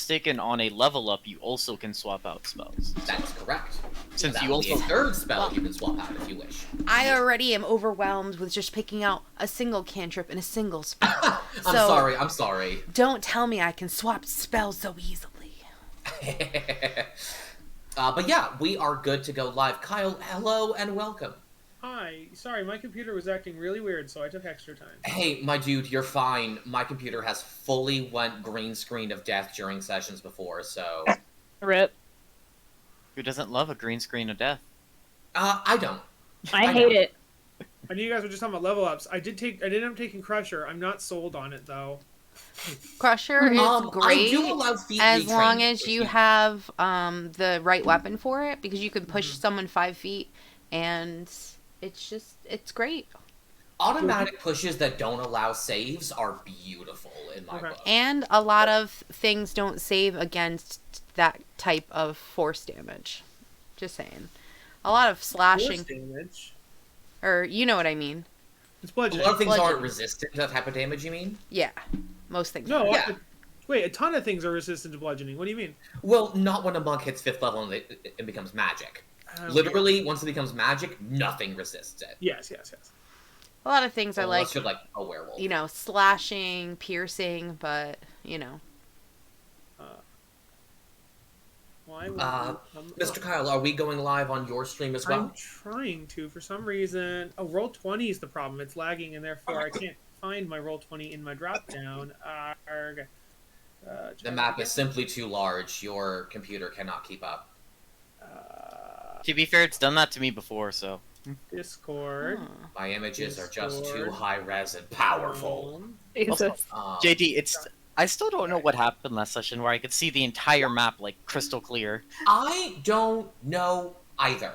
mistaken, on a level up, you also can swap out spells. That's correct. Since that you will also be a third spell you can swap out if you wish. I already am overwhelmed with just picking out a single cantrip and a single spell. I'm sorry. Don't tell me I can swap spells so easily. But yeah, we are good to go live. Kyle, hello and welcome. Hi. Sorry, my computer was acting really weird, so I took extra time. Hey, my dude, you're fine. My computer has fully went green screen of death during sessions before, so... Rip. Who doesn't love a green screen of death? I don't. I hate it. I knew you guys were just talking about level ups. I ended up taking Crusher. I'm not sold on it though. Crusher is I great do allow feat as long retraining as for you feat. have the right weapon for it, because you can push someone 5 feet, and it's great. Automatic pushes that don't allow saves are beautiful in my book. And a lot of things don't save against that type of force damage. Just saying. A lot of slashing. Force damage. Or, you know what I mean. It's A bludgeoning. lot of things Bludgeoning. aren't resistant to that type of damage, you mean? Yeah. Most things. No, are. Yeah. wait, a ton of things are resistant to bludgeoning. What do you mean? Well, not when a monk hits 5th level and it becomes magic. Literally, once it becomes magic, nothing resists it. Yes. A lot of things are Unless like, you're like a werewolf. you know, slashing, piercing, but, you know. Why? Mr. Kyle, are we going live on your stream as well? I'm trying to. For some reason, roll 20 is the problem. It's lagging, and therefore I can't find my roll 20 in my drop down. Okay. The map is simply too large. Your computer cannot keep up. To be fair, it's done that to me before, so... Discord. My images are just too Discord. high res and powerful. Jesus. JD, I still don't know what happened last session where I could see the entire map, like, crystal clear. I don't know either.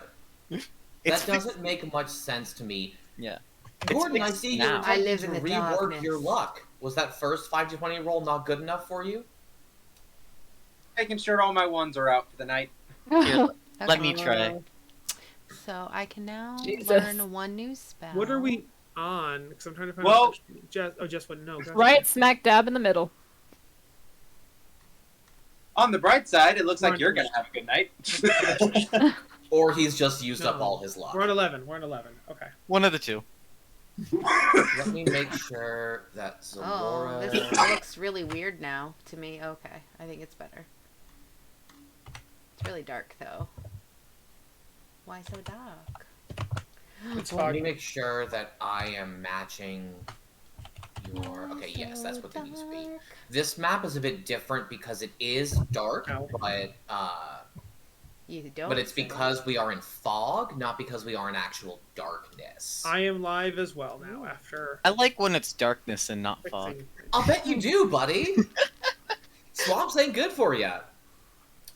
It's That doesn't make much sense to me. Yeah. Gordon, I fixed see now. you're I live attempting in to the rework darkness. your luck. Was that first 5d20 roll not good enough for you? Making sure all my ones are out for the night. Here, let me try. So I can now Jesus. learn one new spell. What are we on? Because I'm trying to find. Well- Just what? No. go ahead. Right smack dab in the middle. On the bright side, it looks like you're gonna have a good night. Or he's just used up No. all his luck? We're on 11. We're on 11. Okay. One of the two. Let me make sure that Oh, Zalora... this looks really weird now to me. Okay, I think it's better. It's really dark, though. Why so dark? It's Let me fine. make sure that I am matching your... Okay, yes, that's what they used to be. This map is a bit different because it is dark, Ow. You don't. but it's say. because we are in fog, not because we are in actual darkness. I am live as well now after I like when it's darkness and not fog. fixing. I'll bet you do, buddy. Swamps ain't good for you.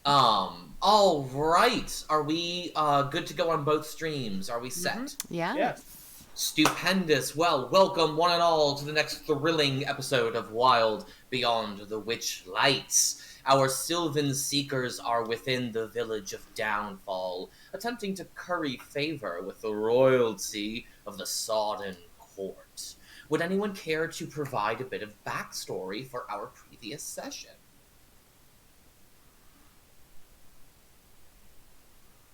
All right. Are we good to go on both streams? Are we set? Yeah. Yes. Stupendous. Well, welcome one and all to the next thrilling episode of Wild Beyond the Witchlight. Our Sylvan Seekers are within the village of Downfall, attempting to curry favor with the royalty of the Sodden Court. Would anyone care to provide a bit of backstory for our previous session?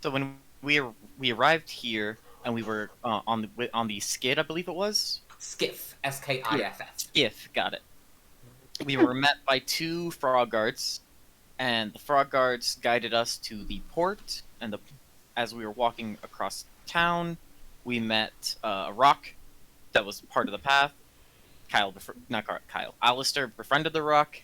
So when we arrived here, and we were on the skid, I believe it was? Skiff. S-K-I-F-F. Skiff, got it. We were met by 2 frog guards, and the frog guards guided us to the port, and as we were walking across town, we met a rock that was part of the path. Alistair befriended the rock,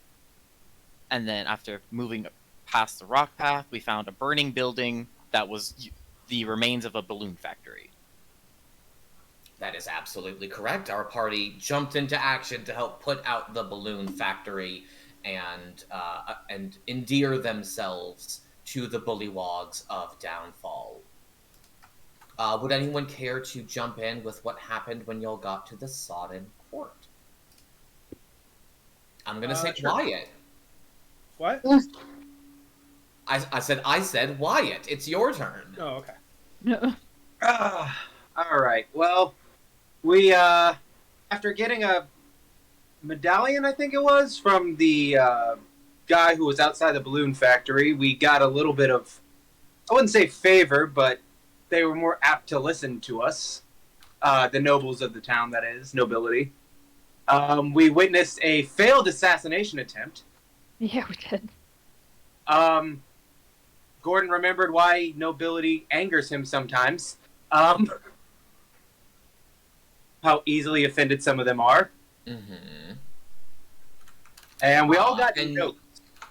and then after moving past the rock path, we found a burning building that was the remains of a balloon factory. That is absolutely correct. Our party jumped into action to help put out the balloon factory and endear themselves to the bullywogs of Downfall. Would anyone care to jump in with what happened when y'all got to the Sodden Court? I'm gonna say Sure. Wyatt. What? I said Wyatt. It's your turn. Oh, okay. All right. Well, we after getting a medallion, I think it was, from the guy who was outside the balloon factory, we got a little bit of, I wouldn't say favor, but they were more apt to listen to us. The nobles of the town, that is, nobility. We witnessed a failed assassination attempt. Yeah, we did. Gordon remembered why nobility angers him sometimes. How easily offended some of them are. Mm-hmm. And we all got and notes.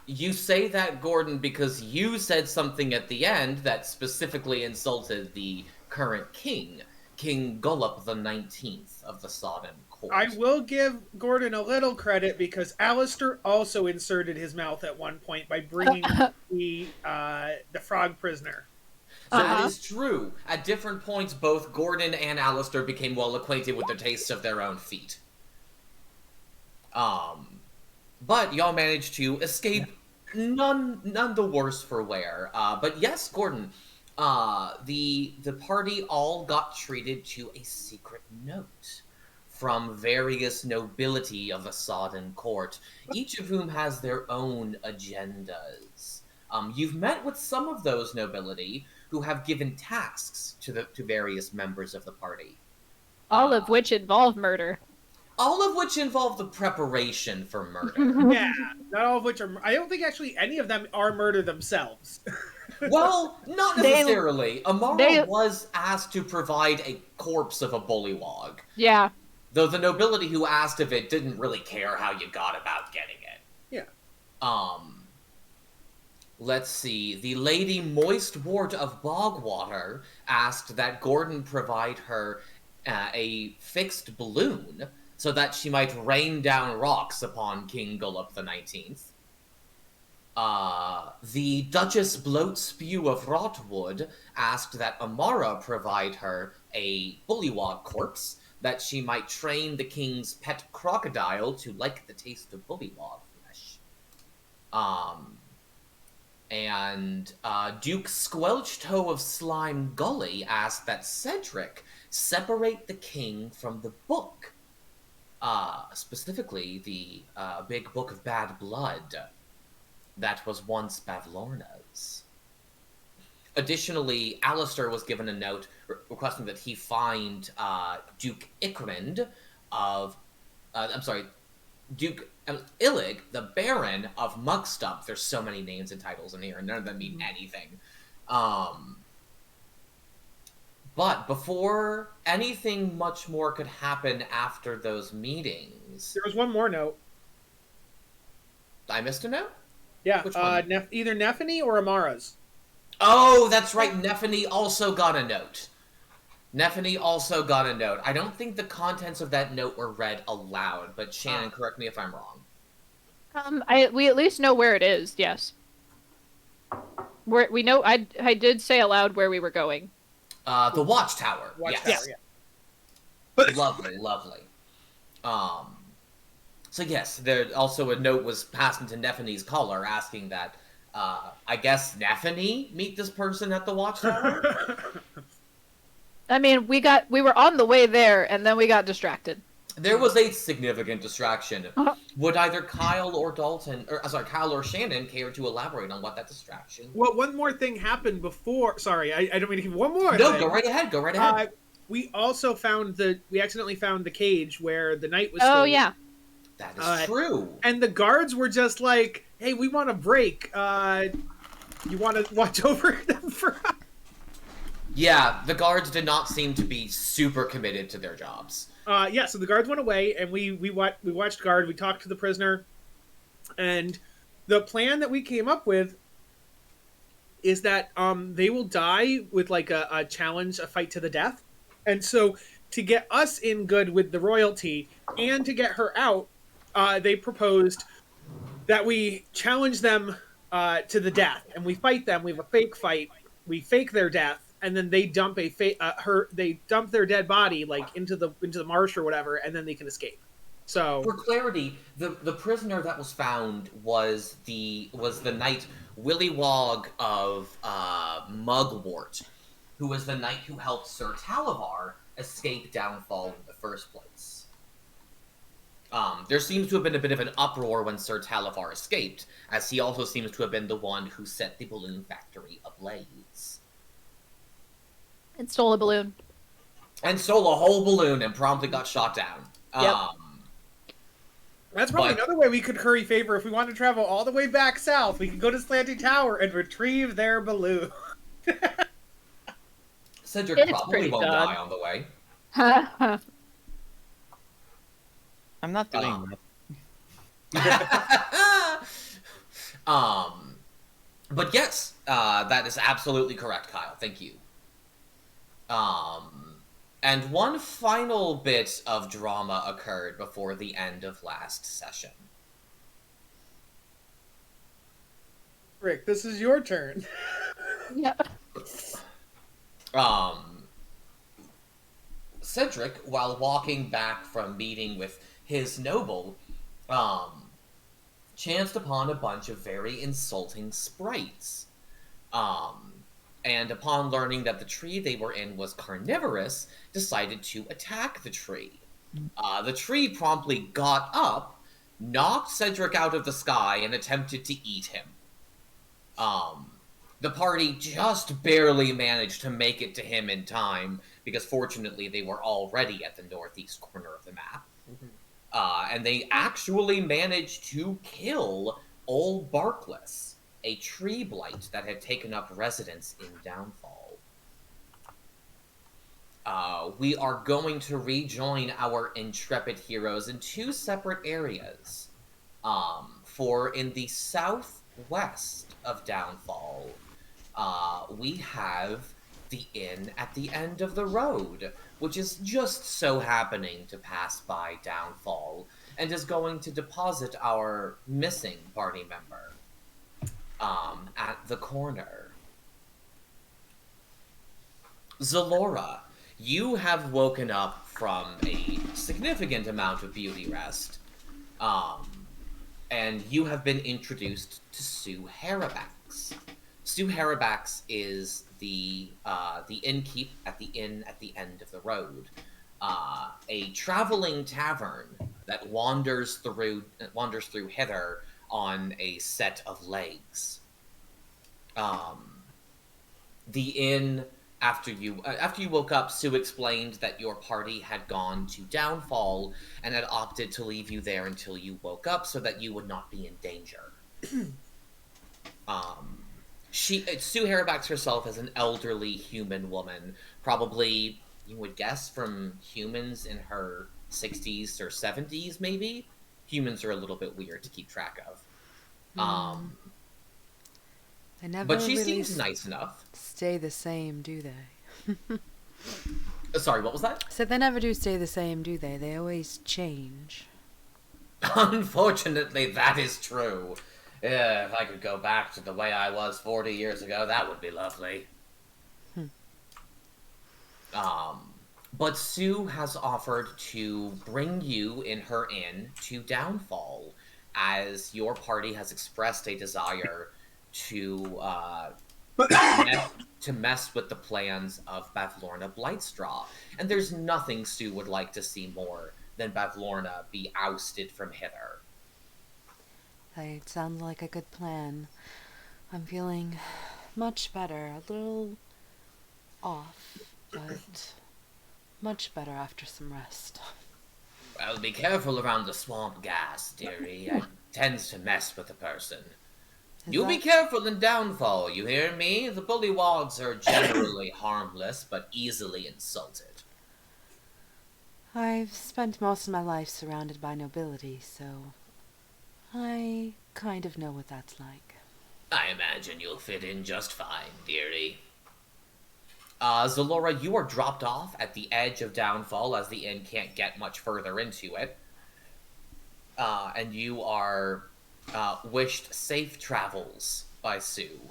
You say that, Gordon, because you said something at the end that specifically insulted the current king, King Gullop the 19th of the Sodden Court. I will give Gordon a little credit because Alistair also inserted his mouth at one point by bringing the frog prisoner. So that is true. At different points, both Gordon and Alistair became well acquainted with the tastes of their own feet. But y'all managed to escape none the worse for wear. But yes, Gordon, the party all got treated to a secret note from various nobility of the Sodden Court, each of whom has their own agendas. You've met with some of those nobility who have given tasks to various members of the party. All of which involve murder. All of which involve the preparation for murder. Yeah, not all of which are. I don't think actually any of them are murder themselves. Well, not necessarily. Amara was asked to provide a corpse of a bullywog. Yeah. Though the nobility who asked of it didn't really care how you got about getting it. Yeah. Let's see. The Lady Moistwort of Bogwater asked that Gordon provide her a fixed balloon so that she might rain down rocks upon King Gullop the 19th. The Duchess Bloatspew of Rotwood asked that Amara provide her a bullywog corpse that she might train the king's pet crocodile to like the taste of bullywog flesh. And Duke Squelchtoe of Slime Gully asked that Cedric separate the king from the book. Specifically, the big book of bad blood that was once Bavlorna's. Additionally, Alistair was given a note requesting that he find Duke Icrind of... Duke Illig, the Baron of Mugstump. There's so many names and titles in here, and none of them mean anything. But before anything much more could happen after those meetings... There was one more note. I missed a note? Yeah, Which one? either Nephany or Amara's. Oh, that's right. Nephany also got a note. Nephany also got a note. I don't think the contents of that note were read aloud, but Shannon, correct me if I'm wrong. We at least know where it is, yes. We know, I did say aloud where we were going. The Watchtower. Watchtower, yes. Lovely, lovely. So yes, there also a note was passed into Nephany's caller asking that, I guess Nephany meet this person at the Watchtower? I mean, we were on the way there, and then we got distracted. There was a significant distraction. Would either Kyle or Kyle or Shannon care to elaborate on what that distraction? Well, one more thing happened before. Sorry, I don't mean to keep one more. No, thing. go right ahead. Go right ahead. We also we accidentally found the cage where the knight was. Oh staying. yeah, that is true. And the guards were just like, "Hey, we want a break. You want to watch over them for?" Yeah, the guards did not seem to be super committed to their jobs. Yeah, so the guards went away, and we watched guard. We talked to the prisoner, and the plan that we came up with is that they will die with like a challenge, a fight to the death, and so to get us in good with the royalty and to get her out, they proposed that we challenge them to the death, and we fight them. We have a fake fight. We fake their death. And then they dump they dump their dead body like into the marsh or whatever, and then they can escape. So for clarity, the prisoner that was found was the knight Willywog of Mugwort, who was the knight who helped Sir Talavar escape downfall in the first place. There seems to have been a bit of an uproar when Sir Talifar escaped, as he also seems to have been the one who set the balloon factory ablaze. And stole a balloon. And stole a whole balloon and promptly got shot down. Yep. That's probably another way we could curry favor if we want to travel all the way back south. We could go to Slanty Tower and retrieve their balloon. Cedric It's probably pretty won't done. die on the way. I'm not doing But yes, that is absolutely correct, Kyle. Thank you. And one final bit of drama occurred before the end of last session. Rick, this is your turn. Yeah. Cedric, while walking back from meeting with his noble, chanced upon a bunch of very insulting sprites. And upon learning that the tree they were in was carnivorous, decided to attack the tree. The tree promptly got up, knocked Cedric out of the sky, and attempted to eat him. The party just barely managed to make it to him in time, because fortunately they were already at the northeast corner of the map. And they actually managed to kill Old Barkless, a tree blight that had taken up residence in Downfall. We are going to rejoin our intrepid heroes in two separate areas. For in the southwest of Downfall, we have the inn at the end of the road, which is just so happening to pass by Downfall, and is going to deposit our missing party member at the corner. Zalora, you have woken up from a significant amount of beauty rest, and you have been introduced to Sue Harabax. Sue Harabax is the innkeep at the inn at the end of the road, a traveling tavern that wanders through hither on a set of legs. The inn, after you woke up, Sue explained that your party had gone to Downfall and had opted to leave you there until you woke up so that you would not be in danger. Sue Harabax herself is an elderly human woman, probably, you would guess, from humans in her 60s or 70s, maybe? Humans are a little bit weird to keep track of. They never But she really seems nice enough. stay the same, do they? Sorry, what was that? So they never do stay the same, do they? They always change. Unfortunately, that is true. If I could go back to the way I was 40 years ago, that would be lovely. But Sue has offered to bring you in her inn to Downfall, as your party has expressed a desire to mess with the plans of Bavlorna Blightstraw. And there's nothing Sue would like to see more than Bavlorna be ousted from hither. It sounds like a good plan. I'm feeling much better. A little off, but much better after some rest. Well, be careful around the swamp gas, dearie. It tends to mess with a person. You be careful in Downfall, you hear me? The bullywogs are generally harmless, but easily insulted. I've spent most of my life surrounded by nobility, so I kind of know what that's like. I imagine you'll fit in just fine, dearie. Zalora, you are dropped off at the edge of Downfall, as the inn can't get much further into it. And you are wished safe travels by Sue.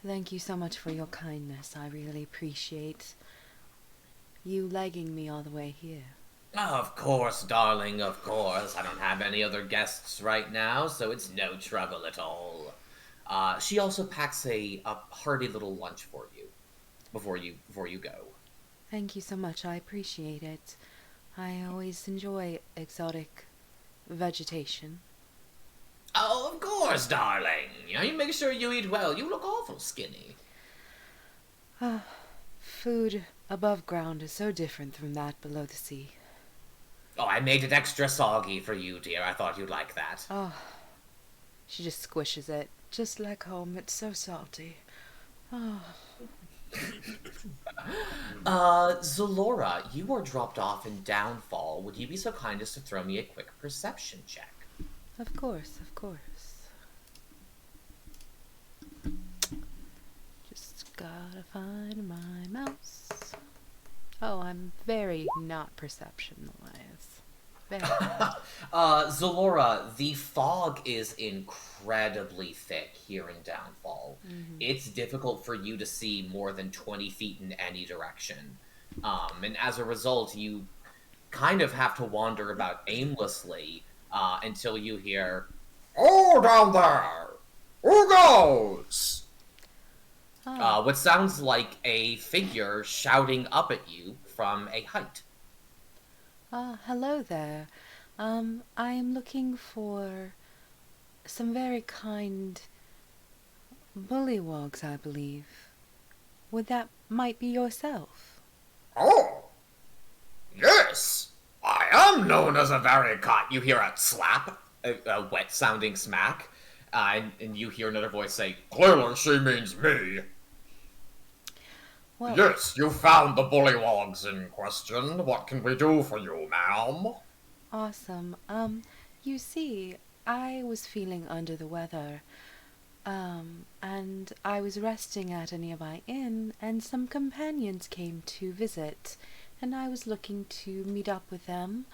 Thank you so much for your kindness. I really appreciate you legging me all the way here. Of course, darling, of course. I don't have any other guests right now, so it's no trouble at all. She also packs a hearty little lunch for you before you go. Thank you so much. I appreciate it. I always enjoy exotic vegetation. Oh, of course, darling. You make sure you eat well. You look awful skinny. Food above ground is so different from that below the sea. Oh, I made it extra soggy for you, dear. I thought you'd like that. Oh, she just squishes it. Just like home, it's so salty. Oh. Zalora, you are dropped off in Downfall. Would you be so kind as to throw me a quick perception check? Of course, of course. Just gotta find my mouse. Oh, I'm very not perception-wise. Very. Zalora, the fog is incredibly thick here in Downfall. Mhm. It's difficult for you to see more than 20 feet in any direction. And as a result, you kind of have to wander about aimlessly until you hear, "Oh, down there! Who goes?" Oh. What sounds like a figure shouting up at you from a height. Hello there. I am looking for some very kind bullywogs, I believe. Might be yourself? Oh, yes, I am known as a very kind. You hear a slap, a wet-sounding smack, and you hear another voice say, "Clearly she means me." Well, Yes, you found the bullywogs in question. What can we do for you, ma'am? awesome. You see, I was feeling under the weather. And I was resting at a nearby inn, and some companions came to visit, and I was looking to meet up with them,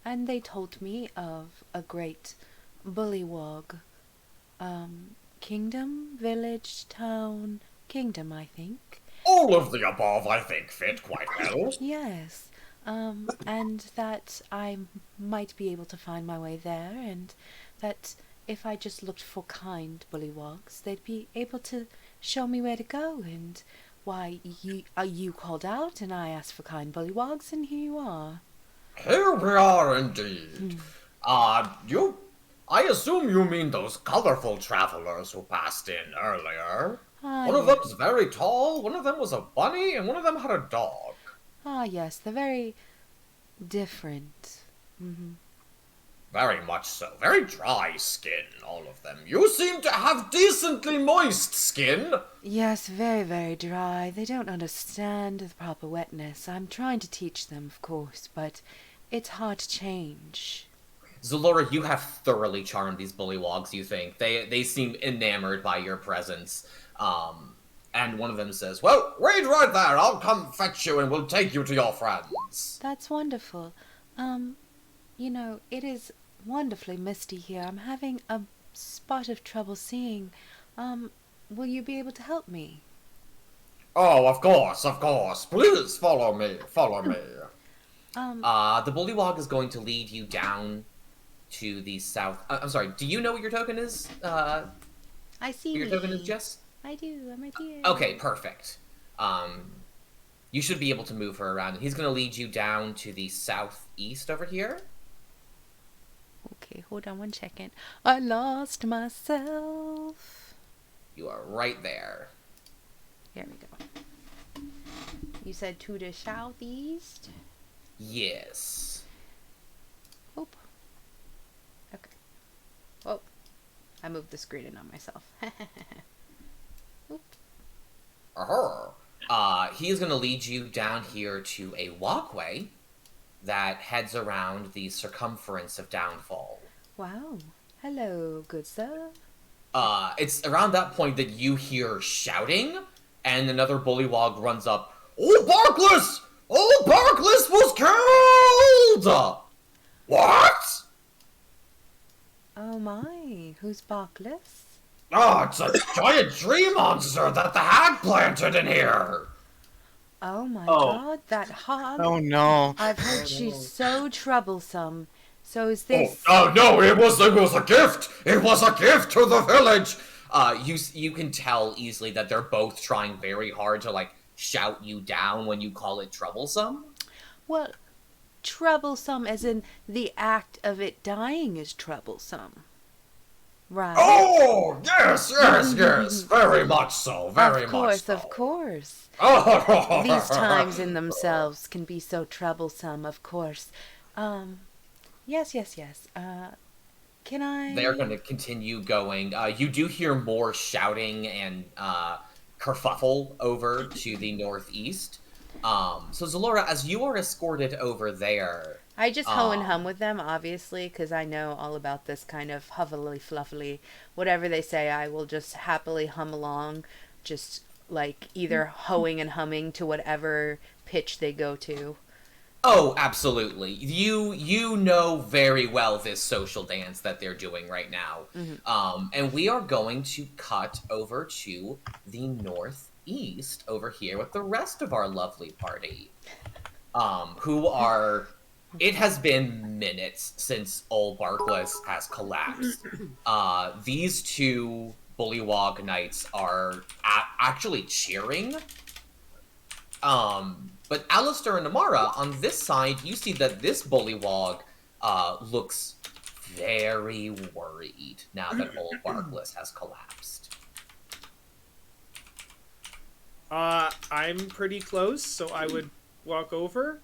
and they told me of a great bullywog, kingdom, village, town, kingdom, I think. All of the above, I think, fit quite well. Yes, and that I might be able to find my way there, and that if I just looked for kind bullywogs, they'd be able to show me where to go, and why, you called out, and I asked for kind bullywogs, and here you are. Here we are indeed. I assume you mean those colorful travelers who passed in earlier. One of Yes. them's very tall, one of them was a bunny, and one of them had a dog. Yes, they're very different. Very much so. Very dry skin, all of them. You seem to have decently moist skin. Yes, very, very dry. They don't understand the proper wetness. I'm trying to teach them, of course, but it's hard to change. Zalora, you have thoroughly charmed these bullywogs, you think. They seem enamored by your presence. And one of them says, "Well, wait right there. I'll come fetch you and we'll take you to your friends." That's wonderful. It is wonderfully misty here. I'm having a spot of trouble seeing. Will you be able to help me? Oh, of course, of course. Please follow me, follow me. The bullywog is going to lead you down to the south. I'm sorry, do you know what your token is? I see Your me. token is Jess? I do. I'm right here. Okay, perfect. You should be able to move her around. He's going to lead you down to the southeast over here. Okay, hold on 1 second. I lost myself. You are right there. Here we go. You said to the southeast? Yes. Oop. Okay. Oh, I moved the screen in on myself. Oop. He is going to lead you down here to a walkway that heads around the circumference of Downfall. Wow. Hello, good sir. It's around that point that you hear shouting, and another bullywog runs up. "Old Barkless! Old Barkless was killed!" What? Oh my, who's Barkless? Oh, it's a giant tree monster that the hag planted in here! Oh my Oh. god, that hog. Oh no. I've heard she's so troublesome. So is this... Oh, no, it was a gift! It was a gift to the village! You can tell easily that they're both trying very hard to, shout you down when you call it troublesome. Well, troublesome as in the act of it dying is troublesome. Right. Oh, yes, yes, yes. Very much so. Very much so. Of course. Oh. These times in themselves can be so troublesome, of course. Yes. Can I... They're going to continue going. You do hear more shouting and kerfuffle over to the northeast. So Zalora, as you are escorted over there... I just hoe and hum with them, obviously, because I know all about this kind of huffily fluffily. Whatever they say, I will just happily hum along, just like either hoeing and humming to whatever pitch they go to. Oh, absolutely. You know very well this social dance that they're doing right now. Mm-hmm. And we are going to cut over to the northeast over here with the rest of our lovely party. Who are... It has been minutes since Old Barkless has collapsed. These two Bullywog Knights are actually cheering. But Alistair and Amara, on this side, you see that this Bullywog looks very worried now that Old Barkless has collapsed. I'm pretty close, so I would walk over.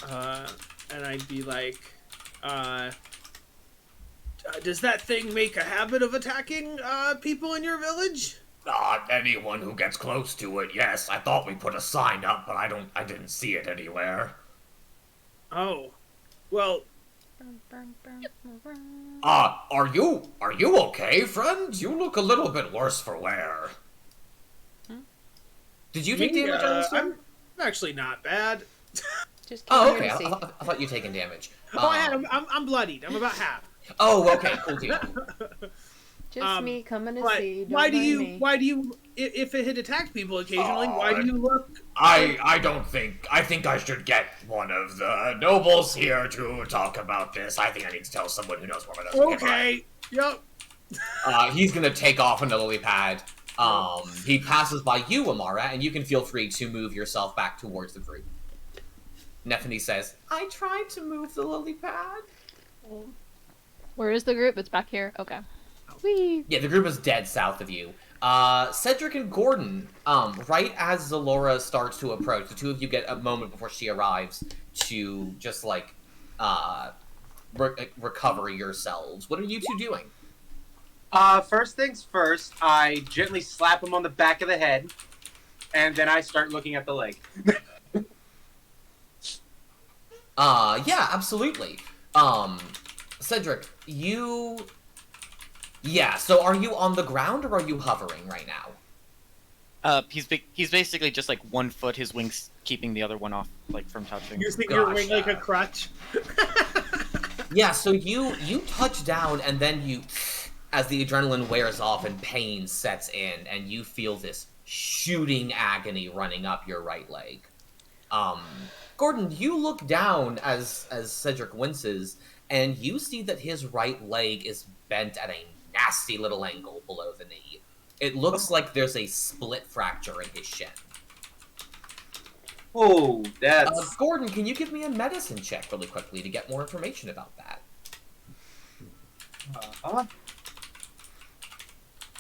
And I'd be like, does that thing make a habit of attacking people in your village? Anyone who gets close to it, yes. I thought we put a sign up, but I didn't see it anywhere. Oh. Well, are you okay, friend? You look a little bit worse for wear. Did you take damage on this one? I'm actually not bad. Just Oh, okay. I thought you'd taken damage. I'm bloodied. I'm about half. Oh, okay. Cool deal. Just me coming to see. Why do you, if it had attacked people occasionally, why do you look... I think I should get one of the nobles here to talk about this. I think I need to tell someone who knows more about this. Okay. Yep. He's gonna take off on the lily pad. He passes by you, Amara, and you can feel free to move yourself back towards the group. Nephany says, I tried to move the lily pad. Where is the group? It's back here. Okay. Whee! Yeah, the group is dead south of you. Cedric and Gordon, right as Zalora starts to approach, the two of you get a moment before she arrives to just, like, recover yourselves. What are you two doing? First things first, I gently slap him on the back of the head, and then I start looking at the leg. Yeah, absolutely. Cedric, you... Yeah, so are you on the ground or are you hovering right now? He's basically just like 1 foot, his wings keeping the other one off, like, from touching. Using your wing like a crutch. Yeah, so you touch down and then you... As the adrenaline wears off and pain sets in, and you feel this shooting agony running up your right leg. Gordon, you look down as Cedric winces, and you see that his right leg is bent at a nasty little angle below the knee. It looks like there's a split fracture in his shin. Oh, that's... Gordon, can you give me a medicine check really quickly to get more information about that?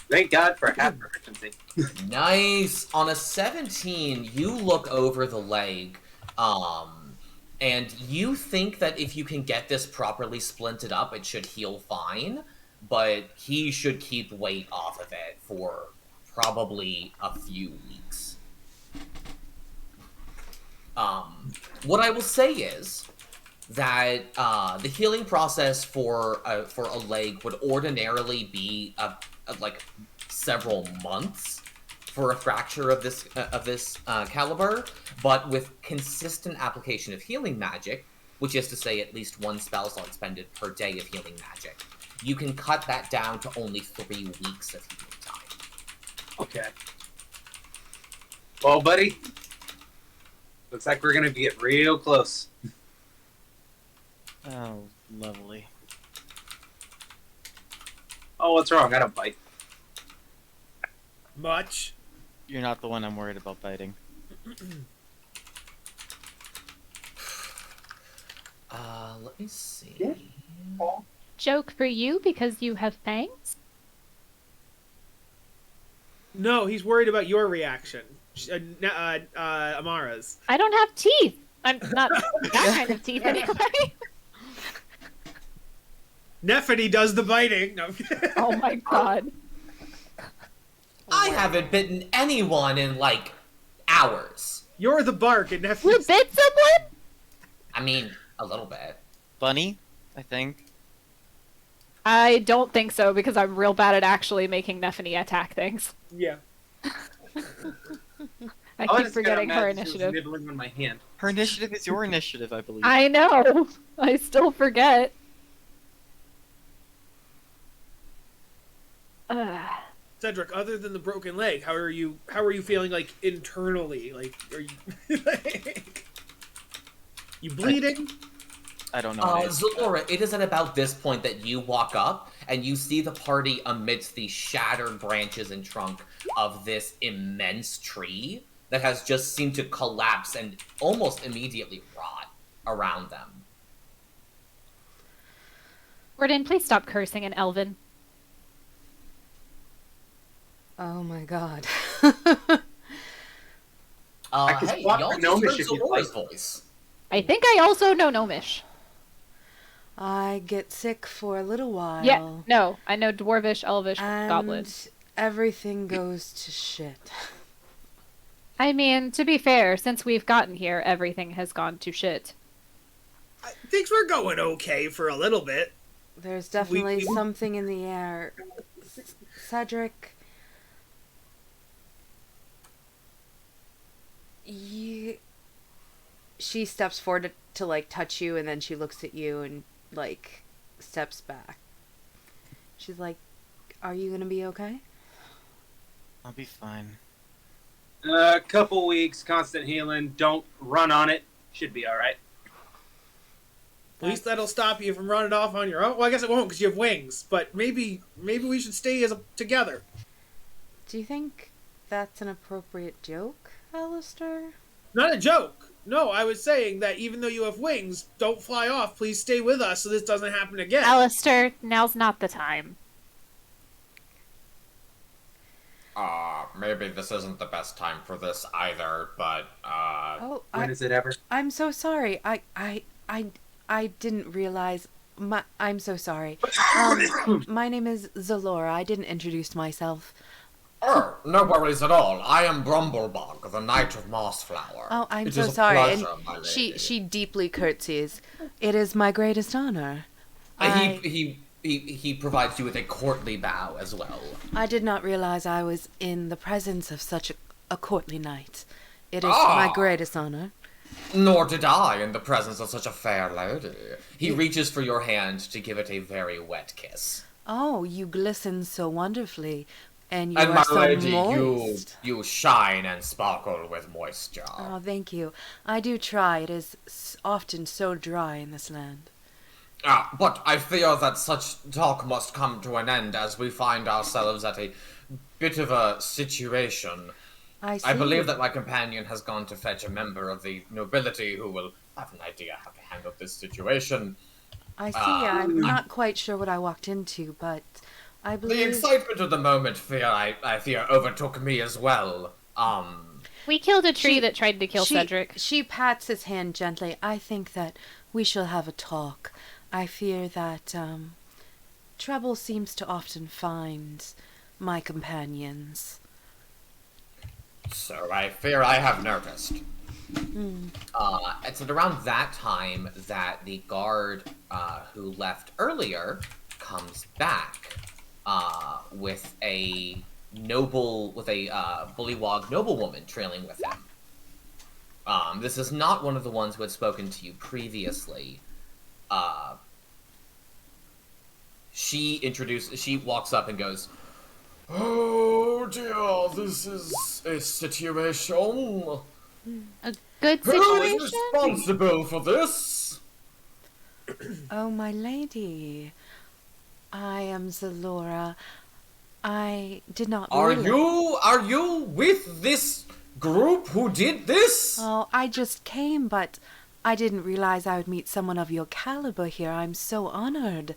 Thank God for half proficiency. Nice! On a 17, you look over the leg, and you think that if you can get this properly splinted up, it should heal fine, but he should keep weight off of it for probably a few weeks. What I will say is that the healing process for a leg would ordinarily be like several months for a fracture of this caliber, but with consistent application of healing magic, which is to say at least 1 spell slot expended per day of healing magic, you can cut that down to only 3 weeks of healing time. Okay. Well, buddy, looks like we're gonna get real close. Oh, lovely. Oh, what's wrong? I don't bite. Much. You're not the one I'm worried about biting. Let me see. Yeah. Joke for you because you have fangs? No, he's worried about your reaction. Amara's. I don't have teeth. I'm not that kind of teeth anyway. Nefany does the biting. No. Oh my god. I haven't bitten anyone in, like, hours. You're the bark, and You Nefany's... bit someone? I mean, a little bit. Bunny, I think. I don't think so because I'm real bad at actually making Nefany attack things. Yeah. I Oh, keep just forgetting got mad her that she was initiative. nibbling on my hand. Her initiative is your initiative, I believe. I know. I still forget. Ugh. Cedric, other than the broken leg, how are you feeling, like, internally? Like, are you... you bleeding? I don't know. what it is. Zalora, it is at about this point that you walk up and you see the party amidst the shattered branches and trunk of this immense tree that has just seemed to collapse and almost immediately rot around them. Gordon, please stop cursing in Elven. Oh my god. I can Hey, swap y'all for just Gnomish heard if you'd Zalora's like. voice. I think I also know Gnomish. I get sick for a little while. Yeah, no, I know Dwarvish, Elvish, and Goblin. everything goes to shit. I mean, to be fair, since we've gotten here, everything has gone to shit. Things were going okay for a little bit. There's definitely we- something in the air. Cedric, she steps forward to like touch you, and then she looks at you and like steps back. She's like, "Are you gonna be okay?" I'll be fine. A couple weeks, constant healing. Don't run on it. Should be all right. At least that'll stop you from running off on your own. Well, I guess it won't because you have wings. But maybe we should stay together. Do you think that's an appropriate joke, Alistair? Not a joke. No, I was saying that even though you have wings, don't fly off. Please stay with us so this doesn't happen again. Alistair, now's not the time. Maybe this isn't the best time for this either, but, Oh, When is it ever? I'm so sorry. I didn't realize. I'm so sorry. My name is Zalora. I didn't introduce myself. Oh, no worries at all. I am Brumblebog, the Knight of Mossflower. Oh, I'm It so is a sorry. pleasure, And my she lady. deeply curtsies. It is my greatest honor. He provides you with a courtly bow as well. I did not realize I was in the presence of such a courtly knight. It is Ah. my greatest honor. Nor did I in the presence of such a fair lady. He reaches for your hand to give it a very wet kiss. Oh, you glisten so wonderfully, and you And are my so lady, moist. you shine and sparkle with moisture. Oh, thank you. I do try. It is often so dry in this land. But I fear that such talk must come to an end as we find ourselves at a bit of a situation. I see. I believe that my companion has gone to fetch a member of the nobility who will have an idea how to handle this situation. I see. I'm not quite sure what I walked into, but I The believe... excitement of the moment, I fear, overtook me as well. We killed a tree She- that tried to kill Cedric. She pats his hand gently. I think that we shall have a talk. I fear that trouble seems to often find my companions. So I fear I have noticed. Hmm. It's at around that time that the guard who left earlier comes back with a bullywog noblewoman trailing with him. This is not one of the ones who had spoken to you previously. She walks up and goes, "Oh dear, this is a situation. A good Who is situation? responsible for this?" Oh, my lady. I am Zalora. I did not Are realize... you with this group who did this? Oh, I just came, but I didn't realize I would meet someone of your caliber here. I'm so honored.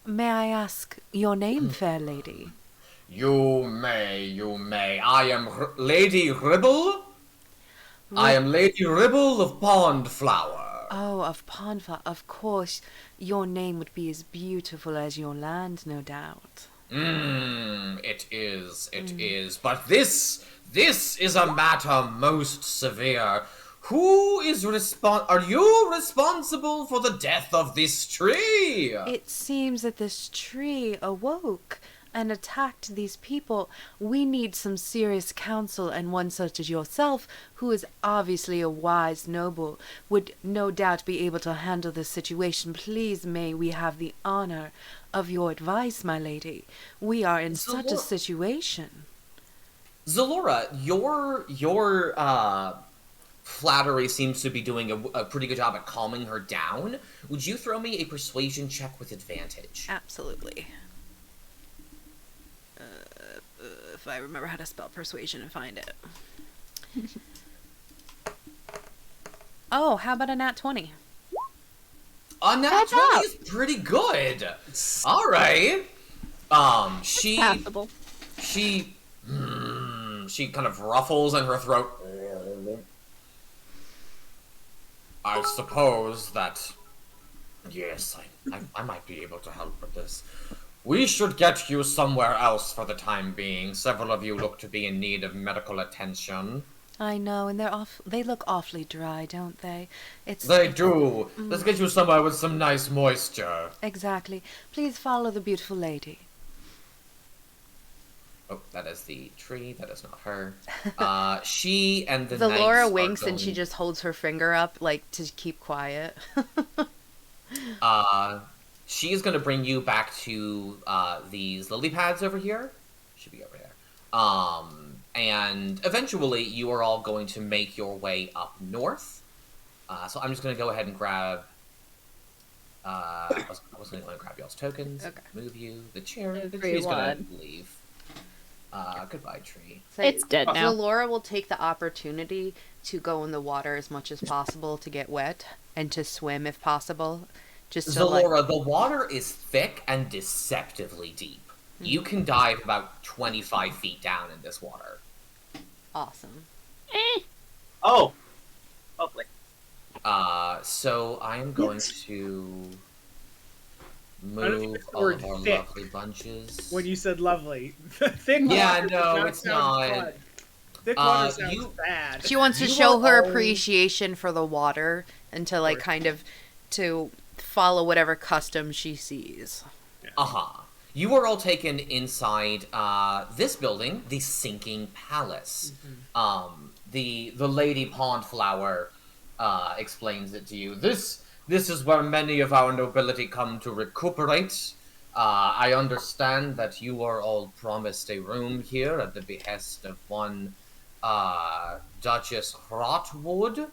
May I ask your name, fair lady? You may. I am Lady Ribble. I am Lady Ribble of Pondflower. Oh, of Pondflower. Of course, your name would be as beautiful as your land, no doubt. It is. But this is a matter most severe. Are you responsible for the death of this tree? It seems that this tree awoke and attacked these people. We need some serious counsel, and one such as yourself, who is obviously a wise noble, would no doubt be able to handle this situation. Please, may we have the honor of your advice, my lady. We are in such a situation. Zalora, your flattery seems to be doing a pretty good job at calming her down. Would you throw me a persuasion check with advantage? Absolutely. If I remember how to spell persuasion and find it. Oh, how about a nat 20? A nat 20 is pretty good. All right. Passable. She kind of ruffles in her throat. I suppose that, yes, I might be able to help with this. We should get you somewhere else for the time being. Several of you look to be in need of medical attention. I know, and they look awfully dry, don't they? They do. Let's get you somewhere with some nice moisture. Exactly. Please follow the beautiful lady. Oh, that is the tree. That is not her. She and the Laura knights winks are and she going- just holds her finger up, like, to keep quiet. She's going to bring you back to these lily pads over here. Should be over there. And eventually you are all going to make your way up north. So I'm just going to go ahead and grab... I was going to grab y'all's tokens. Okay. Move you. The chair. The Free tree's going one. to leave. Goodbye, tree. So, It's dead now. Laura will take the opportunity to go in the water as much as possible to get wet and to swim if possible. Just so, Zalora, the water is thick and deceptively deep. You can dive about 25 feet down in this water. Awesome. Oh, lovely. So I am going to don't think move that's the all word of our thick. lovely bunches. When you said lovely. Thick Yeah, water no, does it's sound not. fun. Thick water sounds you- bad. She wants to You show are her all- appreciation for the water and to, like, kind of to follow whatever custom she sees. You are all taken inside this building, the Sinking Palace. The Lady Pondflower explains it to you. This is where many of our nobility come to recuperate. I understand that you are all promised a room here at the behest of one Duchess Rotwood.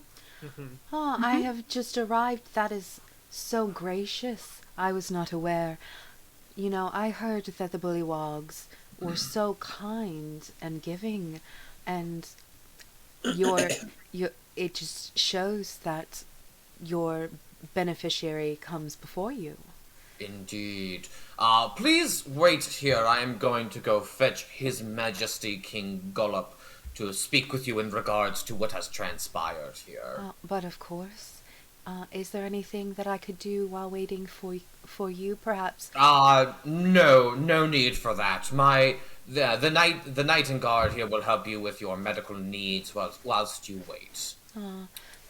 Oh, I have just arrived. That is so gracious. I was not aware. You know, I heard that the Bullywogs were so kind and giving, and it just shows that your beneficiary comes before you. Indeed. Please wait here. I am going to go fetch His Majesty King Gullop to speak with you in regards to what has transpired here. But of course, is there anything that I could do while waiting for you, perhaps? No need for that. The knight in guard here will help you with your medical needs whilst you wait.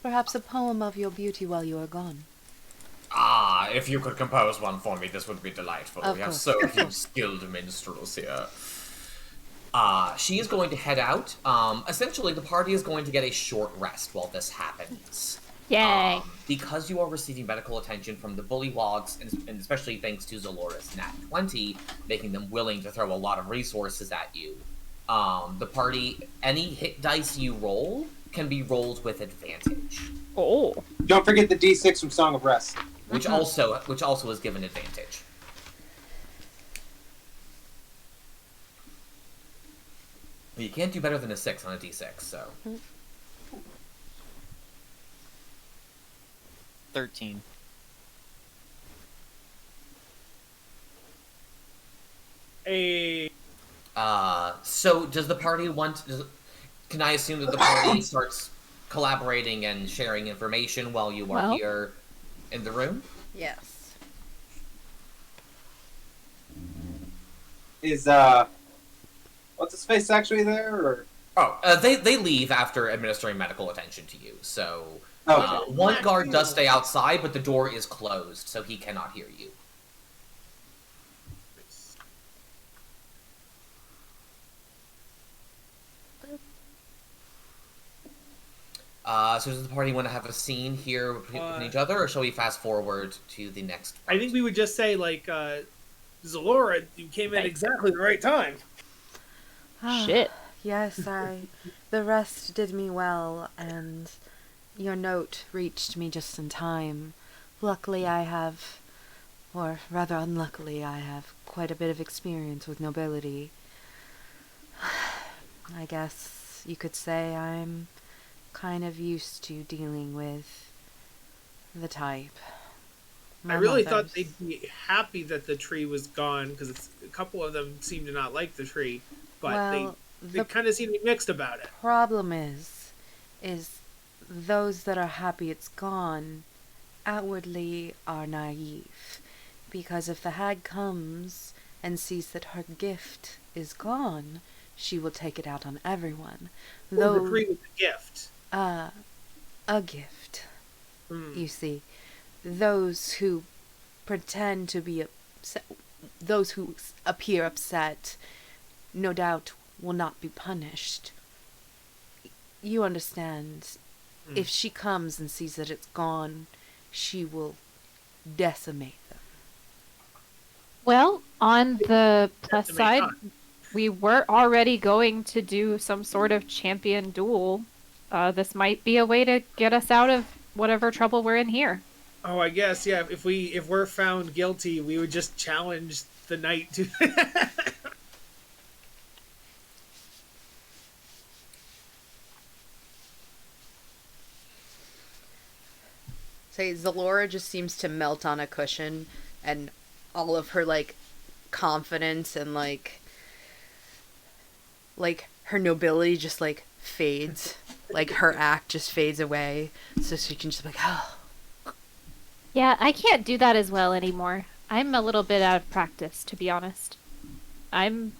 Perhaps a poem of your beauty while you are gone. If you could compose one for me, this would be delightful. Of We have course. so few skilled minstrels here. She is going to head out. Essentially, the party is going to get a short rest while this happens. Yay. Because you are receiving medical attention from the Bullywogs, and especially thanks to Zalora's Nat 20, making them willing to throw a lot of resources at you. The party, any hit dice you roll can be rolled with advantage, Oh. Don't forget the D6 from Song of Rest. which also is given advantage. You can't do better than a 6 on a D6, so. 13. So does the party want? Can I assume that the party starts collaborating and sharing information while you are Well. here in the room? Yes. Is what's his face actually there? Or They leave after administering medical attention to you. So okay. one guard does stay outside, but the door is closed, so he cannot hear you. So does the party want to have a scene here between each other, or shall we fast forward to the next part? I think we would just say, like, Zalora, you came in exactly the right time. Shit. Yes, the rest did me well, and your note reached me just in time. Luckily I have, or rather unluckily, I have quite a bit of experience with nobility. I guess you could say I'm kind of used to dealing with the type. I really Mother's- thought they'd be happy that the tree was gone, because a couple of them seem to not like the tree, but well, they the kind of seem to be mixed about it. problem is those that are happy it's gone outwardly are naive, because if the hag comes and sees that her gift is gone, she will take it out on everyone. The tree was a gift. A gift. Hmm. You see, those who pretend to be upset, those who appear upset, no doubt will not be punished. You understand, if she comes and sees that it's gone, she will decimate them. Well, on the plus Decimate side, us. we were already going to do some sort of champion duel. This might be a way to get us out of whatever trouble we're in here. Oh, I guess, yeah. If we're found guilty, we would just challenge the knight to. Say, Zalora just seems to melt on a cushion, and all of her, like, confidence and, like, her nobility just, like, fades. Like, her act just fades away, so she can just be like, oh. Yeah, I can't do that as well anymore. I'm a little bit out of practice, to be honest. I'm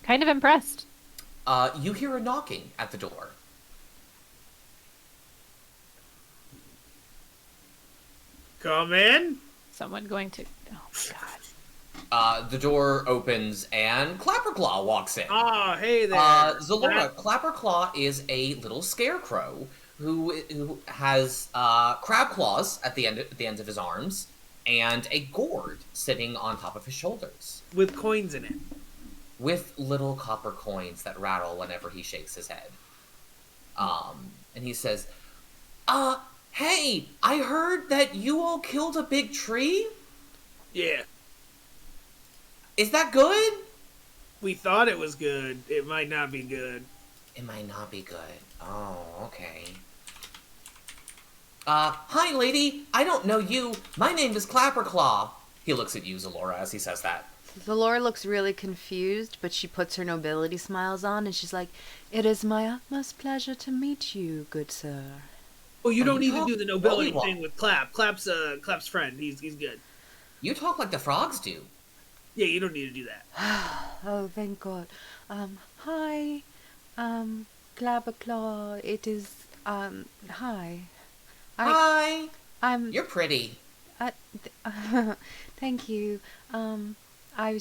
kind of impressed. You hear a knocking at the door. Come in. Someone going to... Oh, God. The door opens and Clapperclaw walks in. Ah, hey there. Zalora, Clapperclaw is a little scarecrow who has crab claws at the ends of his arms and a gourd sitting on top of his shoulders With coins in it. with little copper coins that rattle whenever he shakes his head. And he says, hey, I heard that you all killed a big tree? Yeah. Is that good? We thought it was good. It might not be good. It might not be good. Oh, okay. Hi, lady. I don't know you. My name is Clapperclaw. He looks at you, Zalora, as he says that. Zalora looks really confused, but she puts her nobility smiles on, and she's like, "It is my utmost pleasure to meet you, good sir." Oh, you don't you need to talk do the nobility Bullywog. thing with Clap. Clap's friend. He's good. You talk like the frogs do. Yeah, you don't need to do that. Oh, thank God. Hi, Clapperclaw. It is, hi. Hi. I'm, You're pretty. thank you. I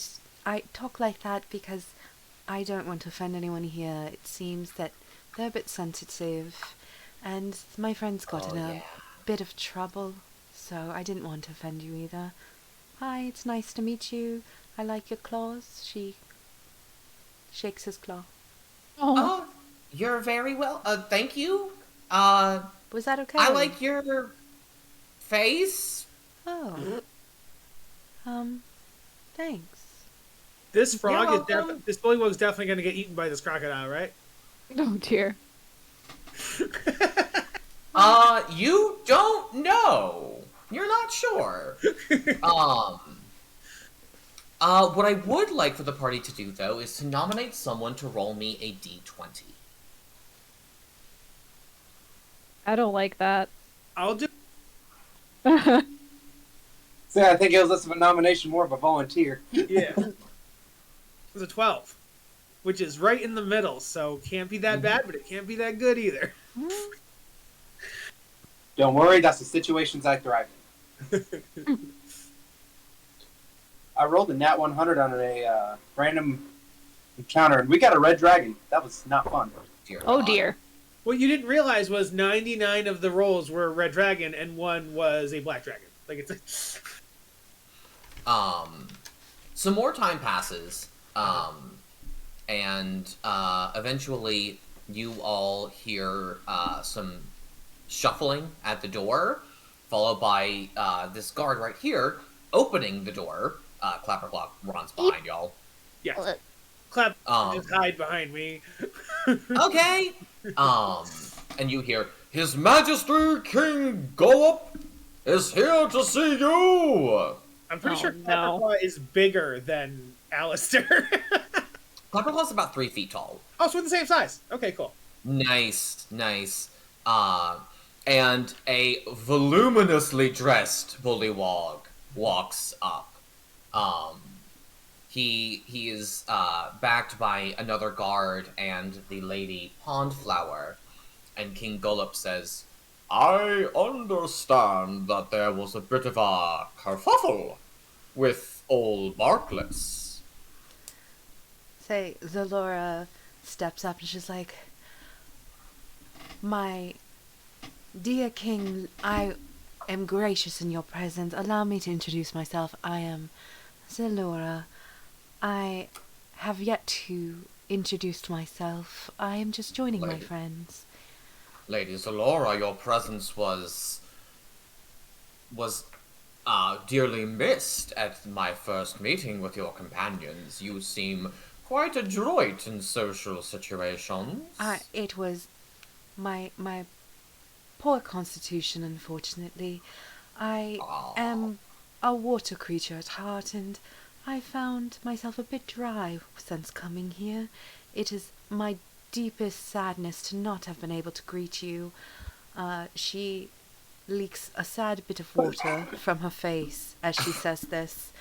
talk like that because I don't want to offend anyone here. It seems that they're a bit sensitive, and my friend's got in a bit of trouble, so I didn't want to offend you either. Hi, it's nice to meet you. I like your claws. She shakes his claw. Oh, you're very well. Thank you. Was that okay? I like your face. Oh. Thanks. This frog is welcome. this bullywug's definitely going to get eaten by this crocodile, right? Oh, dear. You don't know. You're not sure. What I would like for the party to do, though, is to nominate someone to roll me a d20. I don't like that. I'll do. See, I think it was less of a nomination, more of a volunteer. Yeah. It was a 12, which is right in the middle, so can't be that bad, but it can't be that good either. Don't worry, that's the situations I thrive in. I rolled a nat 100 on a random encounter, and we got a red dragon. That was not fun. Oh dear. What you didn't realize was 99 of the rolls were a red dragon, and 1 was a black dragon. Like it's. Some more time passes, and eventually you all hear some shuffling at the door, followed by this guard right here opening the door. Clapperclaw runs behind y'all. Yeah. Clap. Just hide behind me. Okay. And you hear, His Majesty King Gollup is here to see you! I'm pretty sure no. Clapperclaw is bigger than Alistair. Clapperclaw's about 3 feet tall. Oh, so we're the same size. Okay, cool. Nice. And a voluminously dressed bullywog walks up. He is backed by another guard and the Lady Pondflower, and King Gollup says, I understand that there was a bit of a kerfuffle with old Barkless. Say, Zalora steps up and she's like, my dear king, I am gracious in your presence. Allow me to introduce myself. I am Zalora. I have yet to introduce myself. I am just joining my friends. Lady Zalora, your presence was dearly missed at my first meeting with your companions. You seem quite adroit in social situations. It was my poor constitution, unfortunately. I am a water creature at heart, and I found myself a bit dry since coming here. It is my deepest sadness to not have been able to greet you. She leaks a sad bit of water from her face as she says this.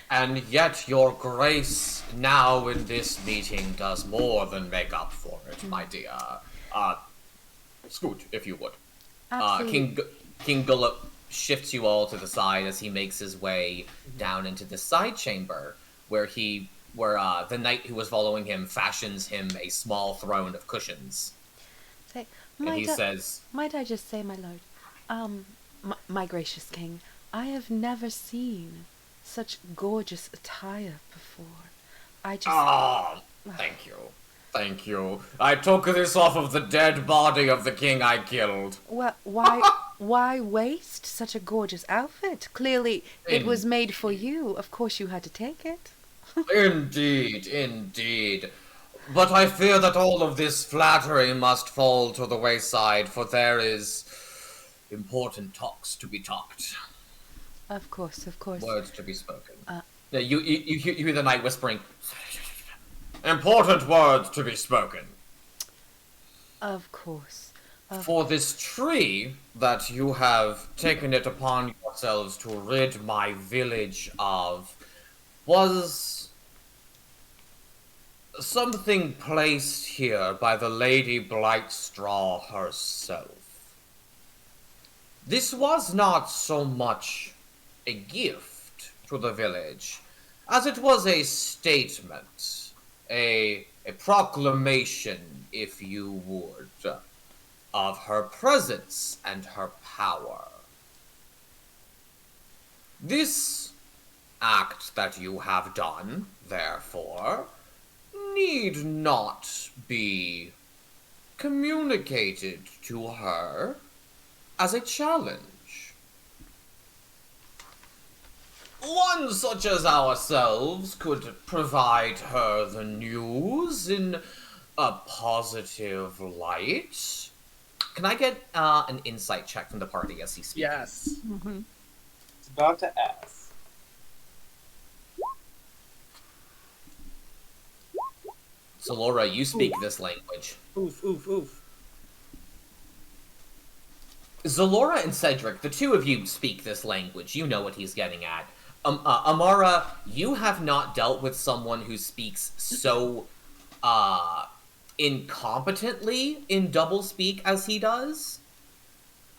And yet your grace now in this meeting does more than make up for it, my dear. Scoot, if you would. Absolutely. King Gollup shifts you all to the side as he makes his way down into the side chamber, where the knight who was following him fashions him a small throne of cushions. Say, And he says, might I just say, my lord, my gracious king, I have never seen such gorgeous attire before. Thank you. Thank you. I took this off of the dead body of the king I killed. Well, why waste such a gorgeous outfit? Clearly, it was made for you. Of course you had to take it. Indeed. But I fear that all of this flattery must fall to the wayside, for there is important talks to be talked. Of course. Words to be spoken. You hear the knight whispering, important words to be spoken. Of course. For this tree that you have taken it upon yourselves to rid my village of was something placed here by the Lady Blightstraw herself. This was not so much a gift to the village as it was a statement, a proclamation, if you would, of her presence and her power. This act that you have done, therefore, need not be communicated to her as a challenge. One such as ourselves could provide her the news in a positive light. Can I get an insight check from the party as he speaks? Yes. Mm-hmm. about to ask. Zalora, you speak this language. Oof, oof, oof. Zalora and Cedric, the two of you speak this language. You know what he's getting at. Amara, you have not dealt with someone who speaks so incompetently in doublespeak as he does.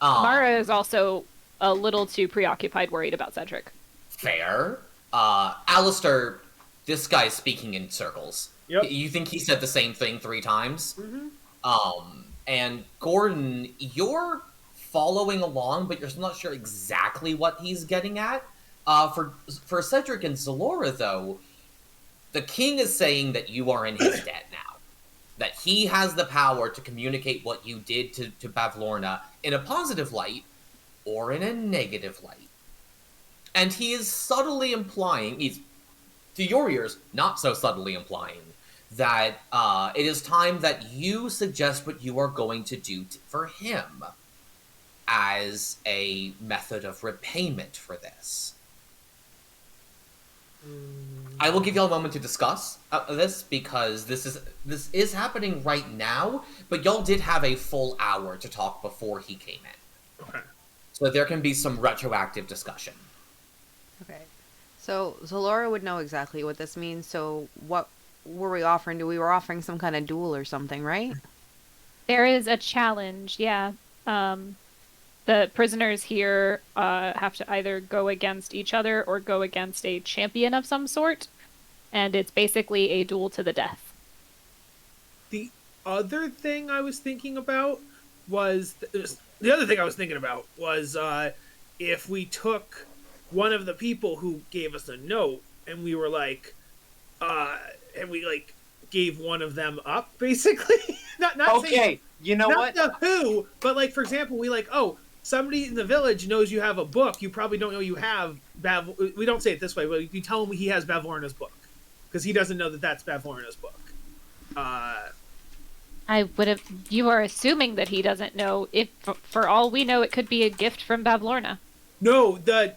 Mara is also a little too preoccupied, worried about Cedric. Fair. Alistair, this guy's speaking in circles. Yep. You think he said the same thing 3 times? Mm-hmm. And Gordon, you're following along, but you're still not sure exactly what he's getting at. For Cedric and Zalora, though, the king is saying that you are in his debt now. That he has the power to communicate what you did to Bavlorna in a positive light or in a negative light. And he is subtly implying, he's, to your ears, not so subtly implying, that it is time that you suggest what you are going to do for him as a method of repayment for this. I will give y'all a moment to discuss this, because this is happening right now, but y'all did have a full hour to talk before he came in. Okay. So there can be some retroactive discussion. Okay. So Zalora would know exactly what this means, so what were we offering? We were offering some kind of duel or something, right? There is a challenge, yeah. The prisoners here have to either go against each other or go against a champion of some sort, and it's basically a duel to the death. The other thing I was thinking about was if we took one of the people who gave us a note and we were like, and we like gave one of them up, basically. not Okay, saying, you know not what? the who, but like, for example, we like, oh, somebody in the village knows you have a book. You probably don't know you have we don't say it this way, but you tell him he has Bavlorna's book, because he doesn't know that that's Bavlorna's book. I would have. You are assuming that he doesn't know. If, for all we know, it could be a gift from Bavlorna. No, the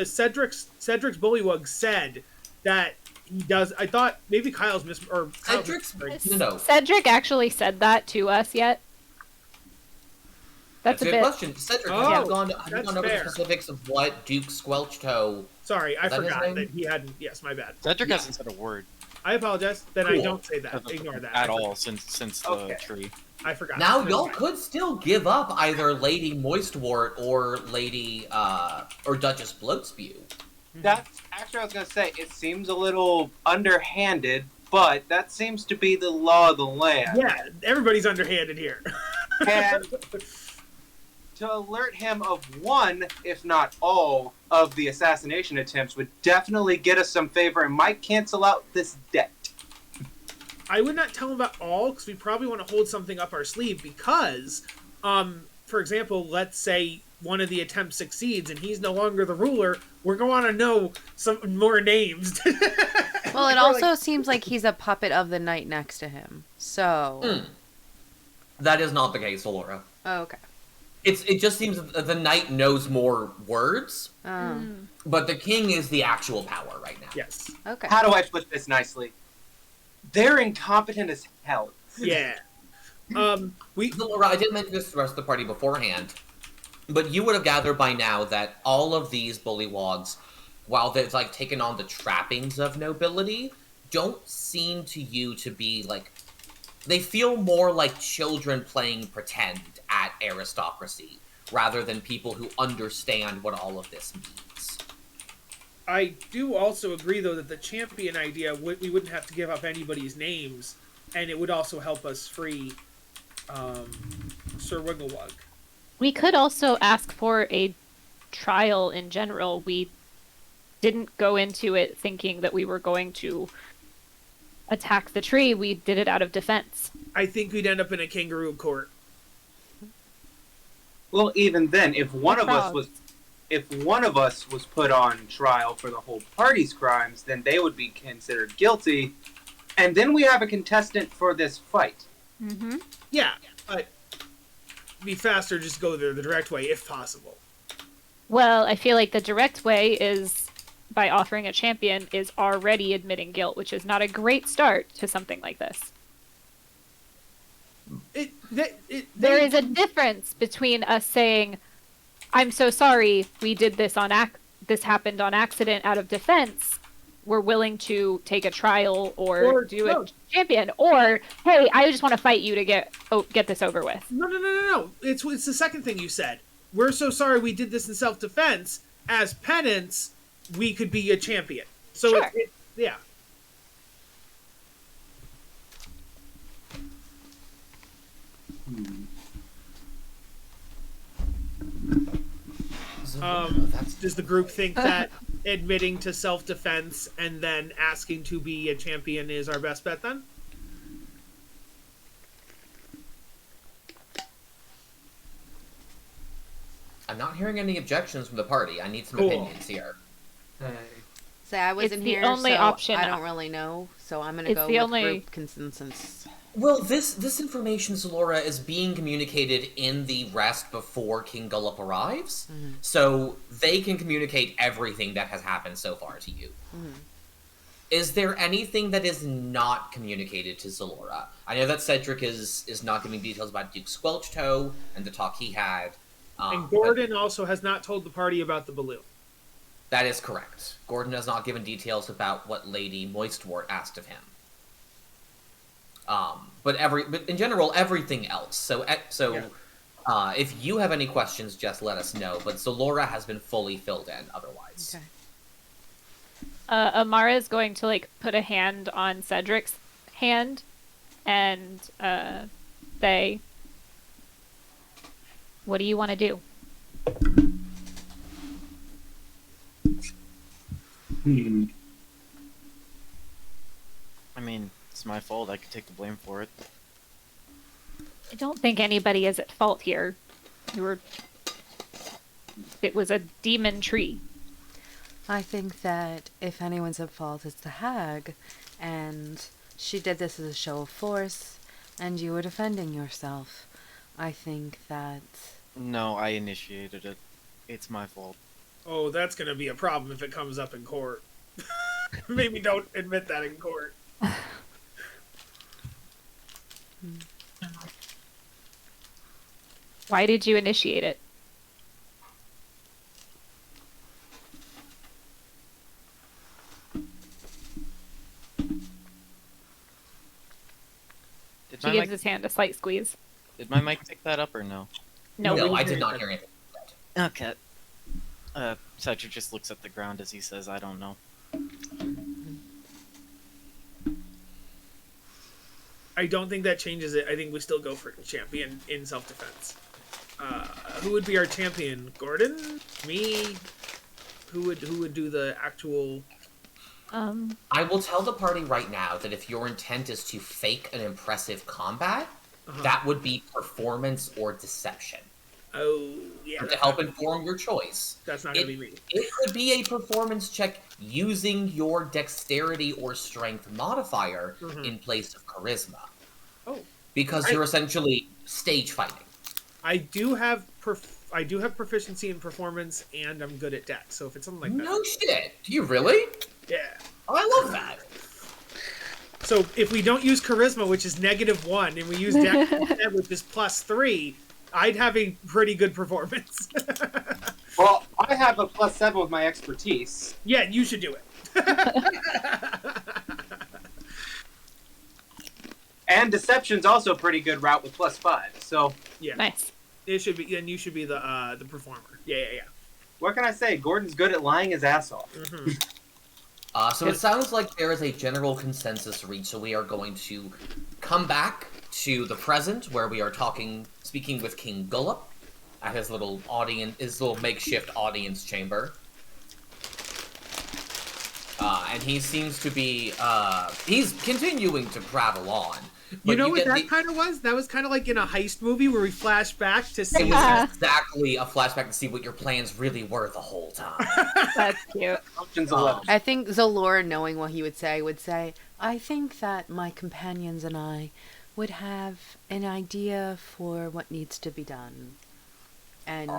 Cedric's bullywug said that he does. I thought maybe Kyle's Cedric actually said that to us yet. That's a good bit. question. Cedric, have you gone over the specifics of what Duke Squelchtoe... Sorry, I Is that his forgot name? that he hadn't. Yes, my bad. Cedric hasn't said a word I apologize. Then I Cool. don't say that. Ignore that. at all since the tree. I forgot. Now, Never y'all mind. could still give up either Lady Moistwort or Lady, or Duchess Bloatspew. That's actually, I was gonna say, it seems a little underhanded, but that seems to be the law of the land. Yeah, everybody's underhanded here. And to alert him of one, if not all, of the assassination attempts would definitely get us some favor and might cancel out this debt. I would not tell him about all, because we probably want to hold something up our sleeve, because, for example, let's say one of the attempts succeeds and he's no longer the ruler, we're going to know some more names. Well, it also seems like he's a puppet of the knight next to him. So... That is not the case, Laura. Oh, okay. It just seems that the knight knows more words, but the king is the actual power right now. Yes. Okay. How do I put this nicely? They're incompetent as hell. Yeah. Laura, I didn't mention this to the rest of the party beforehand, but you would have gathered by now that all of these bullywogs, while they've like taken on the trappings of nobility, don't seem to you to be like... They feel more like children playing pretend at aristocracy, rather than people who understand what all of this means. I do also agree, though, that the champion idea, we wouldn't have to give up anybody's names, and it would also help us free Sir Wigglewug. We could also ask for a trial in general. We didn't go into it thinking that we were going to attack the tree. We did it out of defense. I think we'd end up in a kangaroo court. Well, even then, if one of us was put on trial for the whole party's crimes, then they would be considered guilty, and then we have a contestant for this fight. Mm-hmm. Yeah, but it'd be faster just go there the direct way, if possible. Well, I feel like the direct way is by offering a champion is already admitting guilt, which is not a great start to something like this. There is a difference between us saying, "I'm so sorry, we did this this happened on accident out of defense. We're willing to take a trial or do a champion," or, "Hey, I just want to fight you to get this over with." No. It's the second thing you said. We're so sorry we did this in self-defense. As penance, we could be a champion. So, sure. Yeah. Does the group think that admitting to self-defense and then asking to be a champion is our best bet then? I'm not hearing any objections from the party. I need some Cool. opinions here. Say I wasn't It's the here, only so option. I don't really know. So I'm gonna It's go the with only- group consensus. Well, this information, Zalora, is being communicated in the rest before King Gullop arrives, so they can communicate everything that has happened so far to you. Is there anything that is not communicated to Zalora? I know that Cedric is not giving details about Duke Squelchtoe and the talk he had. And Gordon also has not told the party about the balloon. That is correct. Gordon has not given details about what Lady Moistwort asked of him. But in general, everything else. So if you have any questions, just let us know. But Zalora has been fully filled in otherwise. Okay. Amara is going to put a hand on Cedric's hand and say, "What do you want to do?" I mean, it's my fault. I could take the blame for it. I don't think anybody is at fault here. It was a demon tree. I think that if anyone's at fault, it's the hag, and she did this as a show of force, and you were defending yourself. I think that... No, I initiated it. It's my fault. Oh, that's going to be a problem if it comes up in court. Maybe don't admit that in court. Why did you initiate it? She gives his hand a slight squeeze. Did my mic pick that up or no? No, I did not hear anything. Okay. Cedric just looks at the ground as he says, "I don't know." I don't think that changes it. I think we still go for champion in self-defense. Who would be our champion? Gordon? Me? Who would do the actual... I will tell the party right now that if your intent is to fake an impressive combat, that would be performance or deception. Oh, yeah. To help inform your choice. That's not going to be me. It could be a performance check using your dexterity or strength modifier in place of charisma. Oh. Because you're essentially stage fighting. I do have proficiency in performance, and I'm good at dex. So if it's something like that... No shit. Do you really? Yeah. Oh, I love that. So if we don't use charisma, which is -1, and we use dex instead, which is +3, I'd have a pretty good performance. Well, I have a +7 with my expertise. Yeah, you should do it. And deception's also a pretty good route with +5. So Yeah, Nice. it should be. And you should be the performer. Yeah. what can I say? Gordon's good at lying his ass off. So it sounds like there is a general consensus reached, so we are going to come back to the present, where we are speaking with King Gullop at his little makeshift audience chamber. And he seems to be, he's continuing to prattle on. You know what that kind of was? That was kind of like in a heist movie where we flash back to see... It was exactly a flashback to see what your plans really were the whole time. That's cute. Options 11. I think Zalora, knowing what he would say, I think that my companions and I would have an idea for what needs to be done. And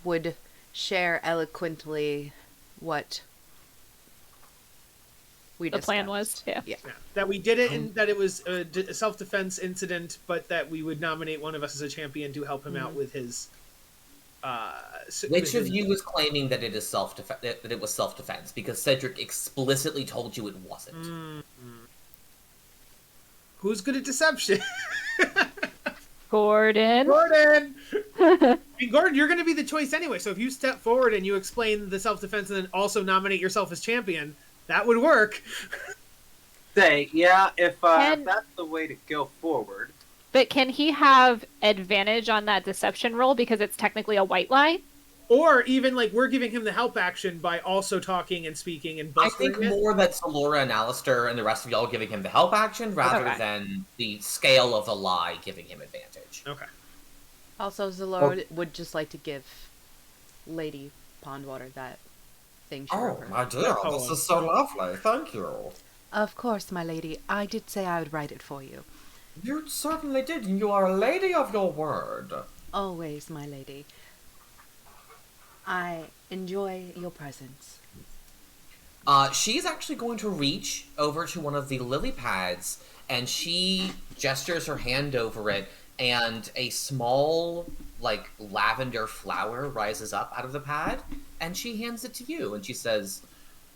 would share eloquently what we The plan discussed. was, yeah. Yeah. That we did it and that it was a self-defense incident, but that we would nominate one of us as a champion to help him out with his. Which of you is claiming that it is that it was self-defense? Because Cedric explicitly told you it wasn't. Who's good at deception? Gordon. Gordon! And Gordon, you're going to be the choice anyway, so if you step forward and you explain the self-defense and then also nominate yourself as champion, that would work. If that's the way to go forward. But can he have advantage on that deception roll because it's technically a white lie? Or even, like, we're giving him the help action by also talking and speaking and I bustling think it. more that Salora and Alistair and the rest of y'all giving him the help action rather than the scale of the lie giving him advantage. Okay. Also, Zalora would just like to give Lady Pondwater that thing she wrote her. my dear, this is so lovely. Thank you. Of course, my lady. I did say I would write it for you. You certainly did, and you are a lady of your word. Always, my lady. I enjoy your presence. She's actually going to reach over to one of the lily pads, and she gestures her hand over it, and a small, like, lavender flower rises up out of the pad, and she hands it to you, and she says,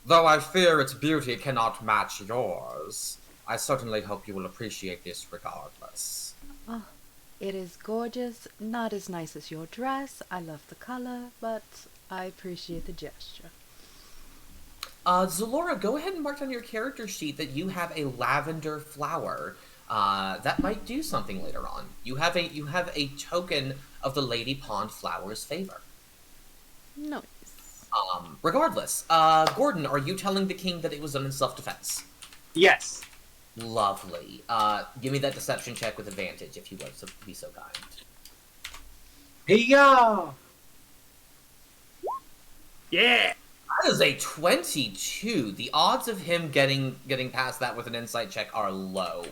Though I fear its beauty cannot match yours, I certainly hope you will appreciate this regardless. Oh, it is gorgeous. Not as nice as your dress. I love the color, but I appreciate the gesture. Zalora, go ahead and mark on your character sheet that you have a lavender flower. That might do something later on. You have a token of the Lady Pond Flower's favor. Nice. Regardless, Gordon, are you telling the king that it was done in self-defense? Yes. Lovely. Give me that deception check with advantage, if you would be so kind. Hey-ya! Yeah! That is a 22. The odds of him getting past that with an insight check are low,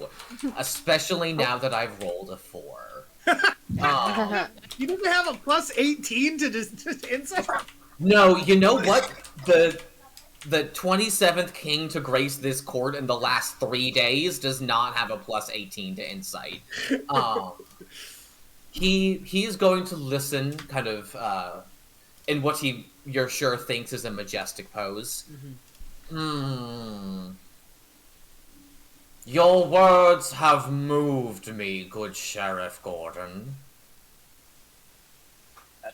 especially now that I've rolled a 4. You didn't have a plus 18 to just insight? No, you know what? The 27th king to grace this court in the last 3 days does not have a plus 18 to insight. He is going to listen, kind of in what you're sure thinks is a majestic pose. Your words have moved me, good Sheriff Gordon.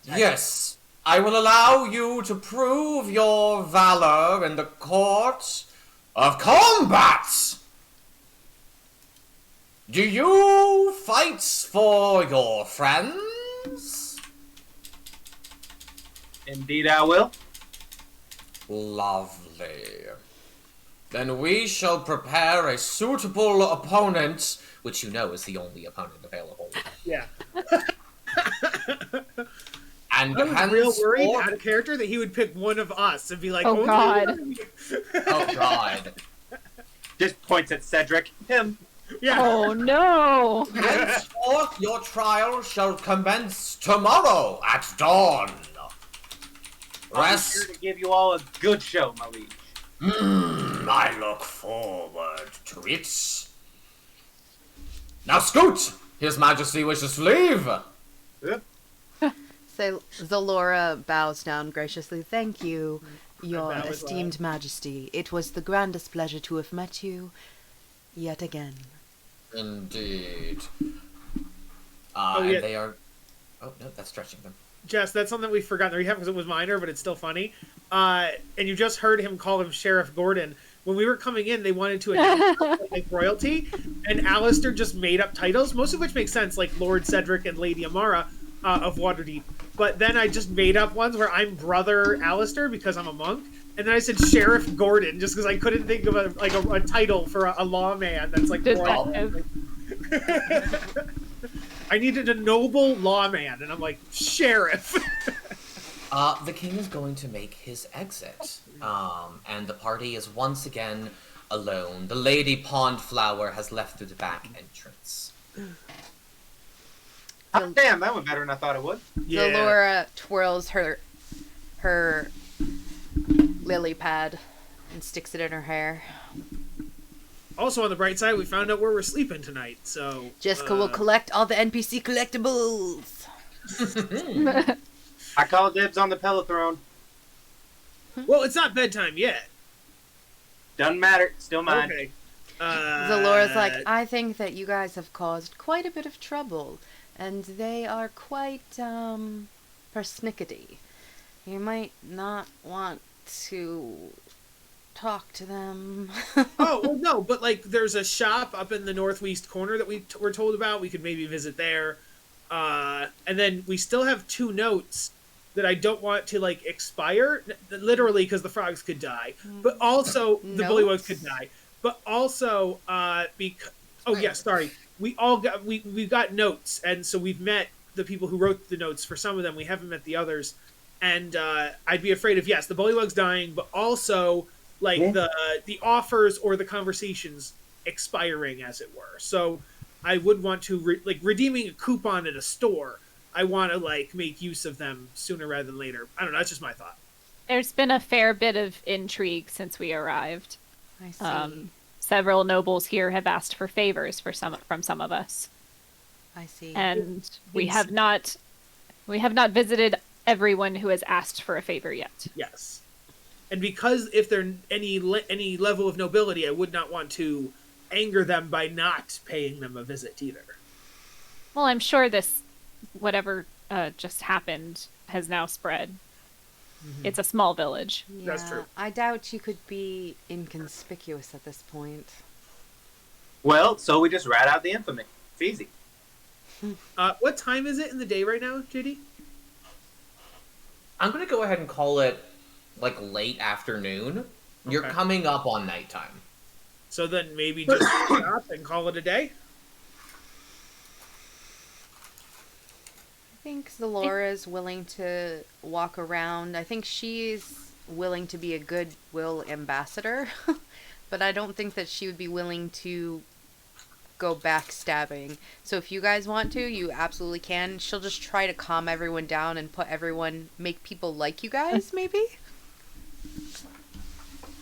Yes, I will allow you to prove your valor in the court of combat. Do you fight for your friends? Indeed I will. Lovely. Then we shall prepare a suitable opponent. Which you know is the only opponent available. Yeah. And I was real worried henceforth- out of character that he would pick one of us and be like, Oh, "Oh, God." Oh god. Just points at Cedric. Him. Yeah. Oh no! Henceforth, your trial shall commence tomorrow at dawn. I'm Rest. here to give you all a good show, my liege. I look forward to it. Now, Scoot! His Majesty wishes to leave. So Zalora bows down graciously. Thank you, your bow as esteemed majesty. It was the grandest pleasure to have met you yet again. Indeed. yeah. And they are... Oh, no, that's stretching them. Jess, that's something we forgot to rehab because it was minor, but it's still funny. And you just heard him call him Sheriff Gordon. When we were coming in, they wanted to announce like royalty, and Alistair just made up titles, most of which make sense, like Lord Cedric and Lady Amara of Waterdeep. But then I just made up ones where I'm Brother Alistair because I'm a monk, and then I said Sheriff Gordon just because I couldn't think of a title for a lawman that's like royal. I needed a noble lawman, and I'm like, Sheriff. The king is going to make his exit. And the party is once again alone. The Lady Pondflower has left through the back entrance. Damn, that went better than I thought it would. Zalora twirls her her lily pad and sticks it in her hair. Also, on the bright side, we found out where we're sleeping tonight, so... Jessica will collect all the NPC collectibles. I call dibs on the Pellethrone. Well, it's not bedtime yet. Doesn't matter. Still mine. Okay. Zalora's like, I think that you guys have caused quite a bit of trouble, and they are quite, persnickety. You might not want to talk to them. Oh, well, no, but, like, there's a shop up in the northwest corner that we were told about. We could maybe visit there. And then we still have 2 notes that I don't want to, like, expire, literally, because the frogs could die. But also, the bullywugs could die. But also, because... Oh, yeah, sorry. We've got notes, and so we've met the people who wrote the notes for some of them. We haven't met the others. And I'd be afraid of, yes, the bullywugs dying, but also, like, the offers or the conversations expiring, as it were. So I would want to, redeeming a coupon at a store, I want to, like, make use of them sooner rather than later. I don't know, that's just my thought. There's been a fair bit of intrigue since we arrived. I see. Several nobles here have asked for favors from some of us. I see. And we have not visited everyone who has asked for a favor yet. Yes. And because if they're any level of nobility, I would not want to anger them by not paying them a visit either. Well, I'm sure this, whatever just happened, has now spread. Mm-hmm. It's a small village. Yeah, that's true. I doubt you could be inconspicuous at this point. Well, so we just rat out the infamy. It's easy. What time is it in the day right now, JD? I'm going to go ahead and call it, like, late afternoon. You're Okay. coming up on nighttime. So then maybe just stop and call it a day? I think Zalora's willing to walk around. I think she's willing to be a goodwill ambassador, but I don't think that she would be willing to go backstabbing. So if you guys want to, you absolutely can. She'll just try to calm everyone down and make people like you guys, maybe?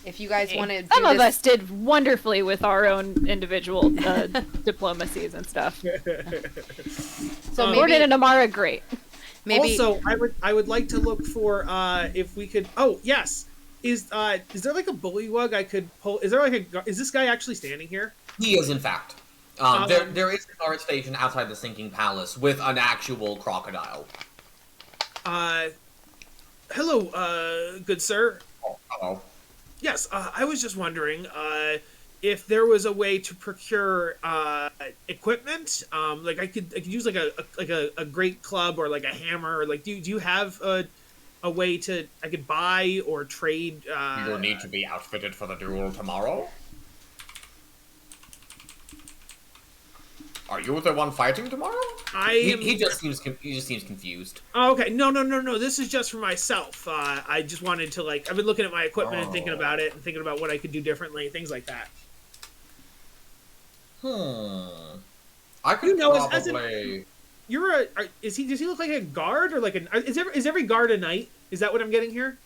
If you guys want to do Some of this... us did wonderfully with our own individual diplomacies and stuff. So Gordon and Amara, great. maybe... Also, I would like to look for if we could. Oh yes, is there like a bullywug I could pull? Is there like is this guy actually standing here? He is, in fact. There is a guard station outside the Sinking Palace with an actual crocodile. Hello, good sir. Oh, hello. Yes, I was just wondering if there was a way to procure equipment. Like I could use like a great club or like a hammer. Or like, do you have a way to I could buy or trade? You'll need to be outfitted for the duel tomorrow. Are you the one fighting tomorrow? He just seems confused. Oh, okay. No. This is just for myself. I just wanted to I've been looking at my equipment and thinking about it and thinking about what I could do differently, things like that. I could probably. Does he look like a guard or like is every guard a knight? Is that what I'm getting here?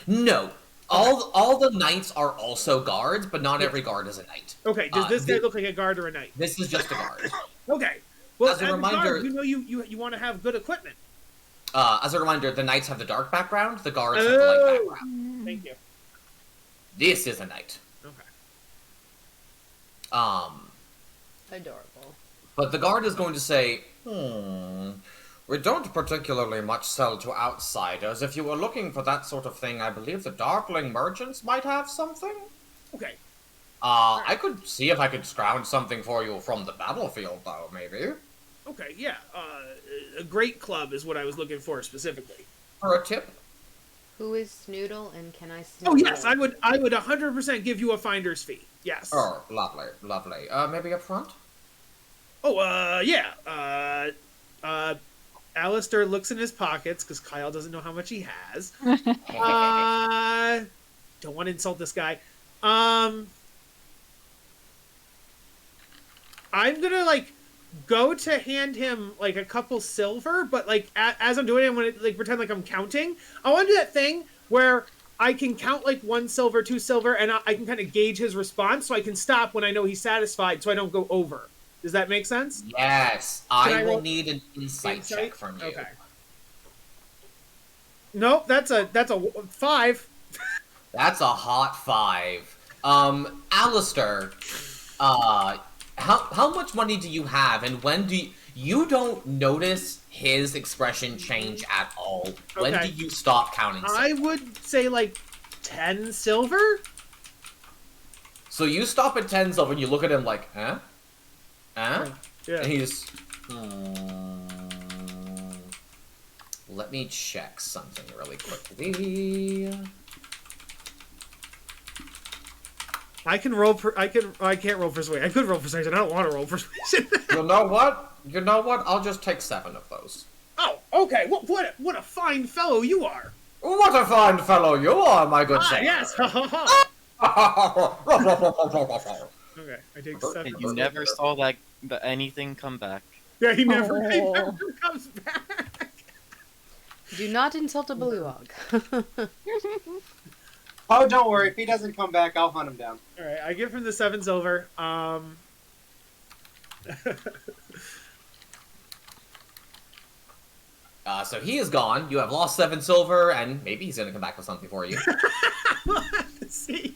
No. All the knights are also guards, but not every guard is a knight. Okay, does this guy look like a guard or a knight? This is just a guard. Okay. Well, as a reminder, guard, you want to have good equipment. As a reminder, the knights have the dark background, the guards have the light background. Thank you. This is a knight. Okay. Adorable. But the guard is going to say, we don't particularly much sell to outsiders. If you were looking for that sort of thing, I believe the Darkling merchants might have something. Okay. I could see if I could scrounge something for you from the battlefield, though, maybe. Okay, yeah. A great club is what I was looking for specifically. For a tip. Who is Snoodle and can I snoodle? Oh yes, I would 100% give you a finder's fee. Yes. Oh, lovely. Maybe up front? Oh, yeah. Alistair looks in his pockets because Kyle doesn't know how much he has. Don't want to insult this guy. I'm gonna go to hand him like a couple silver, but like as I'm doing it, I'm gonna like pretend like I'm counting. I want to do that thing where I can count like 1 silver, 2 silver, and I can kind of gauge his response, so I can stop when I know he's satisfied, so I don't go over. Does that make sense? Yes, I will need an insight check from you. Okay. Nope, that's a 5. That's a hot 5. Alistair, how much money do you have, and when do you don't notice his expression change at all? When Okay. do you stop counting silver? I would say like 10 silver. So you stop at 10 silver and you look at him like, huh? Huh? Yeah. And he's, let me check something really quickly. I can roll. I can't roll persuasion. I could roll persuasion. I don't want to roll persuasion. You know what? You know what? I'll just take 7 of those. Oh, okay. What a fine fellow you are. What a fine fellow you are, my good sir. Yes. Okay, I take 7. And you never saw that anything come back. Yeah, he never Oh. comes back. Do not insult a bullywog. Oh, don't worry. If he doesn't come back, I'll hunt him down. All right, I give him the 7 silver. So he is gone. You have lost 7 silver, and maybe he's gonna come back with something for you. We'll have to see.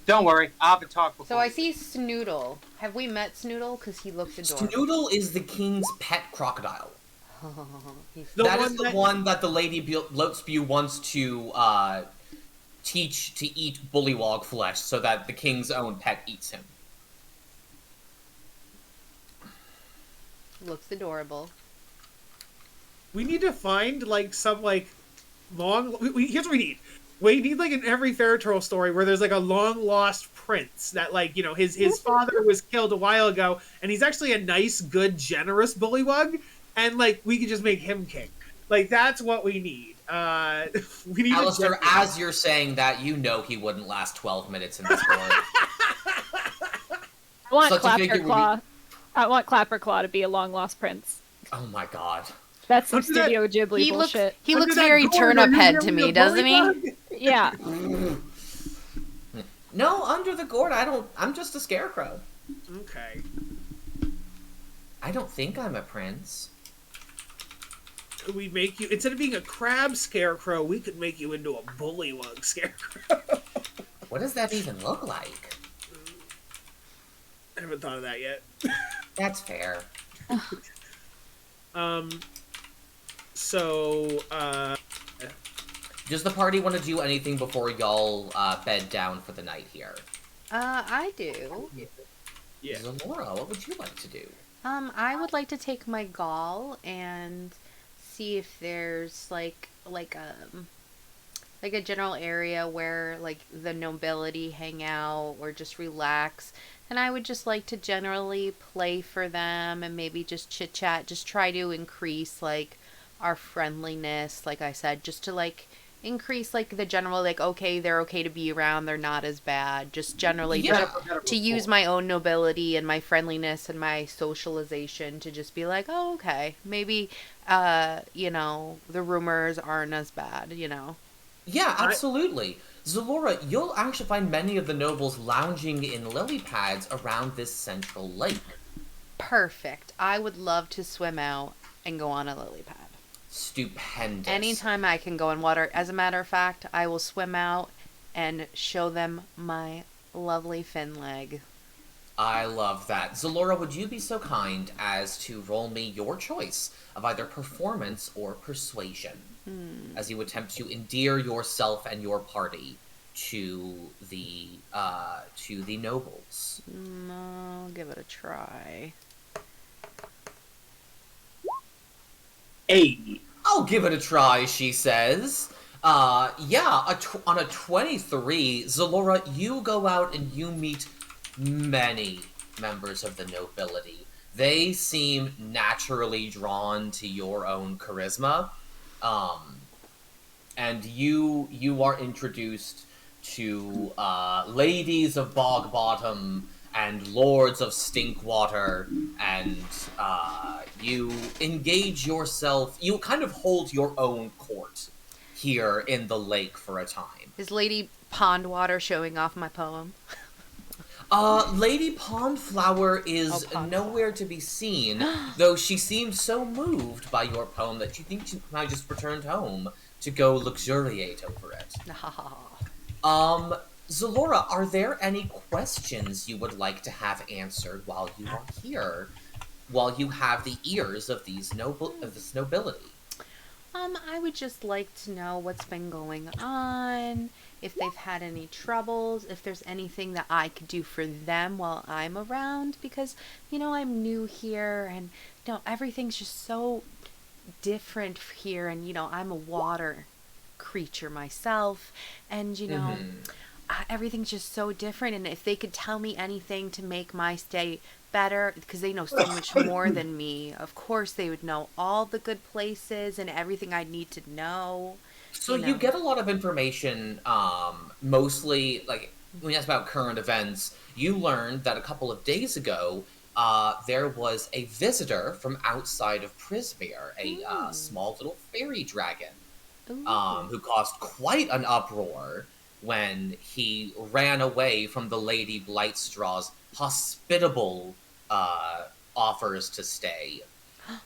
Don't worry. I'll have a talk before. So I see Snoodle. Have we met Snoodle? Because he looks adorable. Snoodle is the king's pet crocodile. He's The That one is the that- one that the Lady Bloatspew wants to teach to eat bullywog flesh so that the king's own pet eats him. looks adorable. We need to find like some like long. Here's what we need. We need like in every fairy tale story where there's like a long lost prince that like his father was killed a while ago, and he's actually a nice, good, generous bullywug, and like we could just make him king. Like that's what we need. We need. Alistair, as you're saying that, you know he wouldn't last 12 minutes in this world. I want Such a figure would be- Clapperclaw. I want Clapperclaw to be a long lost prince. Oh my god. That's some Under that- Studio Ghibli He looks bullshit. he Under looks that very gourd, turnip are you head to giving me, a doesn't he? bullywug? Yeah. No, under the gourd, I'm just a scarecrow. Okay. I don't think I'm a prince. Could we make you instead of being a crab scarecrow? We could make you into a bullywug scarecrow. What does that even look like? I haven't thought of that yet. That's fair. So, Does the party want to do anything before y'all bed down for the night here? I do. yeah. Zamora, what would you like to do? I would like to take my gall and see if there's like a general area where like the nobility hang out or just relax. And I would just like to generally play for them and maybe just chit chat, just try to increase like our friendliness, like I said, just to like increase like the general like okay, they're okay to be around, they're not as bad. Just generally Yeah. to use my own nobility and my friendliness and my socialization to just be like, oh, okay, maybe, the rumors aren't as bad, Yeah, absolutely. Zalora, you'll actually find many of the nobles lounging in lily pads around this central lake. Perfect. I would love to swim out and go on a lily pad. Stupendous. Anytime I can go in water. As a matter of fact, I will swim out and show them my lovely fin leg. I love that. Zalora, would you be so kind as to roll me your choice of either performance or persuasion as you attempt to endear yourself and your party to the nobles? I'll give it a try. Hey. I'll give it a try, she says. On a 23, Zalora, you go out and you meet many members of the nobility. They seem naturally drawn to your own charisma. And you are introduced to ladies of Bog Bottom and lords of Stinkwater and you engage yourself. You kind of hold your own court here in the lake for a time. Is Lady Pondwater showing off my poem? Lady Pondflower is Pondflower. nowhere to be seen, though she seemed so moved by your poem that you think she might just returned home to go luxuriate over it. Zalora, are there any questions you would like to have answered while you are here? While you have the ears of this nobility? I would just like to know what's been going on, if they've had any troubles, if there's anything that I could do for them while I'm around, because, I'm new here, and, everything's just so different here, and, I'm a water creature myself, and, everything's just so different, and if they could tell me anything to make my stay better, because they know so much more than me, of course they would know all the good places and everything I'd need to know. So you get a lot of information, mostly, like, when you ask about current events, you learned that a couple of days ago, there was a visitor from outside of Prismere, a small little fairy dragon, who caused quite an uproar when he ran away from the Lady Blightstraw's hospitable offers to stay,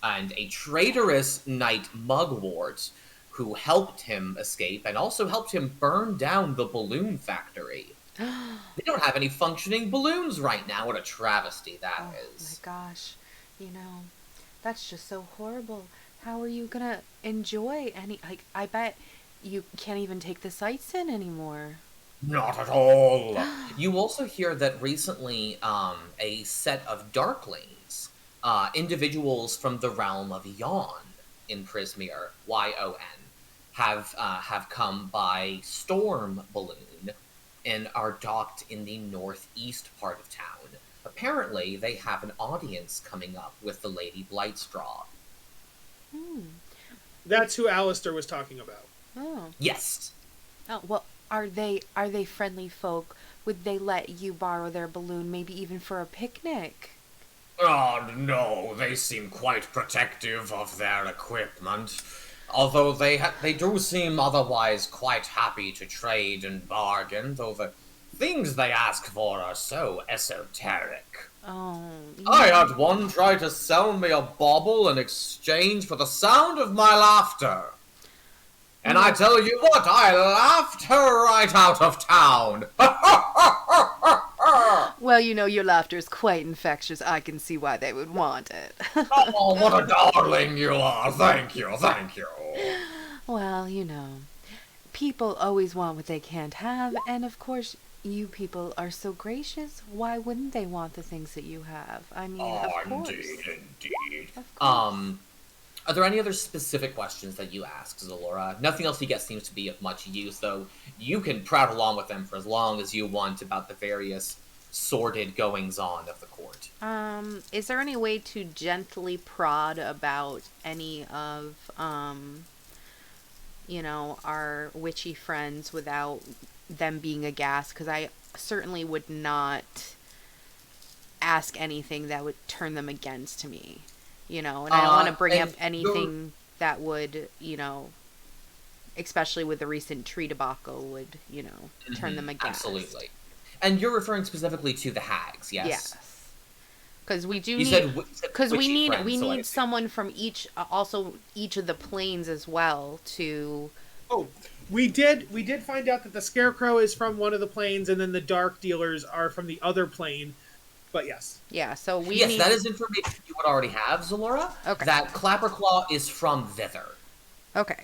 and a traitorous knight mugwort who helped him escape and also helped him burn down the balloon factory. They don't have any functioning balloons right now. What a travesty that is. Oh my gosh. That's just so horrible. How are you gonna enjoy any, I bet you can't even take the sights in anymore. Not at all. You also hear that recently a set of darklings, individuals from the realm of Yon in Prismere, Y-O-N, have come by Storm Balloon and are docked in the northeast part of town. Apparently, they have an audience coming up with the Lady Blightstraw. That's who Alistair was talking about. Oh. Yes. Oh, well, are they friendly folk? Would they let you borrow their balloon, maybe even for a picnic? Oh, no, they seem quite protective of their equipment. Although they do seem otherwise quite happy to trade and bargain, though the things they ask for are so esoteric. Oh. I had one try to sell me a bauble in exchange for the sound of my laughter. And I tell you what, I laughed her right out of town. Well, your laughter's quite infectious. I can see why they would want it. Oh, what a darling you are. Thank you, thank you. Well, people always want what they can't have, and of course, you people are so gracious. Why wouldn't they want the things that you have? I mean, of course. Indeed. Of course. Are there any other specific questions that you ask, Zalora? Nothing else you get seems to be of much use, though you can prattle on with them for as long as you want about the various sordid goings-on of the court. Is there any way to gently prod about any of, our witchy friends without them being aghast? Because I certainly would not ask anything that would turn them against me. And I don't want to bring up anything that would, especially with the recent tree debacle, would, turn them against. Absolutely. And you're referring specifically to the hags, yes? Yes. Because we do we need someone from each of the planes as well to. Oh, we did find out that the Scarecrow is from one of the planes, and then the Dark Dealers are from the other plane. But yes. Yeah, so we Yes, that is information you would already have, Zalora. Okay. That Clapperclaw is from thither. Okay.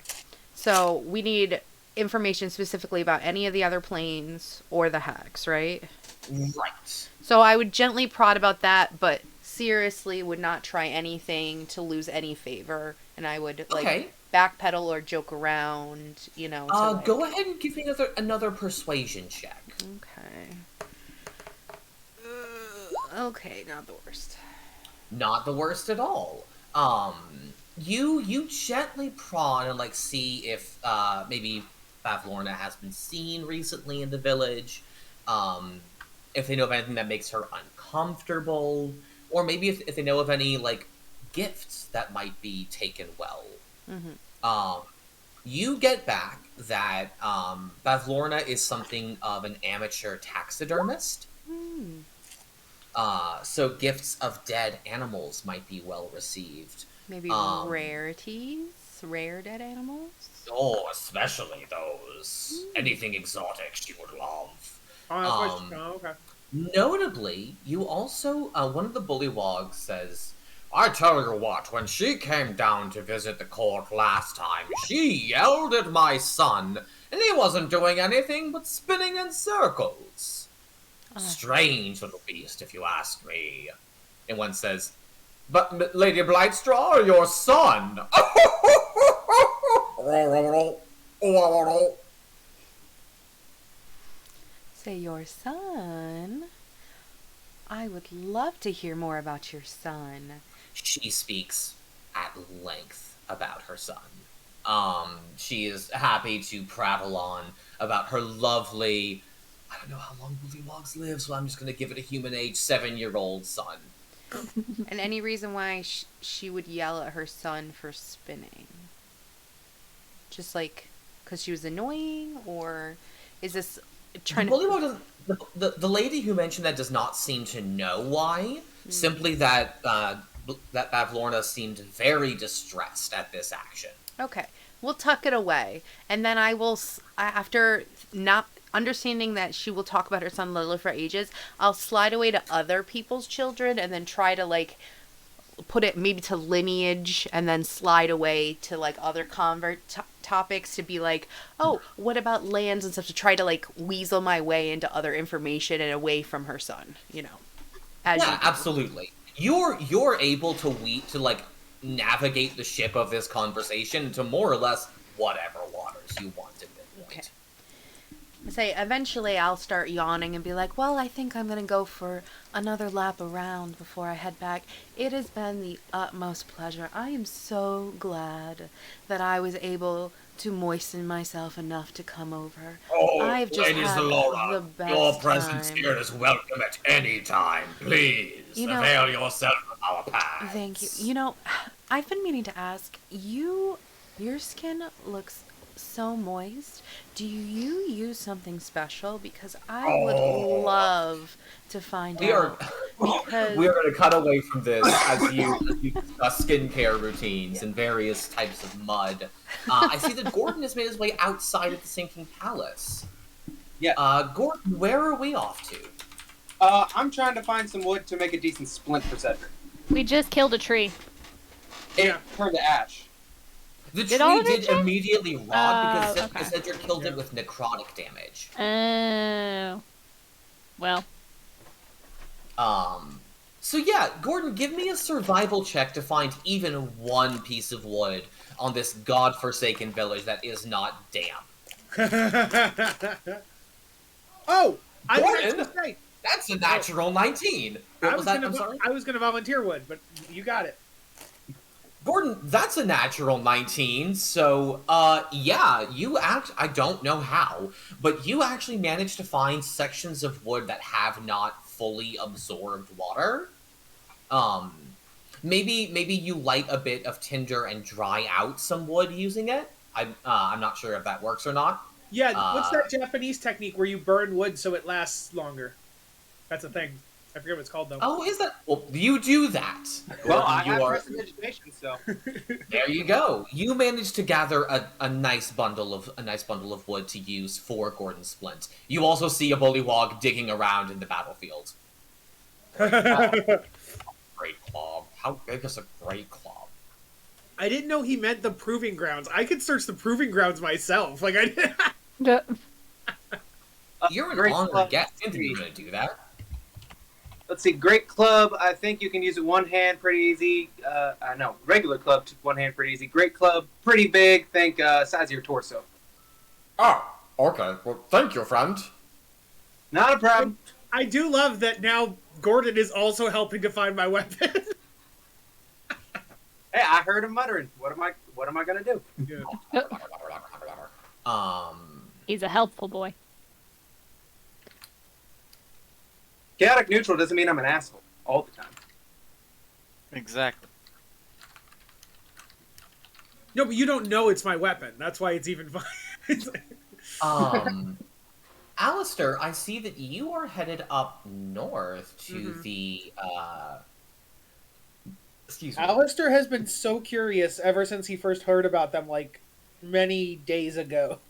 So we need information specifically about any of the other planes or the hags, right? Right. So I would gently prod about that, but seriously would not try anything to lose any favor, and I would backpedal or joke around, Go ahead and give me another persuasion check. Okay. Okay, not the worst. Not the worst at all. You gently prod and see if maybe Bavlorna has been seen recently in the village. If they know of anything that makes her uncomfortable, or maybe if they know of any like gifts that might be taken well. You get back that Bavlorna is something of an amateur taxidermist. So gifts of dead animals might be well received. Maybe rarities? Rare dead animals? Oh, especially those. Anything exotic she would love. Okay. Notably, you also, one of the bullywogs says, I tell you what, when she came down to visit the court last time, she yelled at my son, and he wasn't doing anything but spinning in circles. Strange little beast, if you ask me. And one says, but Lady Blightstraw, your son. Say your son? I would love to hear more about your son. She speaks at length about her son. She is happy to prattle on about her lovely, I don't know how long Bullywogs live, so I'm just going to give it a human age 7-year-old son. And any reason why she would yell at her son for spinning? Just like because she was annoying, or is this trying to... The lady who mentioned that does not seem to know why. Simply that that Bavlorna seemed very distressed at this action. Okay, we'll tuck it away, and then I will, after not understanding that she will talk about her son Lilith for ages, I'll slide away to other people's children, and then try to like put it maybe to lineage, and then slide away to like other topics to be like, oh, what about lands and stuff, to try to like weasel my way into other information and away from her son, you know. Yeah, absolutely. You're able to like navigate the ship of this conversation to more or less whatever waters you want at this point. Okay. I say eventually I'll start yawning and be like, well, I think I'm gonna go for another lap around before I head back. It has been the utmost pleasure. I am so glad that I was able to moisten myself enough to come over. Oh, I've just Lady had Zalora, the best your presence time. here is welcome at any time. Please, avail yourself of our paths. Thank you. You know, I've been meaning to ask, your skin looks so moist. Do you use something special? Because I would love to find out. Because we are going to cut away from this as you discuss skincare routines and various types of mud. I see that Gordon has made his way outside of the Sinking Palace. Yeah. Gordon, where are we off to? I'm trying to find some wood to make a decent splint for Cedric. We just killed a tree. It turned to ash. The Did all tree of it did change? immediately rot because okay. Cedric killed it with necrotic damage. Oh. Well. So yeah, Gordon, give me a survival check to find even one piece of wood on this godforsaken village that is not damp. Oh, I was Gordon, actually right. That's a natural 19. What was that? I'm sorry? I was gonna volunteer wood, but you got it. Gordon, that's a natural 19, so, yeah, I don't know how, but you actually managed to find sections of wood that have not fully absorbed water. Maybe you light a bit of tinder and dry out some wood using it. I'm not sure if that works or not. Yeah, what's that Japanese technique where you burn wood so it lasts longer? That's a thing. I forget what it's called, though. Oh, is that? Well, you do that. Well, I have prestidigitation, so there you go. You managed to gather a nice bundle of wood to use for Gordon's splint. You also see a bullywog digging around in the battlefield. Great club. How big is a great club? I didn't know he meant the proving grounds. I could search the proving grounds myself. Like I did. You're an honored guest. I didn't think you were going to do that. Let's see, great club, I think you can use it one hand pretty easy. No, regular club, one hand pretty easy. Great club, pretty big, think size of your torso. Oh, okay. Well, thank you, friend. Not a problem. I do love that now Gordon is also helping to find my weapon. Hey, I heard him muttering. What am I gonna do? Yeah. He's a helpful boy. Chaotic neutral doesn't mean I'm an asshole all the time. Exactly. No, but you don't know it's my weapon. That's why it's even fine. It's like- Alistair, I see that you are headed up north to the, excuse me. Alistair has been so curious ever since he first heard about them, like, many days ago.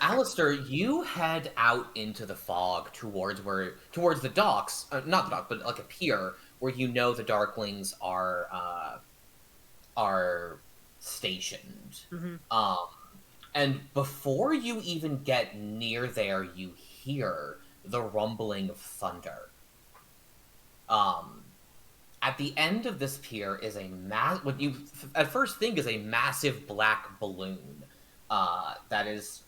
Alistair, you head out into the fog towards the docks, not the dock, but like a pier where you know the Darklings are stationed. And before you even get near there, you hear the rumbling of thunder. At the end of this pier is what you at first think is a massive black balloon that is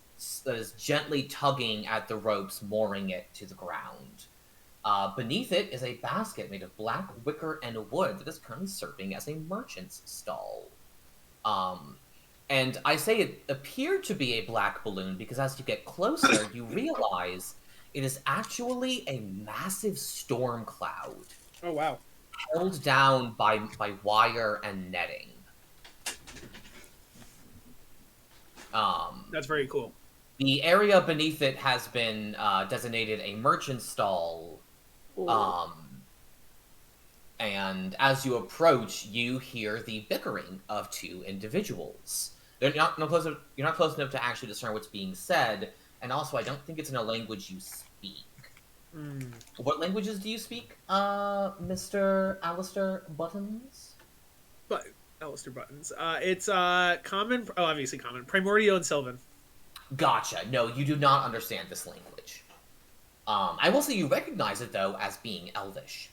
gently tugging at the ropes, mooring it to the ground. Beneath it is a basket made of black wicker and wood that is currently serving as a merchant's stall. And I say it appeared to be a black balloon because as you get closer, you realize it is actually a massive storm cloud. Oh, wow. Held down by wire and netting. That's very cool. The area beneath it has been designated a merchant stall. And as you approach, you hear the bickering of two individuals. You're not close enough to actually discern what's being said, and also I don't think it's in a language you speak. What languages do you speak, Mr. Alistair Buttons? But Alistair Buttons. It's common. Oh, obviously common. Primordial and Sylvan. Gotcha. No, you do not understand this language. I will say you recognize it, though, as being Elvish.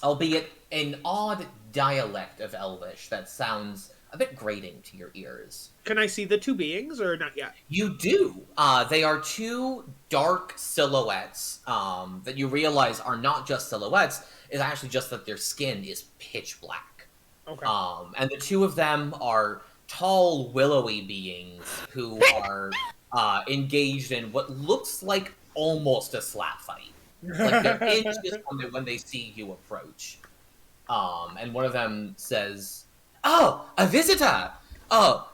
Albeit an odd dialect of Elvish that sounds a bit grating to your ears. Can I see the two beings, or not yet? You do. They are two dark silhouettes that you realize are not just silhouettes, it's actually just that their skin is pitch black. Okay. And the two of them are tall, willowy beings who are engaged in what looks like almost a slap fight. Like they're inches from it when they see you approach. And one of them says, "Oh, a visitor! Oh,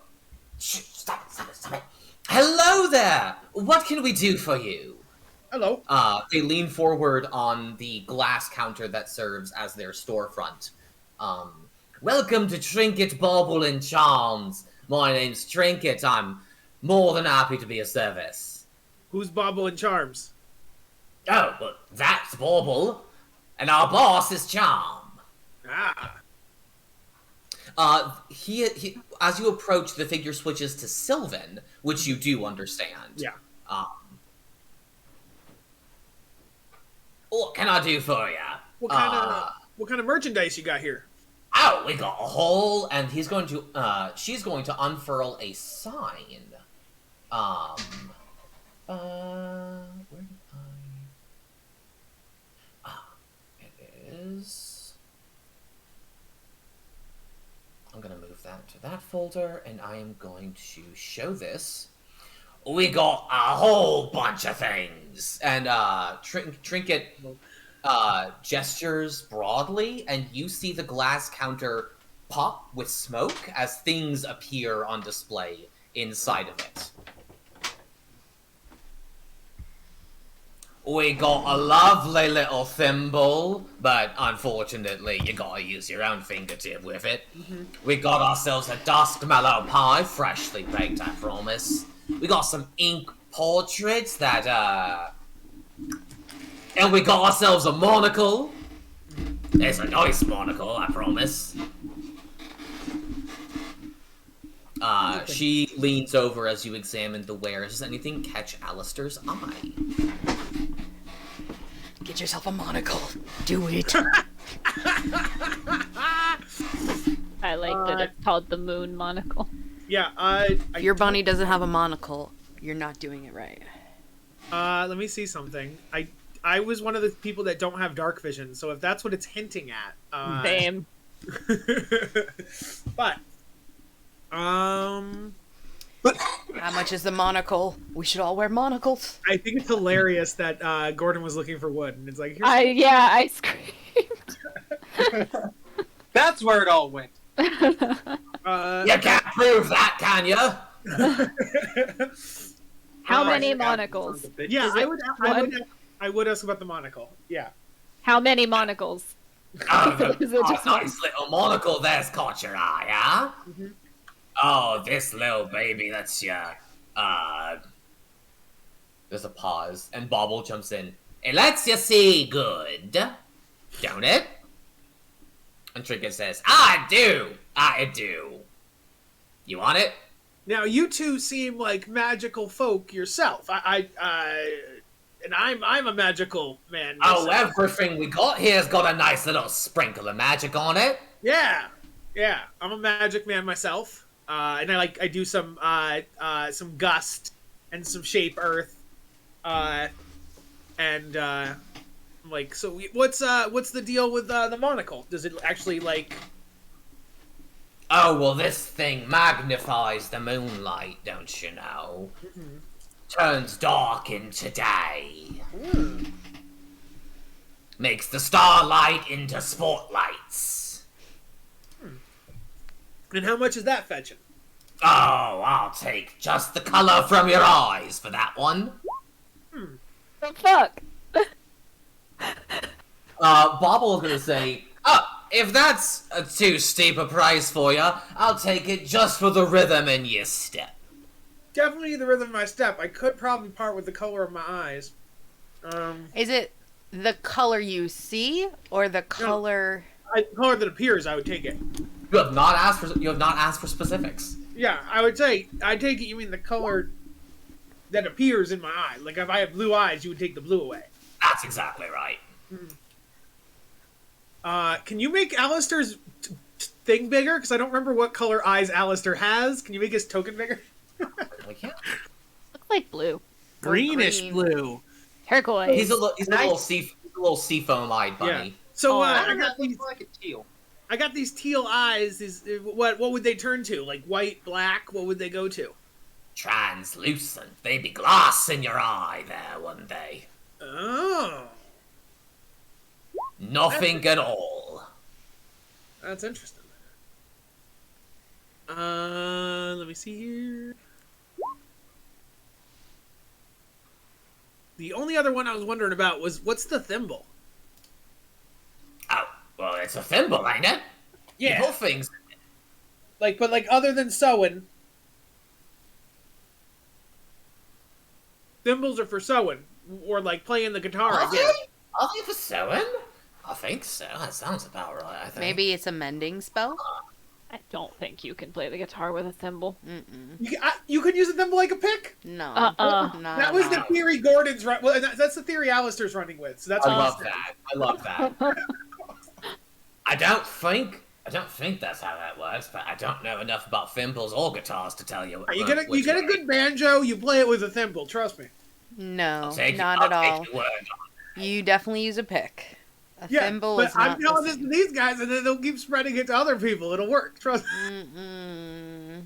stop it. Hello there! What can we do for you?" Hello. They lean forward on the glass counter that serves as their storefront. Welcome to Trinket, Bauble, and Charms. My name's Trinket. I'm more than happy to be of service. Who's Bauble and Charms? Oh, well, that's Bauble. And our boss is Charm. He as you approach, the figure switches to Sylvan, which you do understand. Yeah. What can I do for you? What kind of merchandise you got here? Oh, we got a whole, and she's going to unfurl a sign. Where did it is. I'm gonna move that to that folder, and I am going to show this. We got a whole bunch of things, and Trinket gestures broadly, and you see the glass counter pop with smoke as things appear on display inside of it. We got a lovely little thimble, but unfortunately you gotta use your own fingertip with it. We got ourselves a duskmallow pie, freshly baked, I promise. We got some ink portraits that, and we got ourselves a monocle. It's a nice monocle, I promise. She leans over as you examine the wares. Does anything catch Alistair's eye? Get yourself a monocle. Do it. I like that it's called the Moon Monocle. Yeah. If your bunny doesn't have a monocle, you're not doing it right. Let me see something. I was one of the people that don't have dark vision, so if that's what it's hinting at, Same. But, How much is the monocle? We should all wear monocles. I think it's hilarious that Gordon was looking for wood, and it's like, here's I screamed. That's where it all went. You can't prove that, can you? How Alright, many yeah, monocles? sons of bitches. Yeah, Is it I would ask about the monocle. Yeah. How many monocles? Oh, Is it just one? nice little monocle there's caught your eye, huh? Mhm. Oh, this little baby, that's your, There's a pause, and Bobble jumps in. It lets you see good, don't it? And Trinket says, I do! You want it? Now you two seem like magical folk yourself. And I'm a magical man. Oh, myself. everything we got here's got a nice little sprinkle of magic on it. Yeah. I'm a magic man myself. And I do some gust and some shape earth. I'm like, so what's the deal with the monocle? Does it actually like? Oh, well, this thing magnifies the moonlight, don't you know? Mhm. Turns dark into day. Makes the starlight into spotlights. And how much is that fetching? Oh, I'll take just the color from your eyes for that one. The fuck? Bobble was gonna say, oh, if that's too steep a price for you, I'll take it just for the rhythm in your step. Definitely the rhythm of my step. I could probably part with the color of my eyes. Is it the color you see or the color? Color that appears, I would take it. You have not asked for specifics. Yeah, I would say, I take it you mean the color that appears in my eye. Like, if I have blue eyes, you would take the blue away. That's exactly right. Can you make Alistair's thing bigger? Because I don't remember what color eyes Alistair has. Can you make his token bigger? We can't. Looks like blue. Greenish green. blue. Turquoise. He's a little seafoam-eyed bunny. Yeah. So, Oh, I I got these. like a teal. I got these teal eyes. What would they turn to? Like white, black? What would they go to? Translucent. They be glass in your eye there one day. Oh, Nothing at all. that's interesting. Let me see here. The only other one I was wondering about was what's the thimble? Oh, well, it's a thimble, ain't it? You put things. But other than sewing, thimbles are for sewing or like playing the guitar. Are I guess. they? Are they for sewing? I think so. That sounds about right, I think. Maybe it's a mending spell. I don't think you can play the guitar with a thimble. Mm-mm. You could use a thimble like a pick. No. Uh-uh. No, That was no. the theory Gordon's run. Well, that's the theory Alistair's running with. So that's I what love he's saying. that. I love that. I don't think that's how that works, but I don't know enough about thimbles or guitars to tell you. You get a good banjo, you play it with a thimble. Trust me. No, I'll not at all. take your word on You definitely use a pick. A Yeah, thimble but is not I'm telling the this to these guys, and then they'll keep spreading it to other people. It'll work. Trust me. same. Mm-mm.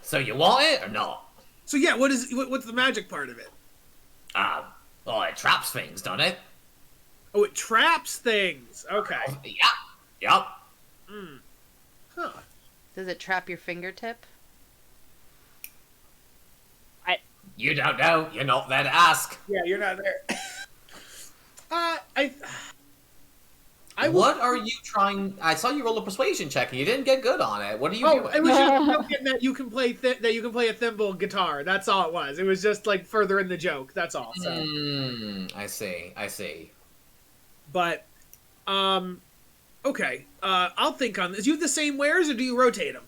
So you want it or not? So yeah, what's the magic part of it? Well, it traps things, doesn't it? Oh, it traps things. Okay. Yep. Huh. Does it trap your fingertip? You don't know. You're not there to ask. Yeah, you're not there. I What are you trying? I saw you roll a persuasion check and you didn't get good on it. What are you Oh, doing? it was just joking that you can play a thimble guitar. That's all it was. It was just like further in the joke. That's all. So. I see. But, okay. I'll think on this. Do you have the same wares or do you rotate them?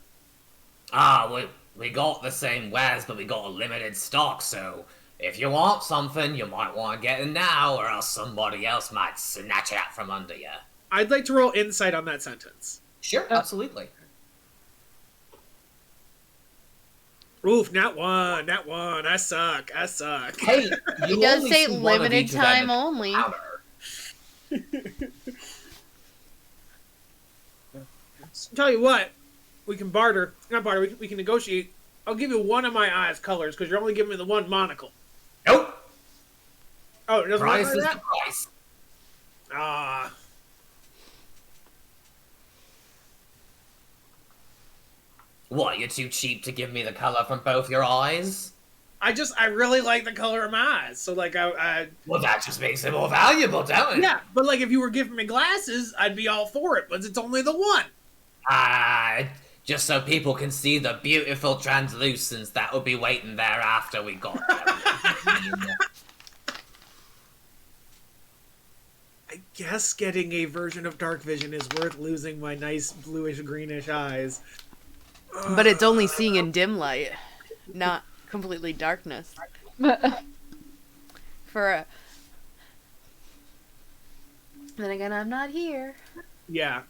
We got the same wares, but we got a limited stock, so if you want something, you might want to get it now, or else somebody else might snatch it out from under you. I'd like to roll insight on that sentence. Sure, absolutely. Oof, not one. I suck. Hey, It you does only say see one of limited each of them time in only. powder. Tell you what, we can barter. Not barter. We can negotiate. I'll give you one of my eyes colors because you're only giving me the one monocle. Nope. Oh, it doesn't Price matter is that? the price. What, you're too cheap to give me the color from both your eyes? I really like the color of my eyes. So like I Well, that just makes it more valuable, don't it? yeah, but like if you were giving me glasses, I'd be all for it. But it's only the one. Just so people can see the beautiful translucence that will be waiting there after we got there. I guess getting a version of dark vision is worth losing my nice bluish greenish eyes. But it's only seeing in dim light, not completely darkness. Then again, I'm not here. Yeah.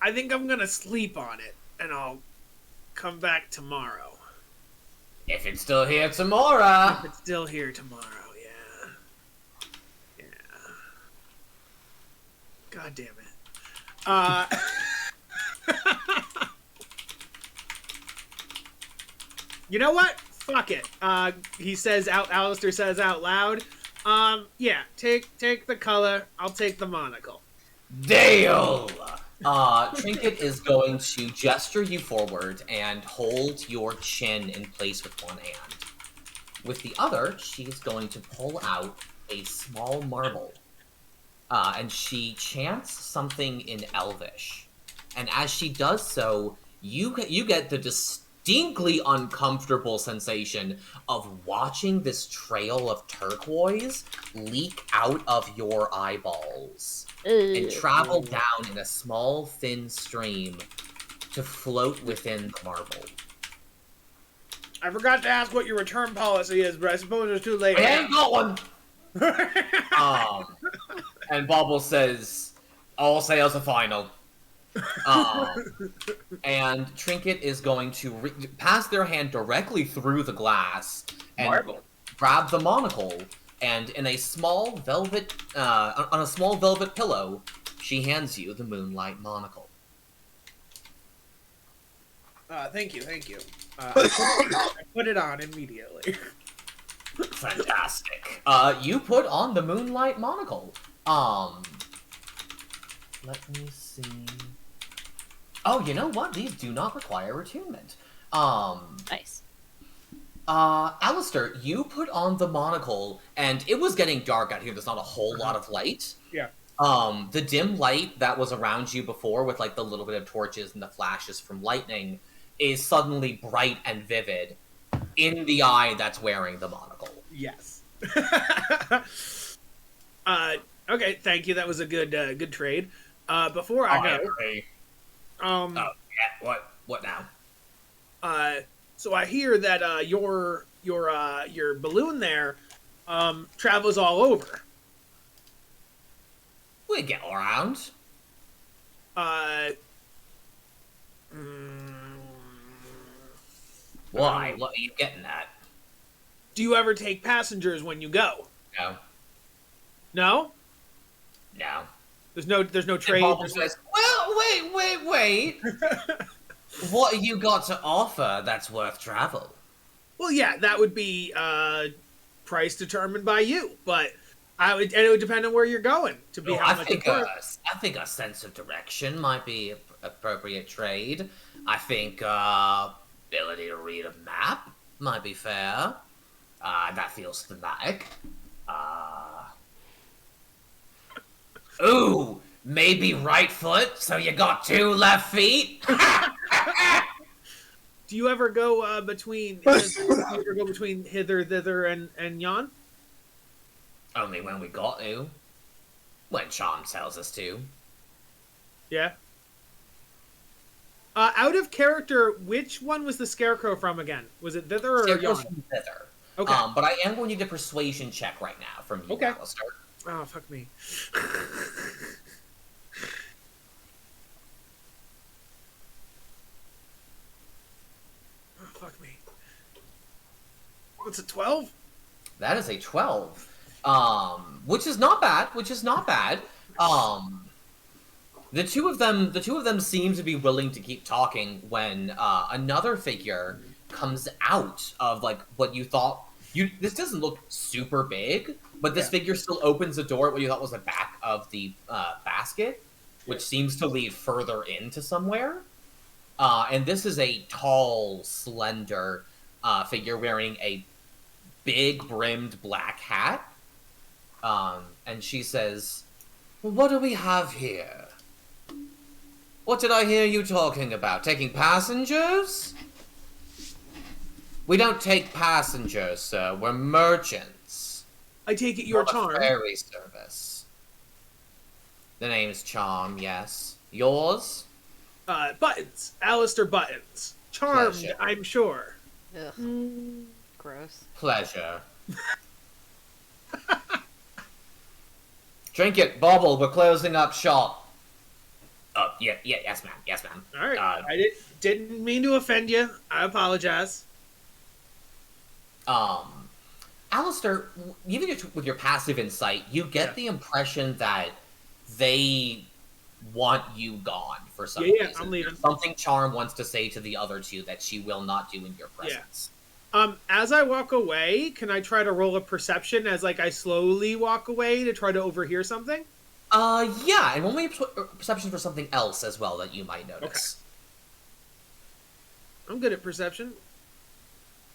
I think I'm gonna sleep on it, and I'll come back tomorrow. If it's still here tomorrow. If it's still here tomorrow, yeah. Yeah. God damn it. You know what? Fuck it. He says out. Alistair says out loud. Yeah. Take the color. I'll take the monocle. Deal! Trinket is going to gesture you forward and hold your chin in place with one hand. With the other, she's going to pull out a small marble. And she chants something in Elvish. And as she does so, you get the distinctly uncomfortable sensation of watching this trail of turquoise leak out of your eyeballs and travel down in a small, thin stream to float within the marble. I forgot to ask what your return policy is, but I suppose it's too late. I ain't got one! And Bobble says, all sales are final. And Trinket is going to pass their hand directly through the glass and grab the monocle, and in a small velvet, on a small velvet pillow, she hands you the Moonlight Monocle. Thank you. I put it on immediately. Fantastic. You put on the Moonlight Monocle. Let me see. Oh, you know what? These do not require attunement. Nice. Alistair, you put on the monocle, and it was getting dark out here. There's not a whole lot of light. Yeah. The dim light that was around you before with, like, the little bit of torches and the flashes from lightning is suddenly bright and vivid in the eye that's wearing the monocle. Yes. Okay, thank you. That was a good trade. Before I go, agree. yeah, What now? So I hear that your balloon there travels all over. We get around. Why? What are you getting at? Do you ever take passengers when you go? No. No? No. There's no trade. Bobble says, well, wait. What have you got to offer that's worth travel? Well, yeah, that would be price determined by you, but it would depend on where you're going to be how much it's worth. I think a sense of direction might be appropriate trade. I think ability to read a map might be fair. That feels thematic. Ooh, maybe right foot, so you got two left feet? Do you ever go between hither, thither, and yon? Only when we got to. When Charm tells us to. Yeah. Out of character, which one was the scarecrow from again? Was it thither or Scarecrow's yon? from thither. Okay. But I am going to need a persuasion check right now from you, Okay. Alistair. Oh, fuck me. Oh, fuck me. What's it, 12? That is a 12. Which is not bad. The two of them seem to be willing to keep talking when another figure comes out of, like, what you thought. This doesn't look super big, but this figure still opens the door at what you thought was the back of the basket, which seems to lead further into somewhere. And this is a tall, slender figure wearing a big brimmed black hat. And she says, "What do we have here? What did I hear you talking about? Taking passengers?" "We don't take passengers, sir. We're merchants. I take it you're Not a Charm. ferry service." "The name's Charm, yes. Yours?" Buttons. Alistair Buttons. Charmed, Pleasure. I'm sure. Ugh. Gross. "Pleasure." "Drink it, Bobble. We're closing up shop." "Oh, yes, ma'am. Yes, ma'am." All right. I didn't mean to offend you. I apologize. Alistair, even with your passive insight, you get the impression that they want you gone for some reason. I'm leaving. There's something Charm wants to say to the other two that she will not do in your presence. As I walk away, can I try to roll a perception as I slowly walk away to try to overhear something? Yeah, and we'll make perception for something else as well that you might notice. I'm good at perception.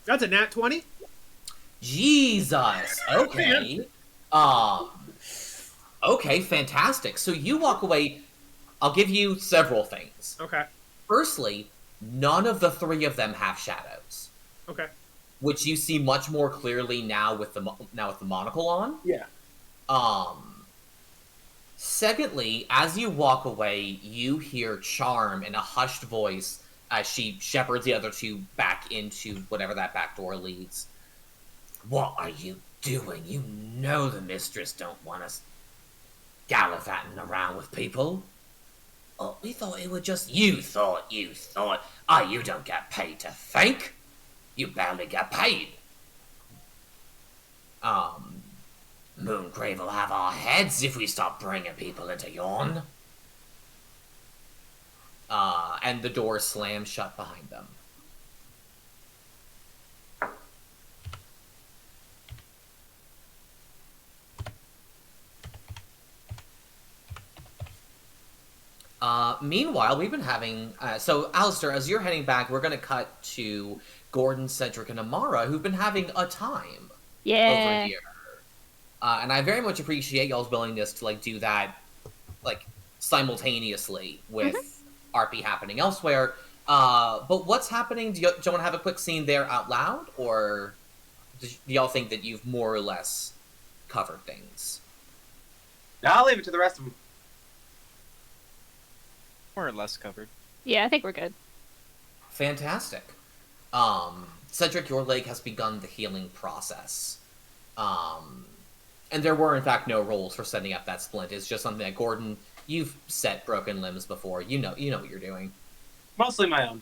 That's a nat 20. Jesus. Okay. Okay, fantastic. So you walk away. I'll give you several things. Okay. Firstly, none of the three of them have shadows, Okay. which you see much more clearly now with the monocle on. Yeah. Secondly, as you walk away, you hear Charm in a hushed voice as she shepherds the other two back into whatever that back door leads. "What are you doing? You know the mistress don't want us gallivanting around with people." "Oh, we thought it was just..." You thought. Oh, you don't get paid to think. You barely get paid. Moongrave will have our heads if we stop bringing people into Yorn. And the door slams shut behind them. Meanwhile, we've been having... so, Alistair, as you're heading back, we're going to cut to Gordon, Cedric, and Amara, who've been having a time over here. And I very much appreciate y'all's willingness to, do that, simultaneously with RP happening elsewhere. But what's happening? Do you want to have a quick scene there out loud? Or do y'all think that you've more or less covered things? Now I'll leave it to the rest of them. More or less covered. Yeah, I think we're good. Fantastic. Cedric, your leg has begun the healing process. And there were, in fact, no rolls for setting up that splint. It's just something that, Gordon, you've set broken limbs before. You know what you're doing. Mostly my own.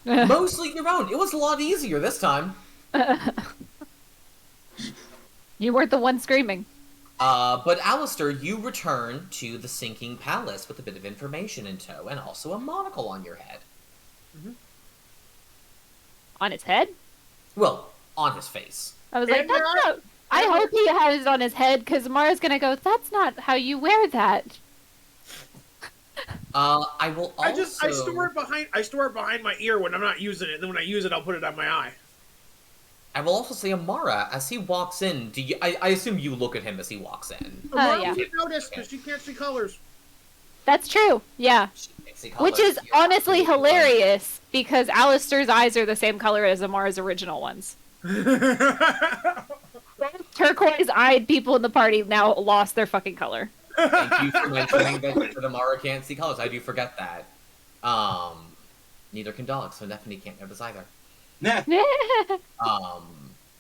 Mostly your own. It was a lot easier this time. You weren't the one screaming. But Alistair, you return to the sinking palace with a bit of information in tow and also a monocle on your head. On his head? Well, on his face. I was like, that's not... I hope he has it on his head, because Mara's gonna go, that's not how you wear that. I will also... I store it behind my ear when I'm not using it, and then when I use it, I'll put it on my eye. I will also say, Amara, as he walks in, I assume you look at him as he walks in. Amara yeah. won't notice, because she can't see colors. That's true, yeah. She can't see colors. Which is You're honestly absolutely right. hilarious, because Alistair's eyes are the same color as Amara's original ones. Both turquoise-eyed people in the party now lost their fucking color. Thank you for mentioning that Amara can't see colors. I do forget that. Neither can dogs, so Nephany can't notice either. Nah.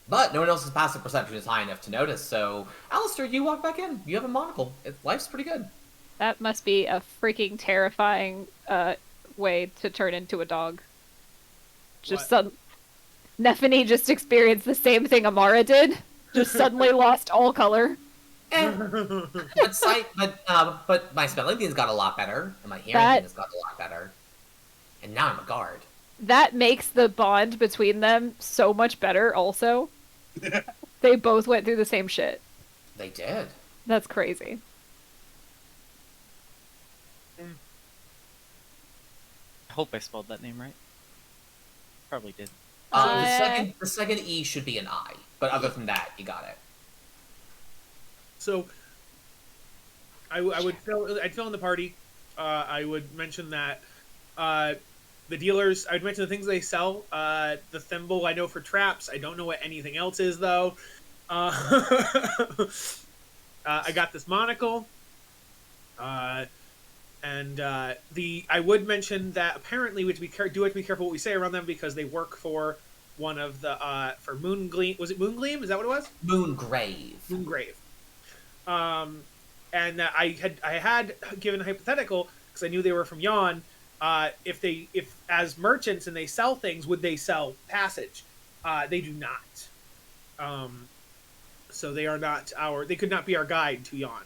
But no one else's passive perception is high enough to notice, so Alistair, you walk back in. You have a monocle. Life's pretty good. That must be a freaking terrifying way to turn into a dog. Just Nephany just experienced the same thing Amara did. Just suddenly lost all color. But my spelling thing's got a lot better, and my hearing thing has got a lot better. And now I'm a guard. That makes the bond between them so much better, also. They both went through the same shit. They did. That's crazy. hope I spelled that name right. Probably did. The second E should be an I, but other than that, you got it. So I'd fill in the party. I would mention that the dealers. I'd mention the things they sell. The thimble I know for traps. I don't know what anything else is though. I got this monocle. And I would mention that apparently we have to be careful what we say around them because they work for one of the for Moongleam. Was it Moongleam? Is that what it was? Moongrave. Moongrave. And that I had given a hypothetical because I knew they were from Yon. If as merchants and they sell things, would they sell passage? They do not. So they are not they could not be our guide to Yon.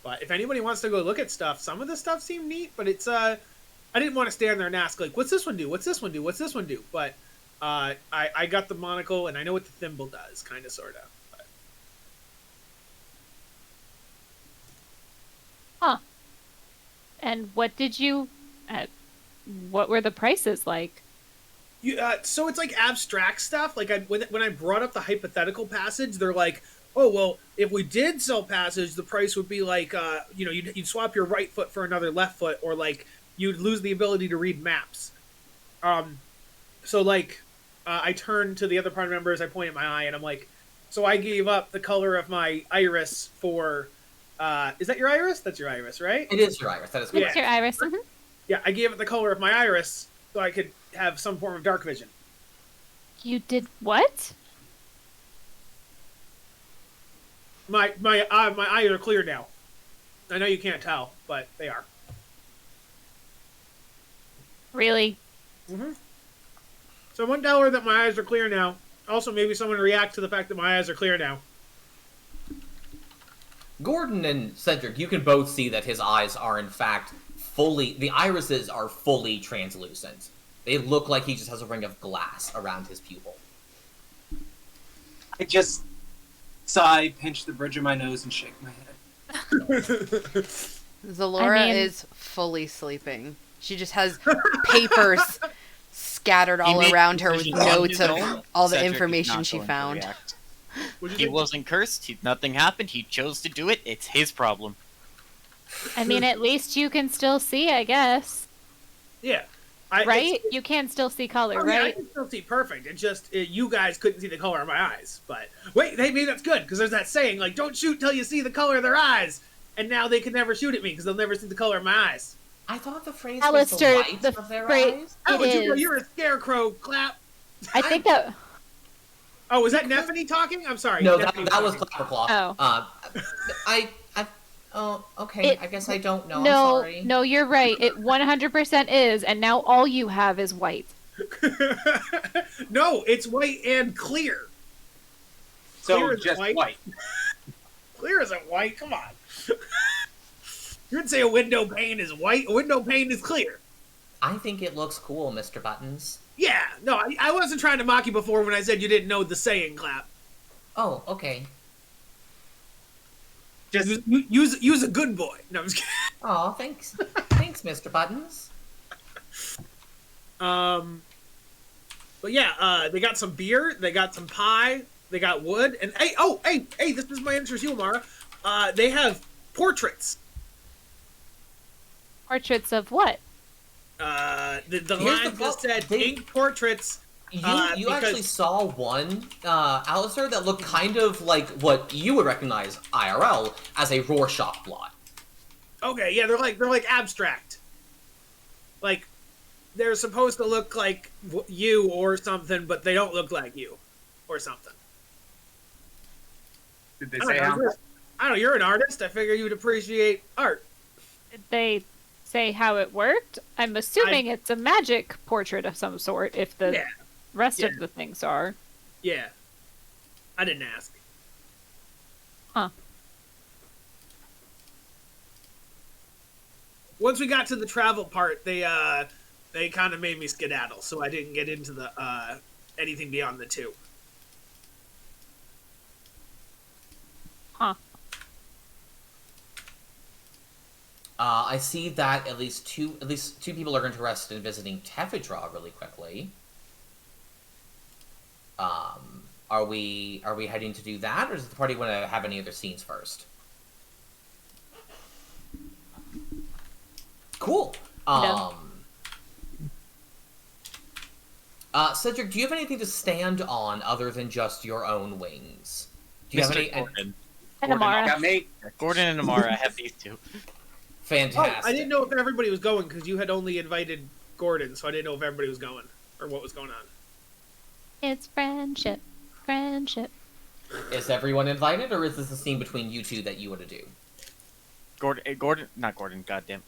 But if anybody wants to go look at stuff, some of the stuff seemed neat, but it's I didn't want to stand there and ask like, what's this one do? What's this one do? What's this one do? But I got the monocle and I know what the thimble does, kind of, sort of. But... Huh. And what did you? What were the prices like? So it's like abstract stuff. Like when I brought up the hypothetical passage, they're like, oh, well, if we did sell passage, the price would be like, you'd swap your right foot for another left foot, or like you'd lose the ability to read maps. So like, I turned to the other party members, I pointed my eye, and I'm like, so I gave up the color of my iris for, is that your iris? That's your iris, right? It is your iris, that is correct. It's your iris. Mm-hmm. Yeah, I gave it the color of my iris so I could have some form of dark vision. You did what? My eyes are clear now. I know you can't tell, but they are. Really? Mm-hmm. So one tell her that my eyes are clear now. Also, maybe someone react to the fact that my eyes are clear now. Gordon and Cedric, you can both see that his eyes are in fact the irises are fully translucent. They look like he just has a ring of glass around his pupil. I just sigh, pinch the bridge of my nose, and shake my head. Zalora is fully sleeping. She just has papers scattered all around her with notes of all the information she found. He wasn't cursed. Nothing happened. He chose to do it. It's his problem. I mean, at least you can still see, I guess. Yeah. Right? You can still see color, right? Yeah, I can still see perfect. It's just you guys couldn't see the color of my eyes. But wait, hey, maybe that's good because there's that saying like, "Don't shoot till you see the color of their eyes." And now they can never shoot at me because they'll never see the color of my eyes. I thought the phrase Alistair, was the white of their eyes. Oh, you're a scarecrow. Clap. I think that. Oh, was that Nephany talking? I'm sorry. No, that was Clapperclaw. Oh. Oh, okay. I guess I don't know. No, I'm sorry. no, you're right. It 100% is, and now all you have is white. No, it's white and clear. So Clear just white. white. Clear isn't white. Come on. You would say a window pane is white. A window pane is clear. I think it looks cool, Mr. Buttons. Yeah. No, I wasn't trying to mock you before when I said you didn't know the saying, Clap. Oh, okay. Just use a good boy. No, I'm just kidding. Oh, thanks. Thanks, Mr. Buttons. But yeah, they got some beer, they got some pie, they got wood, and hey, this is my interest, you, Mara. They have portraits. Portraits of what? The line just said ink portraits. You actually saw one, Alistair, that looked kind of like what you would recognize IRL as a Rorschach blot. Okay, yeah, they're like abstract. Like they're supposed to look like you or something, but they don't look like you or something. Did they say how? I don't know. You're an artist. I figure you'd appreciate art. Did they say how it worked? I'm assuming it's a magic portrait of some sort. If the rest of the things are. Yeah. I didn't ask. Huh. Once we got to the travel part, they kind of made me skedaddle, so I didn't get into the anything beyond the two. Huh. I see that at least two people are interested in visiting Tefidra really quickly. Are we heading to do that, or does the party want to have any other scenes first? Cool. Cedric, do you have anything to stand on other than just your own wings? Do you have any? Gordon. And Gordon Amara. Got me. Gordon and Amara have these two. Fantastic. Oh, I didn't know if everybody was going because you had only invited Gordon, so I didn't know if everybody was going or what was going on. It's friendship. Friendship. Is everyone invited, or is this a scene between you two that you want to do? Not Gordon, goddamn.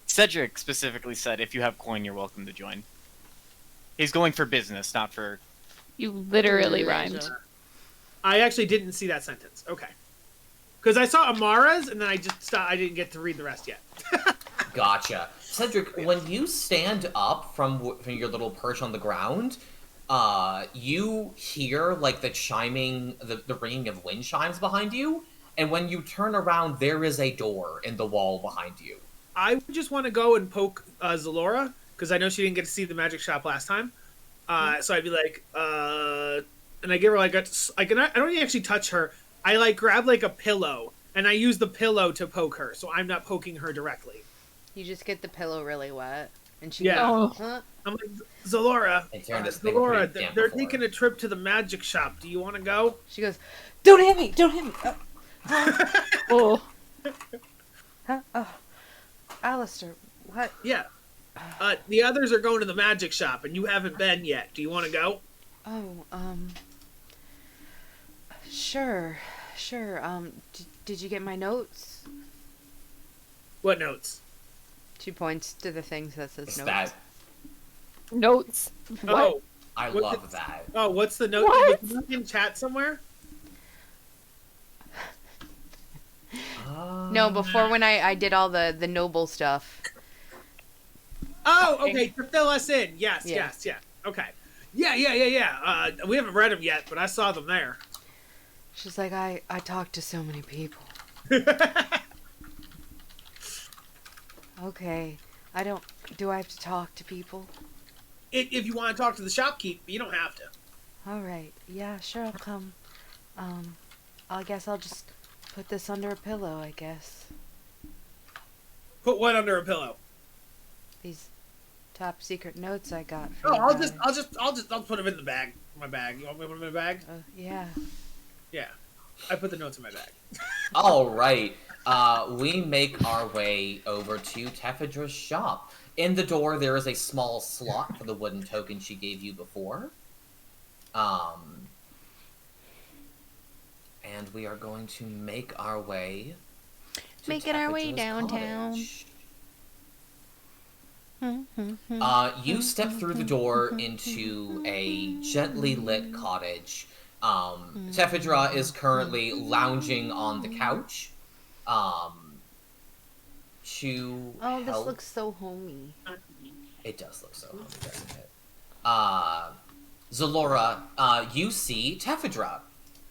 Cedric specifically said, if you have coin, you're welcome to join. He's going for business, not for... You literally rhymed. I actually didn't see that sentence. Okay. Because I saw Amara's, and then I just stopped. I didn't get to read the rest yet. Gotcha. Cedric, when you stand up from your little perch on the ground, you hear, like, the chiming, the ringing of wind chimes behind you, and when you turn around, there is a door in the wall behind you. I would just want to go and poke Zalora, because I know she didn't get to see the magic shop last time. So I'd be like, and I give her, like, I don't even actually touch her. I, like, grab, like, a pillow, and I use the pillow to poke her, so I'm not poking her directly. You just get the pillow really wet, and she Yeah. goes, huh? I'm like, Zalora, Zalora, they're taking a trip to the magic shop. Do you want to go? She goes, don't hit me, don't hit me. Oh. Huh? Oh. Alistair, what? Yeah. The others are going to the magic shop, and you haven't been yet. Do you want to go? Oh, sure. Did you get my notes? What notes? She points to the things that says It's notes. that. Notes. What? Oh, I What love that. oh, what's the note? What? Was it in chat somewhere? No, before when I did all the noble stuff. Oh, okay, to fill us in. Yes. Okay. Yeah. We haven't read them yet, but I saw them there. She's like, I talked to so many people. Okay. Do I have to talk to people? If you want to talk to the shopkeep, you don't have to. Alright. Yeah, sure, I'll come. I guess I'll just put this under a pillow, I guess. Put what under a pillow? These top secret notes I got Oh, from I'll put them in the bag. My bag. You want me to put them in my bag? yeah. Yeah. I put the notes in my bag. All right. We make our way over to Tefidra's shop. In the door, there is a small slot for the wooden token she gave you before. And we are going to make our way to Making our way Tefidra's downtown. cottage. You step through the door into a gently lit cottage. Tefidra is currently lounging on the couch. Oh, this help- looks so homey. It does look so homey, doesn't it? Zalora, you see Tefidra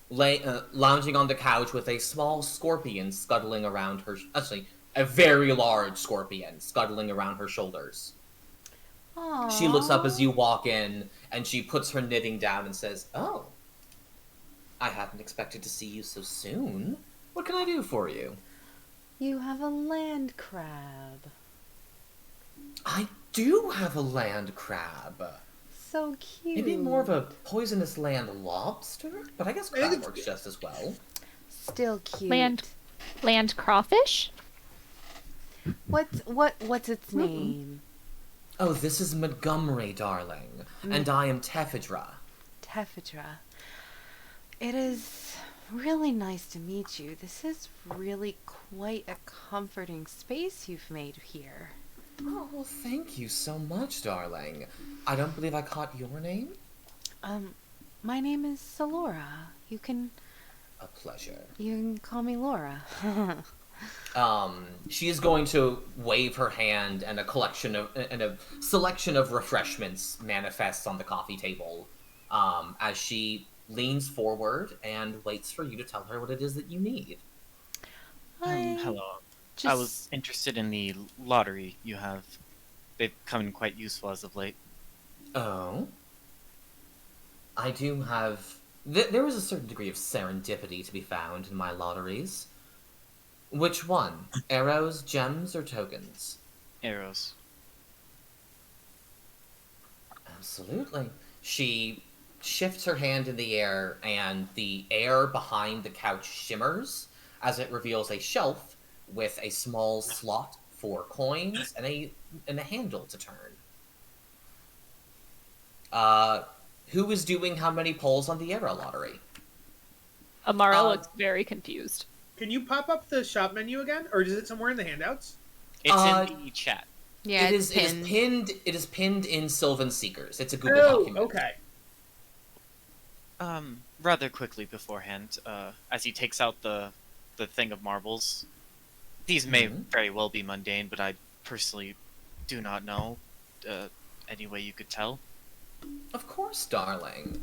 lounging on the couch with a small scorpion scuttling around her. Actually, a very large scorpion scuttling around her shoulders. Aww. She looks up as you walk in, and she puts her knitting down and says, "Oh, I hadn't expected to see you so soon. What can I do for you?" You have a land crab. I do have a land crab. So cute. Maybe more of a poisonous land lobster, but I guess I think crab it's- works just as well. Still cute. Land crawfish? What's its name? Oh, this is Montgomery, darling, and I am Tefidra. Tefidra. It is really nice to meet you. This is really quite a comforting space you've made here. Oh, well, thank you so much, darling. I don't believe I caught your name. My name is Salora. You can A pleasure. call me Laura. She is going to wave her hand, and a selection of refreshments manifests on the coffee table, as she leans forward and waits for you to tell her what it is that you need. I Hello. I was interested in the lottery you have. They've come in quite useful as of late. Oh? I do have... There is a certain degree of serendipity to be found in my lotteries. Which one? Arrows, gems, or tokens? Arrows. Absolutely. She shifts her hand in the air, and the air behind the couch shimmers as it reveals a shelf with a small slot for coins and a handle to turn. Who is doing how many pulls on the arrow lottery? Amara looks very confused. Can you pop up the shop menu again, or is it somewhere in the handouts? It's in the chat. Yeah, It it's is pinned. It is pinned in Sylvan Seekers. It's a Google document. Okay. Rather quickly beforehand, as he takes out the thing of marbles. These may very well be mundane, but I personally do not know. Any way you could tell? Of course, darling.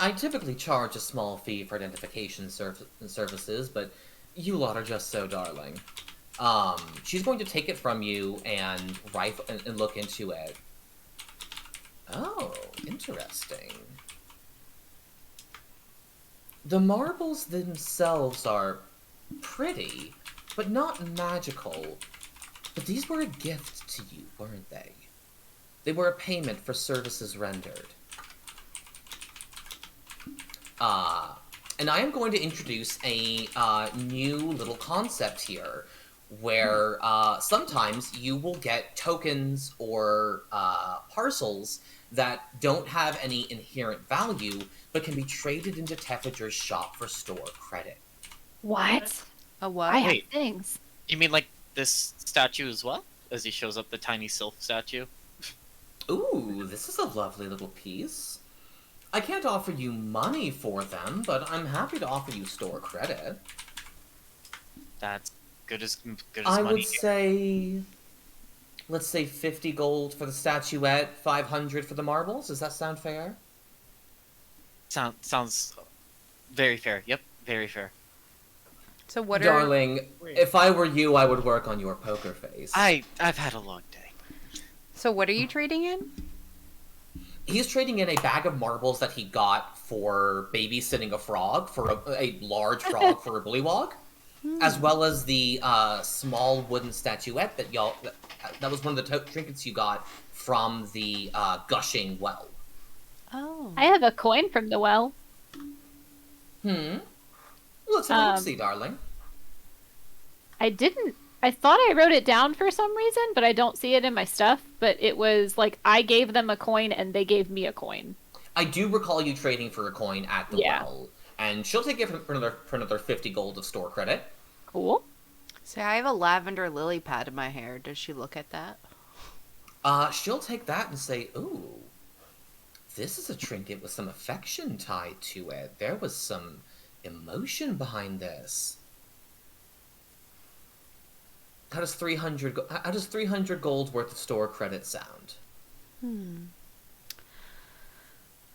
I typically charge a small fee for identification services, but you lot are just so darling. She's going to take it from you and look into it. Oh, interesting. The marbles themselves are pretty, but not magical. But these were a gift to you, weren't they? They were a payment for services rendered. And I am going to introduce a new little concept here, where sometimes you will get tokens or parcels that don't have any inherent value, but can be traded into Teffiger's shop for store credit. What? A what? I have Wait. things. You mean like this statue as well? As he shows up the tiny sylph statue? Ooh, this is a lovely little piece. I can't offer you money for them, but I'm happy to offer you store credit. That's good as I money. would say, let's say 50 gold for the statuette, 500 for the marbles. Does that sound fair? Sounds very fair. Yep, very fair. So what are... Darling, Wait. if I were you, I would work on your poker face. I've had a long day. So what are you trading in? He's trading in a bag of marbles that he got for babysitting a frog, for a large frog for a bullywog, as well as the small wooden statuette that was one of the trinkets you got from the gushing well. Oh. I have a coin from the well. Let's have a look-see, darling. I thought I wrote it down for some reason, but I don't see it in my stuff. But it was like I gave them a coin and they gave me a coin. I do recall you trading for a coin at the well, and she'll take it for another 50 gold of store credit. Cool. See, I have a lavender lily pad in my hair. Does she look at that? She'll take that and say, ooh, this is a trinket with some affection tied to it. There was some emotion behind this. How does 300 gold worth of store credit sound?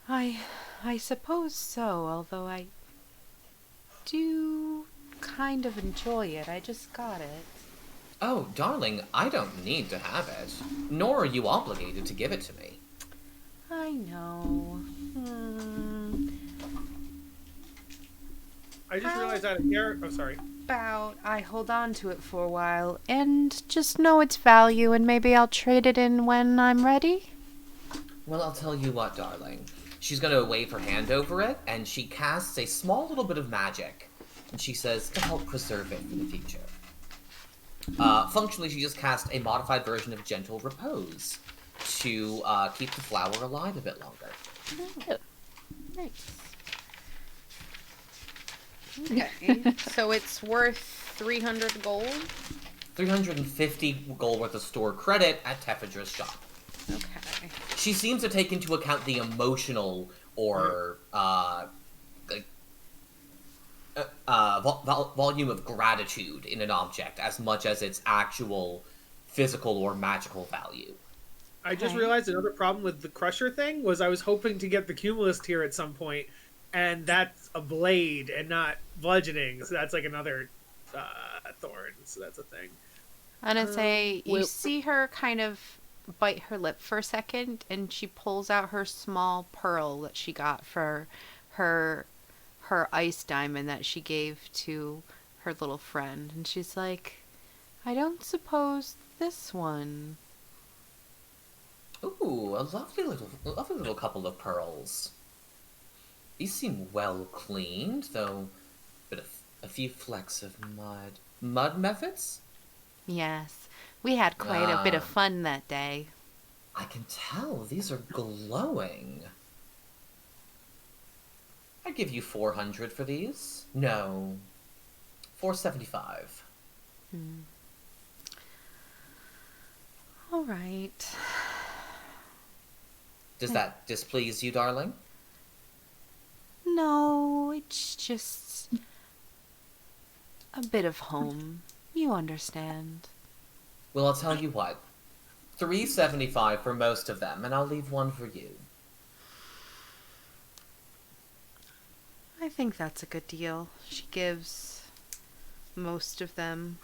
I suppose so, although I do kind of enjoy it. I just got it. Oh, darling, I don't need to have it. Nor are you obligated to give it to me. I know. I just realized out of here. Oh, sorry. I hold on to it for a while and just know its value, and maybe I'll trade it in when I'm ready. Well, I'll tell you what, darling. She's going to wave her hand over it, and she casts a small little bit of magic. And she says, to help preserve it for the future. Functionally, she just cast a modified version of Gentle Repose to keep the flower alive a bit longer. Oh, nice. Okay, so it's worth 300 gold? 350 gold worth of store credit at Teffiger's shop. Okay. She seems to take into account the emotional or volume of gratitude in an object as much as its actual physical or magical value. I just realized another problem with the Crusher thing was I was hoping to get the Cumulus tier at some point, and that's a blade and not bludgeoning, so that's like another thorns, so that's a thing. I'm gonna say you Well- see her kind of bite her lip for a second, and she pulls out her small pearl that she got for her ice diamond that she gave to her little friend, and she's like, I don't suppose this one. Ooh, a lovely little couple of pearls. These seem well cleaned, though, but a few flecks of mud. Mud methods? Yes, we had quite a bit of Ah. fun that day. I can tell these are glowing. I give you 400 for these. No, 475. All right. Does that displease you, darling? No, it's just a bit of home. You understand. Well, I'll tell you what. 375 for most of them, and I'll leave one for you. I think that's a good deal. She gives most of them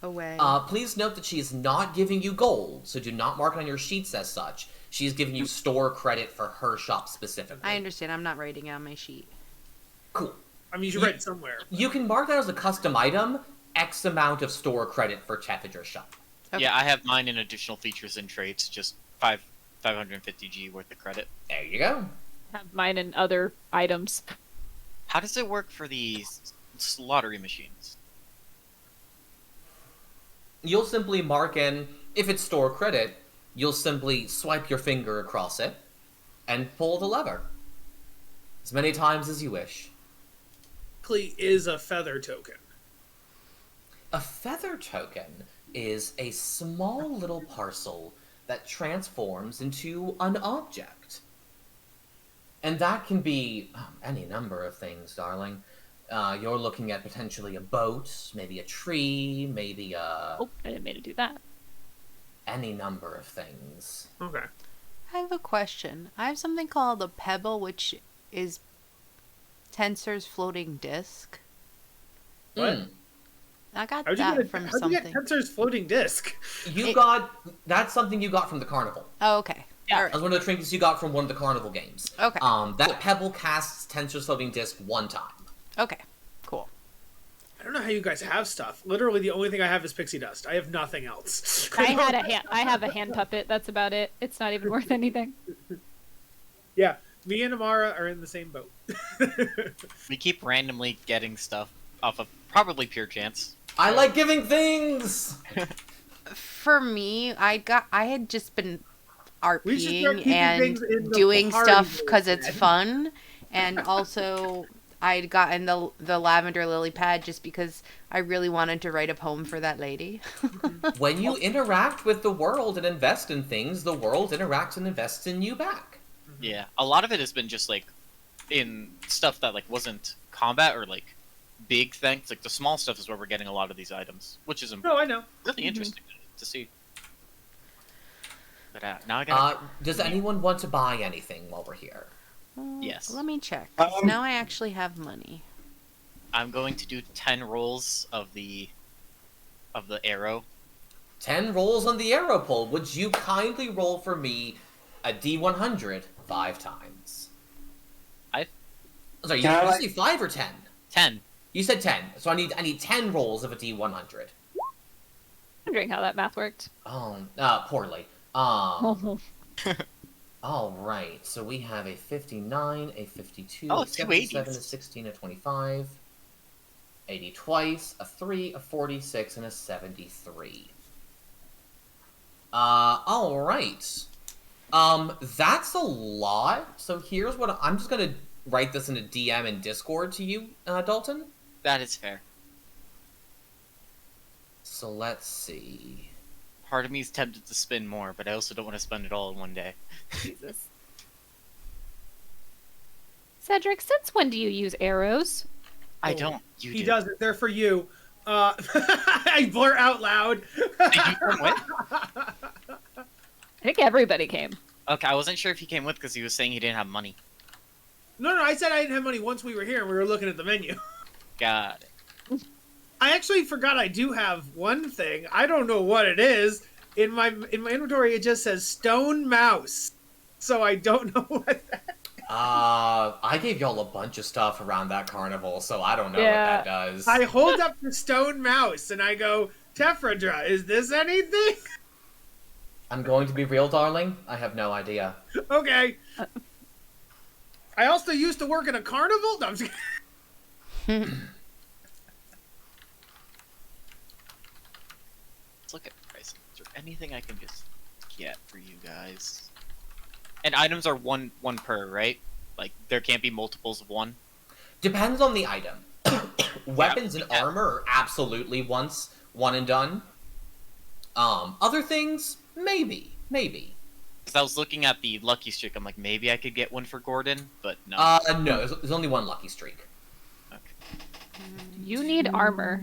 away. Please note that she is not giving you gold, so do not mark it on your sheets as such. She is giving you store credit for her shop specifically. I understand. I'm not writing it on my sheet. Cool. I mean, you should write it somewhere. You can mark that as a custom item, X amount of store credit for Chaffager's shop. Okay. Yeah, I have mine in additional features and traits, just 550G worth of credit. There you go. Have mine and other items. How does it work for the lottery machines? You'll simply mark in, if it's store credit, you'll simply swipe your finger across it and pull the lever. As many times as you wish. Is a feather token. A feather token is a small little parcel that transforms into an object. And that can be any number of things, darling. You're looking at potentially a boat, maybe a tree, maybe Oh, I didn't mean to do that. any number of things. Okay. I have a question. I have something called a Pebble, which is Tensor's floating disc. What? Mm. I got How'd you that get, from how'd you get something. Tensor's floating disc? That's something you got from the carnival. Oh, okay. Yeah. All That was right. one of the trinkets you got from one of the carnival games. Okay. That Pebble casts Tensor's floating disc one time. Okay. Cool. I don't know how you guys have stuff. Literally, the only thing I have is pixie dust. I have nothing else. I have a hand puppet. That's about it. It's not even worth anything. Yeah, me and Amara are in the same boat. We keep randomly getting stuff off of probably pure chance. I like giving things! For me, I had just been We should start RPing keeping and things in the doing party stuff room, because it's man. fun, and also I'd gotten the lavender lily pad just because I really wanted to write a poem for that lady. When you interact with the world and invest in things, the world interacts and invests in you back. Yeah, a lot of it has been just like in stuff that like wasn't combat or like big things. Like the small stuff is where we're getting a lot of these items, which is No, I know. really interesting to see. But now I got Does anyone want to buy anything while we're here? Yes. Let me check. 'Cause now I actually have money. I'm going to do 10 rolls of the arrow. 10 rolls on the arrow pole. Would you kindly roll for me a D100 5 times? Sorry, Can I, you like- say 5 or 10? 10. You said 10, so I need 10 rolls of a D100. Wondering how that math worked. Oh, poorly. All right, so we have a 59, a 52, Oh, a two 77, 80s. a 16, a 25, 80 twice, a 3, a 46, and a 73. All right. That's a lot. So here's what I'm just gonna write this in a DM in Discord to you, Dalton. That is fair. So let's see. Part of me is tempted to spend more, but I also don't want to spend it all in one day. Jesus. Cedric, since when do you use arrows? I Oh, don't. You He do. doesn't. They're for you. I blur out loud. Did you come with? I think everybody came. Okay, I wasn't sure if he came with because he was saying he didn't have money. No, I said I didn't have money once we were here and we were looking at the menu. Got it. I actually forgot I do have one thing. I don't know what it is. In my inventory, it just says stone mouse. So I don't know what that. I gave y'all a bunch of stuff around that carnival, so I don't know Yeah. what that does. I hold up the stone mouse and I go, Tephradra, is this anything? I'm going to be real, darling. I have no idea. Okay. I also used to work in a carnival. No, I'm just kidding. Let's look at pricing. Is there anything I can just get for you guys? And items are one per, right? Like there can't be multiples of one. Depends on the item. Weapons and Yeah. armor are absolutely one and done. Other things, maybe. Because I was looking at the lucky streak, I'm like, maybe I could get one for Gordon, but no. No, there's only one lucky streak. Okay. You need armor.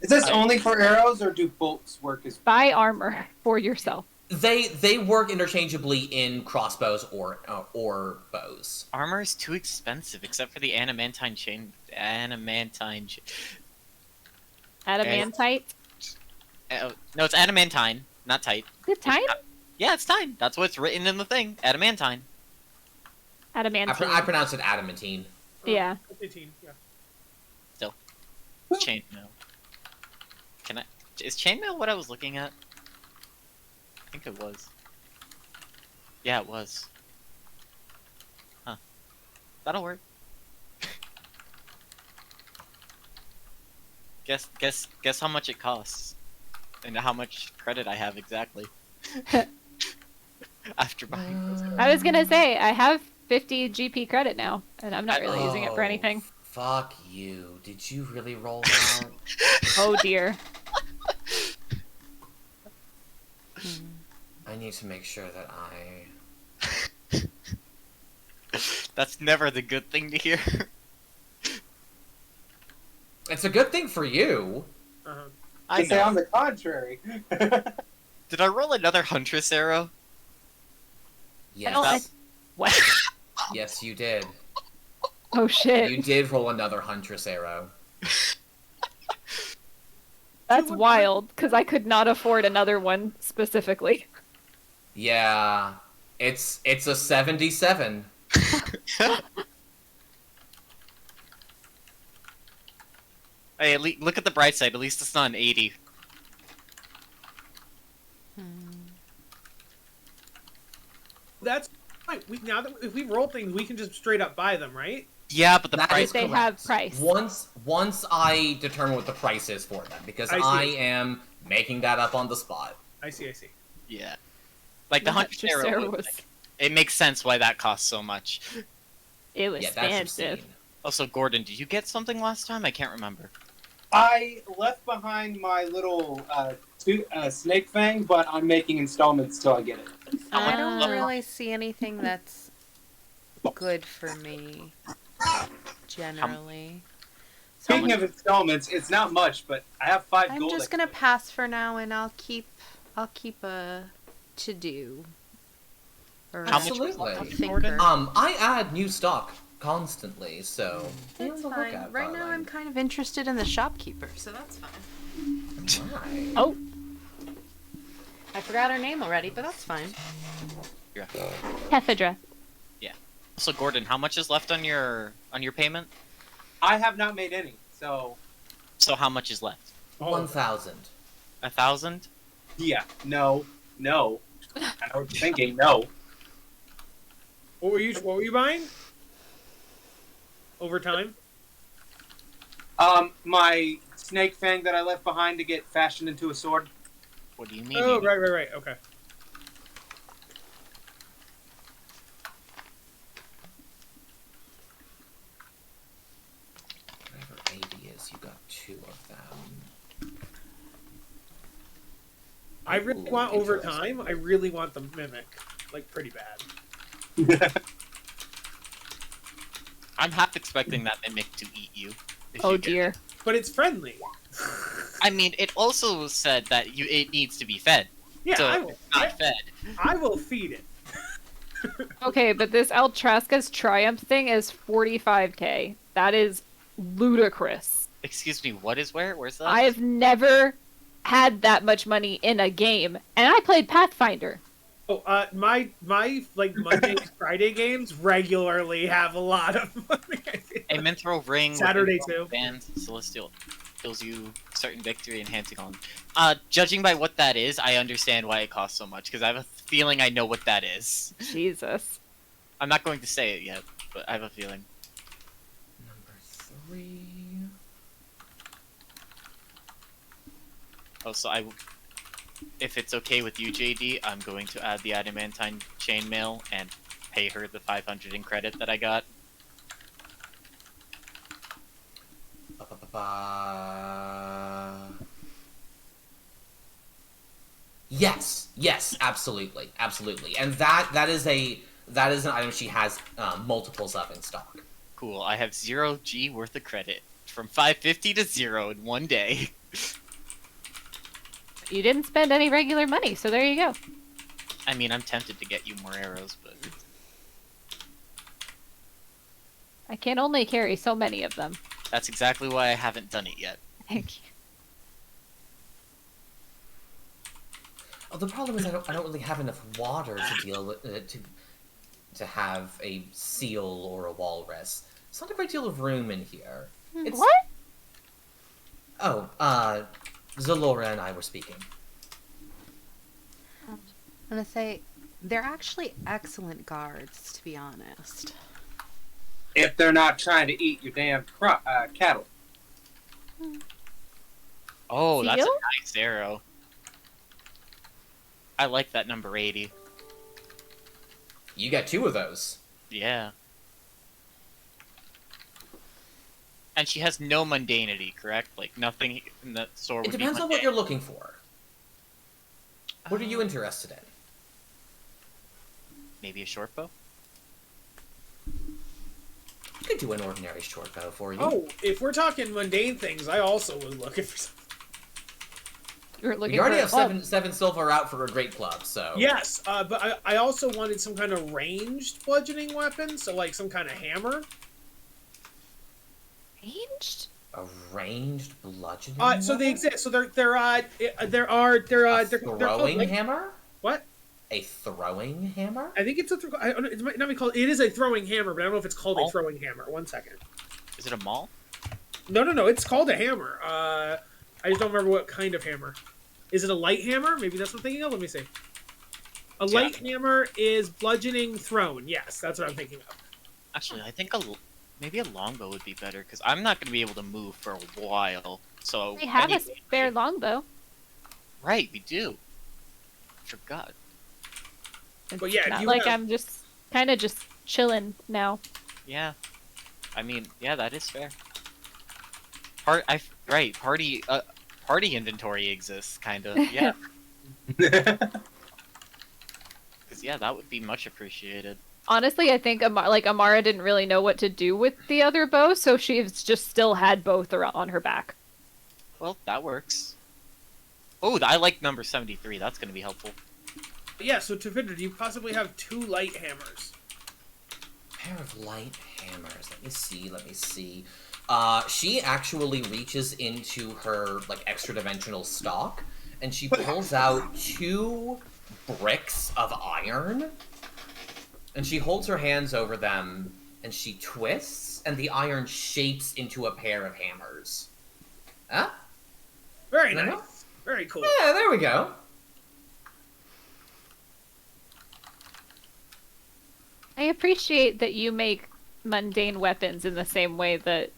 Is this only for arrows, or do bolts work as Buy armor for yourself. They work interchangeably in crossbows or bows. Armor is too expensive, except for the adamantine chain. Adamantite. No, it's adamantine, not tight. Is it time? Yeah, it's time. That's what's written in the thing. Adamantine. Adamantine. I pronounce it adamantine. Yeah. 15, yeah. Chainmail. Is chainmail what I was looking at? I think it was. Yeah, it was. Huh. That'll work. Guess how much it costs, and how much credit I have exactly. After buying those. I was gonna say, I have 50 GP credit now, and I'm not really using it for anything. Fuck you. Did you really roll that? Oh dear. I need to make sure that I... That's never the good thing to hear. It's a good thing for you. Uh-huh. I say on know. the contrary. Did I roll another huntress arrow? Yes. What? Yes, you did. Oh shit. You did roll another huntress arrow. That's wild, because I could not afford another one specifically. Yeah. It's a 77. Hey, look at the bright side. At least it's not an 80. That's fine. Now that if we roll things, we can just straight up buy them, right? Yeah, but the That price. is They correct. have price. Once I determine what the price is for them, because I see. I am making that up on the spot. I see. Yeah. Like the The huntress huntress arrow. arrow was- It makes sense why that costs so much. It was Yeah, that's expensive. obscene. Also, Gordon, did you get something last time? I can't remember. I left behind my little snake fang, but I'm making installments till I get it. I Ah. don't really see anything that's good for me, generally. So Speaking of installments, it's not much, but I have 5 I'm gold. just gonna pass for now, and I'll keep a to do. Or How much a Absolutely. was left, thinker. Gordon? I add new stock constantly, so be on That's the fine. lookout, Right now, I'm darling. kind of interested in the shopkeeper, so that's fine. Right. Oh, I forgot her name already, but that's fine. Yeah. Tephadra. Also, Gordon, how much is left on your payment? I have not made any, so So how much is left? 1,000. 1,000? yeah, no. I know what you're thinking. No, What were you buying? Over time? my snake fang that I left behind to get fashioned into a sword. What do you mean? Oh, right. Okay. Whatever 80 is, you got 2 of them. I really Ooh, want over interesting. time. I really want the mimic, like pretty bad. I'm half expecting that mimic to eat you. if Oh you get dear. it. But it's friendly. I mean, it also said that it needs to be fed. Yeah, so I if will. it's not fed. I will feed it. Okay, but this Altraska's Triumph thing is 45k. That is ludicrous. Excuse me, what is where? Where's that? I've never had that much money in a game, and I played Pathfinder. Oh, my like Monday Friday games regularly have a lot of money. A Minthro ring. Saturday with too. Bands, Celestial kills you certain victory enhancing on. Judging by what that is, I understand why it costs so much because I have a feeling I know what that is. Jesus. I'm not going to say it yet, but I have a feeling. Number 3. Also, if it's okay with you, JD, I'm going to add the adamantine chainmail and pay her the 500 in credit that I got. Yes, absolutely, and that is an item she has multiples of in stock. Cool. I have 0 G worth of credit from 550 to 0 in one day. You didn't spend any regular money, so there you go. I mean, I'm tempted to get you more arrows, but I can only carry so many of them. that's exactly why I haven't done it yet. Thank you. Oh, the problem is I don't really have enough water to deal with to have a seal or a walrus. It's not a great deal of room in here. It's... What? Oh, Zalora and I were speaking. I'm gonna say they're actually excellent guards, to be honest. If they're not trying to eat your damn cattle. Oh, that's a Seal? nice arrow. I like that number 80. You got 2 of those. Yeah. And she has no mundanity, correct? Like, nothing in that sword It would depends be on what mundane. you're looking for. What are you interested in? Maybe a short bow? I could do an ordinary short bow for you. Oh, if we're talking mundane things, I also was looking for something. You were looking You already for have a club. seven silver out for a great club, so... Yes, but I also wanted some kind of ranged bludgeoning weapon, so like some kind of hammer. Ranged? A ranged bludgeoning So they weapon? exist. So they're A called, throwing like, hammer? what? A throwing hammer? I think it's I don't know, it might not be called. It is a throwing hammer, but I don't know if it's called Oh. a throwing hammer. 1 second. Is it a maul? No. It's called a hammer. I just don't remember what kind of hammer. Is it a light hammer? Maybe that's what I'm thinking of. Let me see. A light hammer is bludgeoning thrown. Yes, that's what I'm thinking of. Actually, I think maybe a longbow would be better, because I'm not going to be able to move for a while. So We have a anything- spare longbow. Right, we do. Forgot. But yeah, if Not you like have- I'm just kind of just chilling now. Yeah. I mean, yeah, that is fair. Party inventory exists, kind of. Yeah. Because yeah, that would be much appreciated. Honestly, I think Amara didn't really know what to do with the other bow, so she's just still had both on her back. Well, that works. Oh, I like number 73. That's going to be helpful. But yeah, so Tavidra, do you possibly have 2 light hammers? Pair of light hammers. Let me see. She actually reaches into her extra dimensional stock, and she pulls out 2 bricks of iron, and she holds her hands over them, and she twists, and the iron shapes into a pair of hammers. Huh? Very No? nice. Very cool. Yeah, there we go. I appreciate that you make mundane weapons in the same way that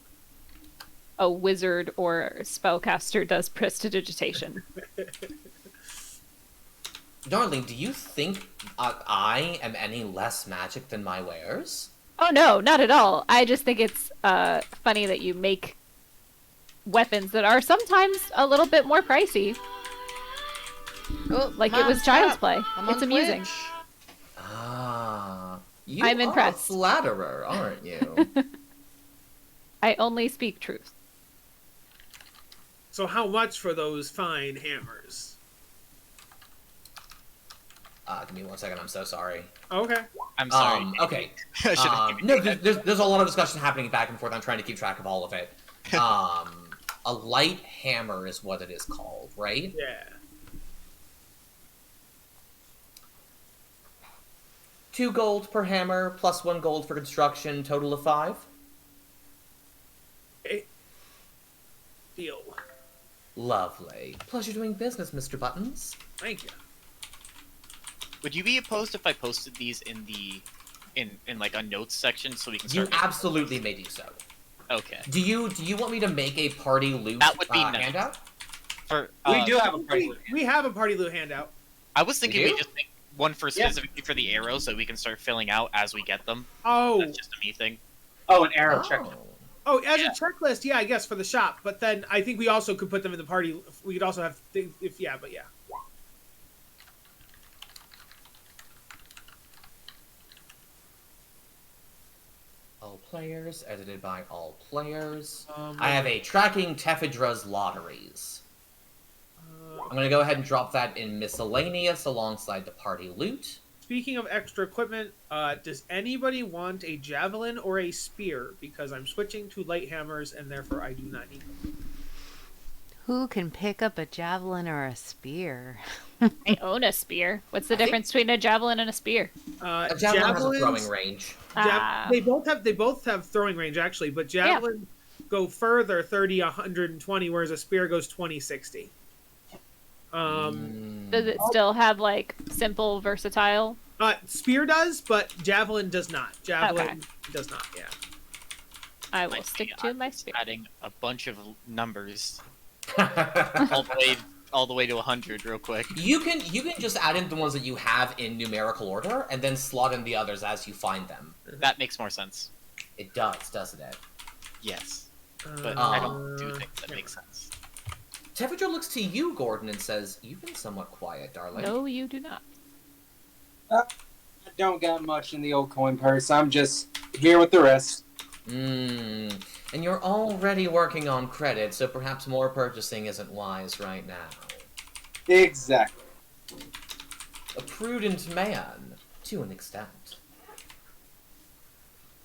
a wizard or spellcaster does prestidigitation. Darling, do you think I am any less magic than my wares? Oh no, not at all. I just think it's funny that you make weapons that are sometimes a little bit more pricey. Oh, Like it Mom, was child's stop. play. I'm It's on amusing. Twitch. Ah, you I'm are impressed. a flatterer, aren't you? I only speak truth. So how much for those fine hammers? Give me 1 second. I'm so sorry. Okay. I'm sorry. Okay. I should've given No, you that. there's a lot of discussion happening back and forth. I'm trying to keep track of all of it. A light hammer is what it is called, right? Yeah. 2 gold per hammer, plus 1 gold for construction, total of 5. Deal. Lovely. Pleasure doing business, Mr. Buttons. Thank you. Would you be opposed if I posted these in the in like a notes section so we can You start? making- absolutely may do so. Okay. Do you want me to make a party loot That would be nice. handout? For We do have a party. We have a party loot handout. I was thinking We we do? just make one for specifically for the arrows so we can start filling out as we get them. Oh, That's just a me thing. Oh, an arrow check. as Yeah. a checklist, yeah, I guess for the shop. But then I think we also could put them in the party. We could also have things, but yeah. All players, edited by all players. Um, I have a tracking Tephidra's lotteries. I'm going to go ahead and drop that in miscellaneous alongside the party loot. Speaking of extra equipment, does anybody want a javelin or a spear? Because I'm switching to light hammers, and therefore I do not need them. Who can pick up a javelin or a spear? I own a spear. What's the difference between a javelin and a spear? A javelin has a throwing Javelins- range. Ah. They both have throwing range actually, but javelins go further 30, 120, whereas a spear goes 20, 60. Does it still have like simple versatile? Spear does, but javelin does not. Javelin does not. Yeah. I will Like, stick I'm to my spear. Adding a bunch of numbers all the way to 100 real quick. You can just add in the ones that you have in numerical order, and then slot in the others as you find them. That makes more sense. It does, doesn't it? Yes, but I don't do Uh, things that make sense. Tepidra looks to you, Gordon, and says, "You've been somewhat quiet, darling." No, you do not. I don't got much in the old coin purse. I'm just here with the rest. And you're already working on credit, so perhaps more purchasing isn't wise right now. Exactly. A prudent man, to an extent.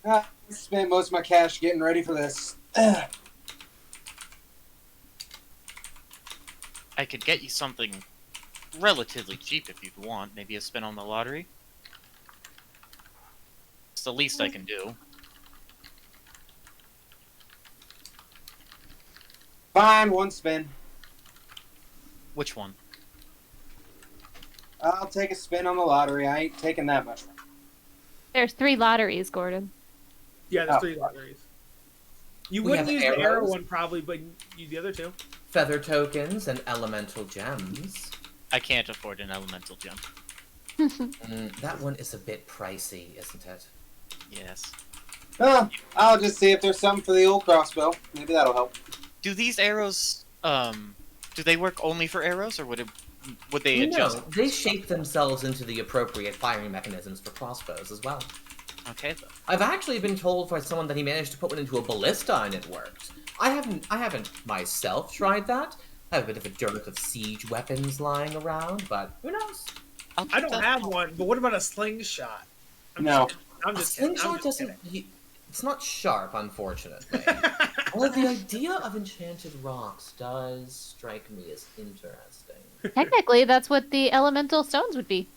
I spent most of my cash getting ready for this. I could get you something relatively cheap if you'd want. Maybe a spin on the lottery. It's the least I can do. Fine, one spin. Which one? I'll take a spin on the lottery. I ain't taking that much. There's 3 lotteries, Gordon. Yeah, there's Oh. 3 lotteries. You We wouldn't have use the arrow arrows. one probably, but you the other 2. Feather tokens and elemental gems. I can't afford an elemental gem. That one is a bit pricey, isn't it? Yes. I'll just see if there's something for the old crossbow. Maybe that'll help. Do these arrows, do they work only for arrows, or would they No, adjust? they shape themselves into the appropriate firing mechanisms for crossbows as well. Okay, then. I've actually been told by someone that he managed to put one into a ballista and it worked. I haven't myself tried that. I have a bit of a dearth of siege weapons lying around, but who knows? I'll I keep don't that have in mind. one, but what about a slingshot? No. I'm A just kidding. I'm slingshot just doesn't. It's not sharp, unfortunately. Although the idea of enchanted rocks does strike me as interesting. Technically, that's what the elemental stones would be.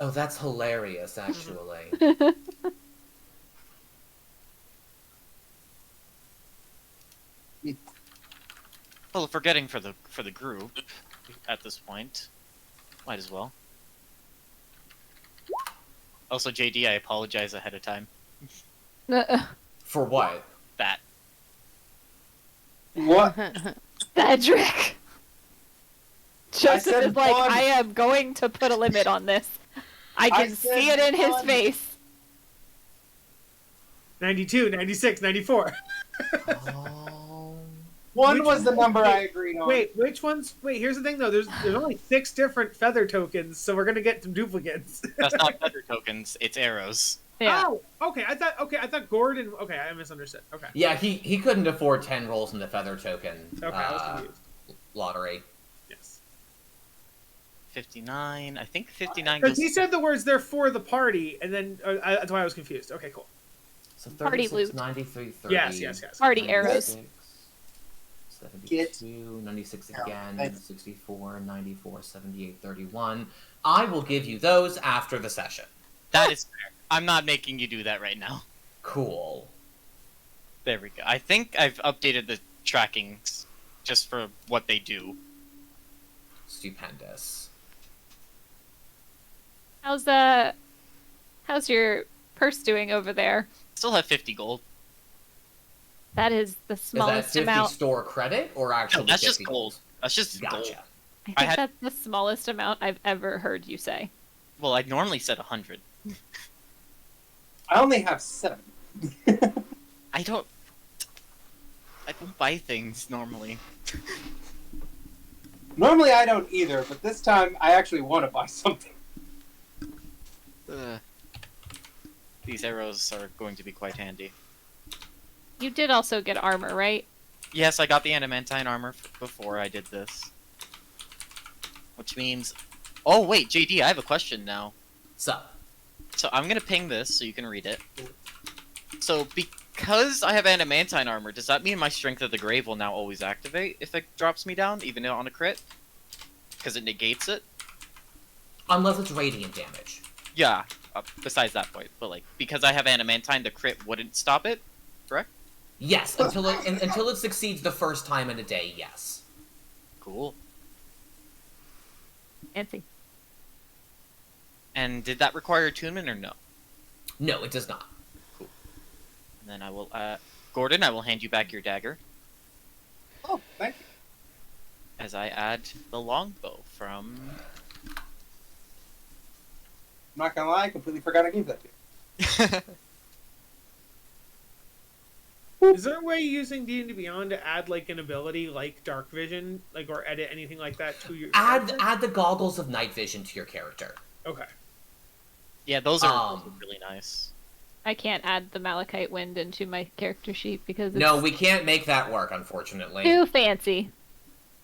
Oh, that's hilarious, actually. Well, if we're getting for the group at this point, might as well. Also, JD, I apologize ahead of time. For what? That What? Cedric! Joseph said is like, one. I am going to put a limit on this. I can said see it in his one. face. 92, 96, 94. Oh. One Which- was the number I agreed on. Wait, which ones? Wait, here's the thing though. There's only 6 different feather tokens, so we're gonna get some duplicates. that's not feather tokens; it's arrows. Yeah. Oh, okay. I thought Gordon. Okay, I misunderstood. Okay. Yeah, he couldn't afford 10 rolls in the feather token Okay, I was confused. lottery. Yes. 59. I think 59 Because goes. he said the words "they're for the party," and then that's why I was confused. Okay, cool. So Party 36, loot. 93, 30. Yes. Party arrows. 72, 96 Yeah, again, thanks. 64, 94, 78, 31. I will give you those after the session. That is fair. I'm not making you do that right now. Cool. There we go. I think I've updated the trackings just for what they do. Stupendous. How's your purse doing over there? Still have 50 gold. That is the Is that smallest 50 amount. store credit or actually No, that's 50 just gold. That's just gold. Gotcha. I I think had- that's the smallest amount I've ever heard you say. Well, I normally said 100. I only have 7. I don't buy things normally. Normally I don't either, but this time I actually want to buy something. These arrows are going to be quite handy. You did also get armor, right? Yes, I got the adamantine armor before I did this. Which means... Oh, wait, JD, I have a question now. So, So I'm gonna ping this so you can read it. So because I have adamantine armor, does that mean my Strength of the Grave will now always activate if it drops me down, even on a crit? Because it negates it? unless it's radiant damage. Yeah, besides that point. But like, because I have adamantine, the crit wouldn't stop it, correct? Yes, until it succeeds the first time in a day, yes. Cool. Fancy. And did that require attunement or no? No, it does not. And then I will, Gordon, I will hand you back your dagger Oh, thank you. as I add the longbow from... I'm not gonna lie, I completely forgot I gave that to you. Is there a way using D&D Beyond to add like an ability like Dark Vision, like or edit anything like that to your character? Add the goggles of night vision to your character. Okay. Yeah, those are Um, really nice. I can't add the Malachite Wind into my character sheet because it's No, we can't make that work, unfortunately. too fancy.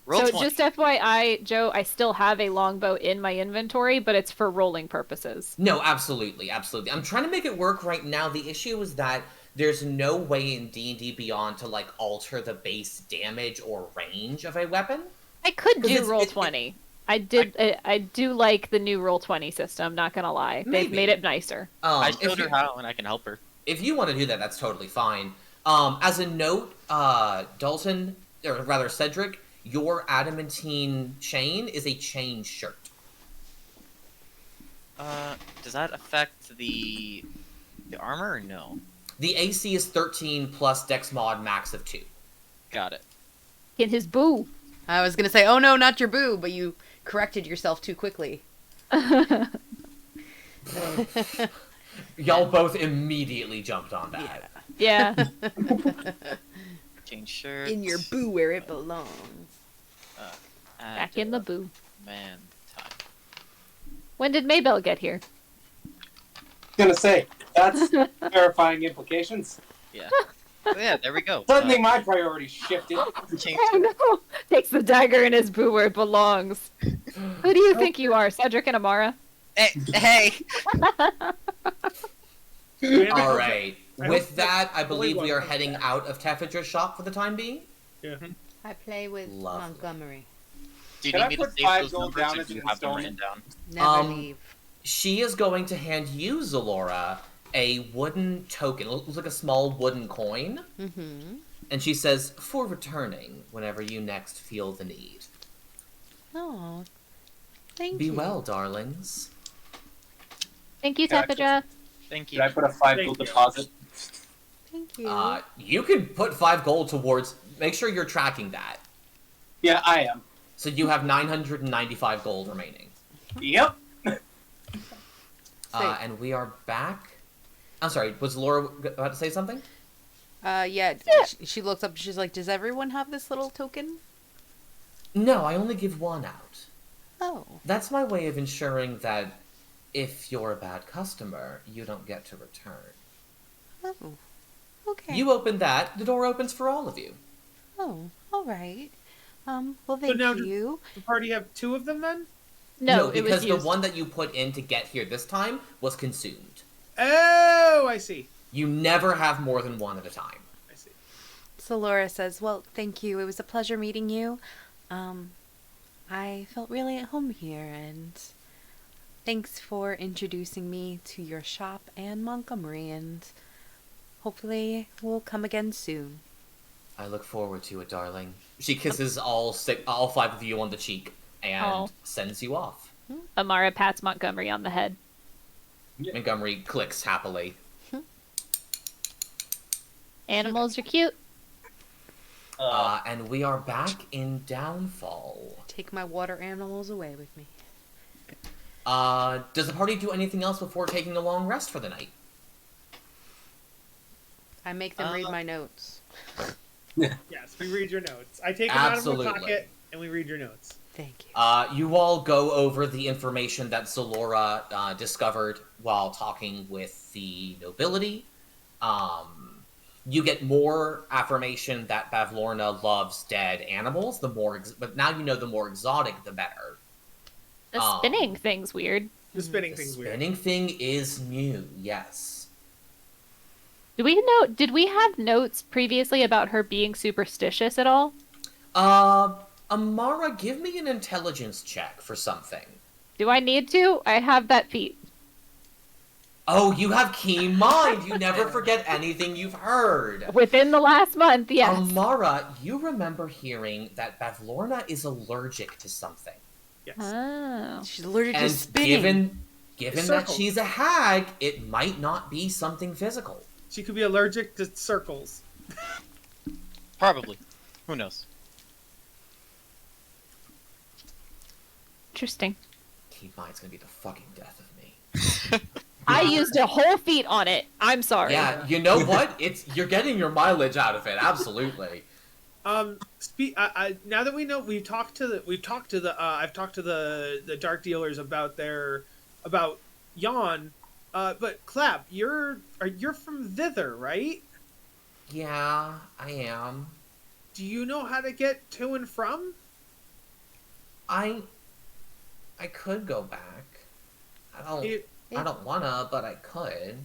Roll So 20. just FYI, Joe, I still have a longbow in my inventory, but it's for rolling purposes. No, absolutely, absolutely. I'm trying to make it work right now. The issue is that there's no way in D&D Beyond to like alter the base damage or range of a weapon. I could 'Cause do it's- roll it- 20. I do like the new roll 20 system, not gonna lie. They've Maybe. made it nicer. I If showed her you- how, and I can help her. If you want to do that, that's totally fine. As a note, Dalton, or rather Cedric, your adamantine chain is a chain shirt. Does that affect the armor or no? The AC is 13 plus Dex mod max of 2. Got it. In his boo. I was gonna say, oh no, not your boo, but you corrected yourself too quickly. Y'all both immediately jumped on that. Yeah. Change shirt. In your boo where it belongs. Back in the boo. Man, time. When did Maybell get here? Gonna say, that's terrifying implications. Yeah. Oh, yeah, there we go. Suddenly my priorities shifted. Change Oh no! Takes the dagger in his boo where it belongs. Who do you think you are, Cedric and Amara? Hey! All right. I With hope that, I fully believe we are welcome heading back. out of Tefedra's shop for the time being. Yeah. I play with Lovely. Montgomery. Do you Can need I me to put save 5 those gold numbers, down or as do you an have them installment? written down? Never Um, leave. She is going to hand you, Zalora, a wooden token. It looks like a small wooden coin. Mm-hmm. And she says, for returning whenever you next feel the need. Oh, thank Be you. well, darlings. Thank you, Gotcha. Tepidra. Thank Did you. I put a 5 Thank gold you. deposit? Thank you. You could put 5 gold towards... Make sure you're tracking that. Yeah, I am. So you have 995 gold remaining. Yep. And we are back. I'm sorry, was Laura about to say something? Yeah. She looks up. She's like, "Does everyone have this little token?" No, I only give one out. Oh. That's my way of ensuring that if you're a bad customer, you don't get to return. Oh. Okay. You open that, the door opens for all of you. Oh. All right. Well, So thank now you. The party have 2 of them then? No, it because was the used. one that you put in to get here this time was consumed. Oh, I see. You never have more than one at a time. I see. So Laura says, well, thank you. It was a pleasure meeting you. I felt really at home here, and thanks for introducing me to your shop and Montgomery, and hopefully we'll come again soon. I look forward to it, darling. She kisses all 5 of you on the cheek and sends you off. Amara pats Montgomery on the head. Montgomery clicks happily. Animals are cute. And we are back in Downfall. Take my water animals away with me. Does the party do anything else before taking a long rest for the night? I make them read my notes. Yes, we read your notes. I take them out of my Absolutely. pocket, and we read your notes. Thank you. You all go over the information that Zalora discovered while talking with the nobility. You get more affirmation that Bavlorna loves dead animals. But now you know the more exotic, the better. The spinning thing's weird. The spinning thing's weird. Spinning thing is new, yes. Did we have notes previously about her being superstitious at all? Amara, give me an intelligence check for something. Do I need to? I have that feat. Oh, you have keen mind. You never forget anything you've heard. Within the last month, yes. Amara, you remember hearing that Bavlorna is allergic to something. Yes. Oh. She's allergic to And spinning. given that she's a hag, it might not be something physical. She could be allergic to circles. Probably. Who knows? Interesting. Keen mind's gonna be the fucking death of me. I used a whole feat on it. I'm sorry. Yeah, you know what? You're getting your mileage out of it. Absolutely. Now that we know, I've talked to the dark dealers about Jan, but Clap, you're from thither, right? Yeah, I am. Do you know how to get to and from? I could go back. I don't wanna, but I could.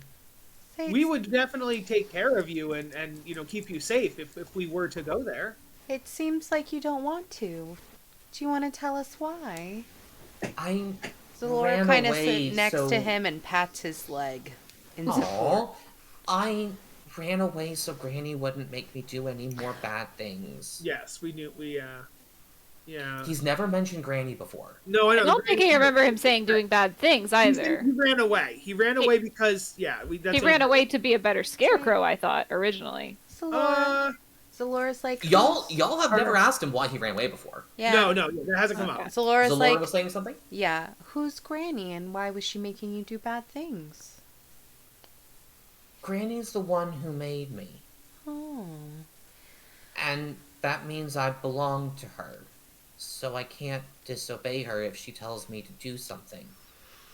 We would definitely take care of you and keep you safe if we were to go there. It seems like you don't want to. Do you want to tell us why? I Zalora ran kind of away, sits next so- to him and pats his leg in support. Aw, I ran away so Granny wouldn't make me do any more bad things. Yes, we knew. Yeah. He's never mentioned Granny before. No, I I know. don't think I remember him saying doing bad things either. He ran away. He ran away because He ran away to be a better scarecrow, I thought, originally. Zalora's like, Y'all have never asked him why he ran away before. yeah. No, that hasn't come up. Zalora's Zalora like, was saying something? yeah, who's Granny and why was she making you do bad things? Granny's the one who made me. Oh. And that means I belong to her. So I can't disobey her if she tells me to do something.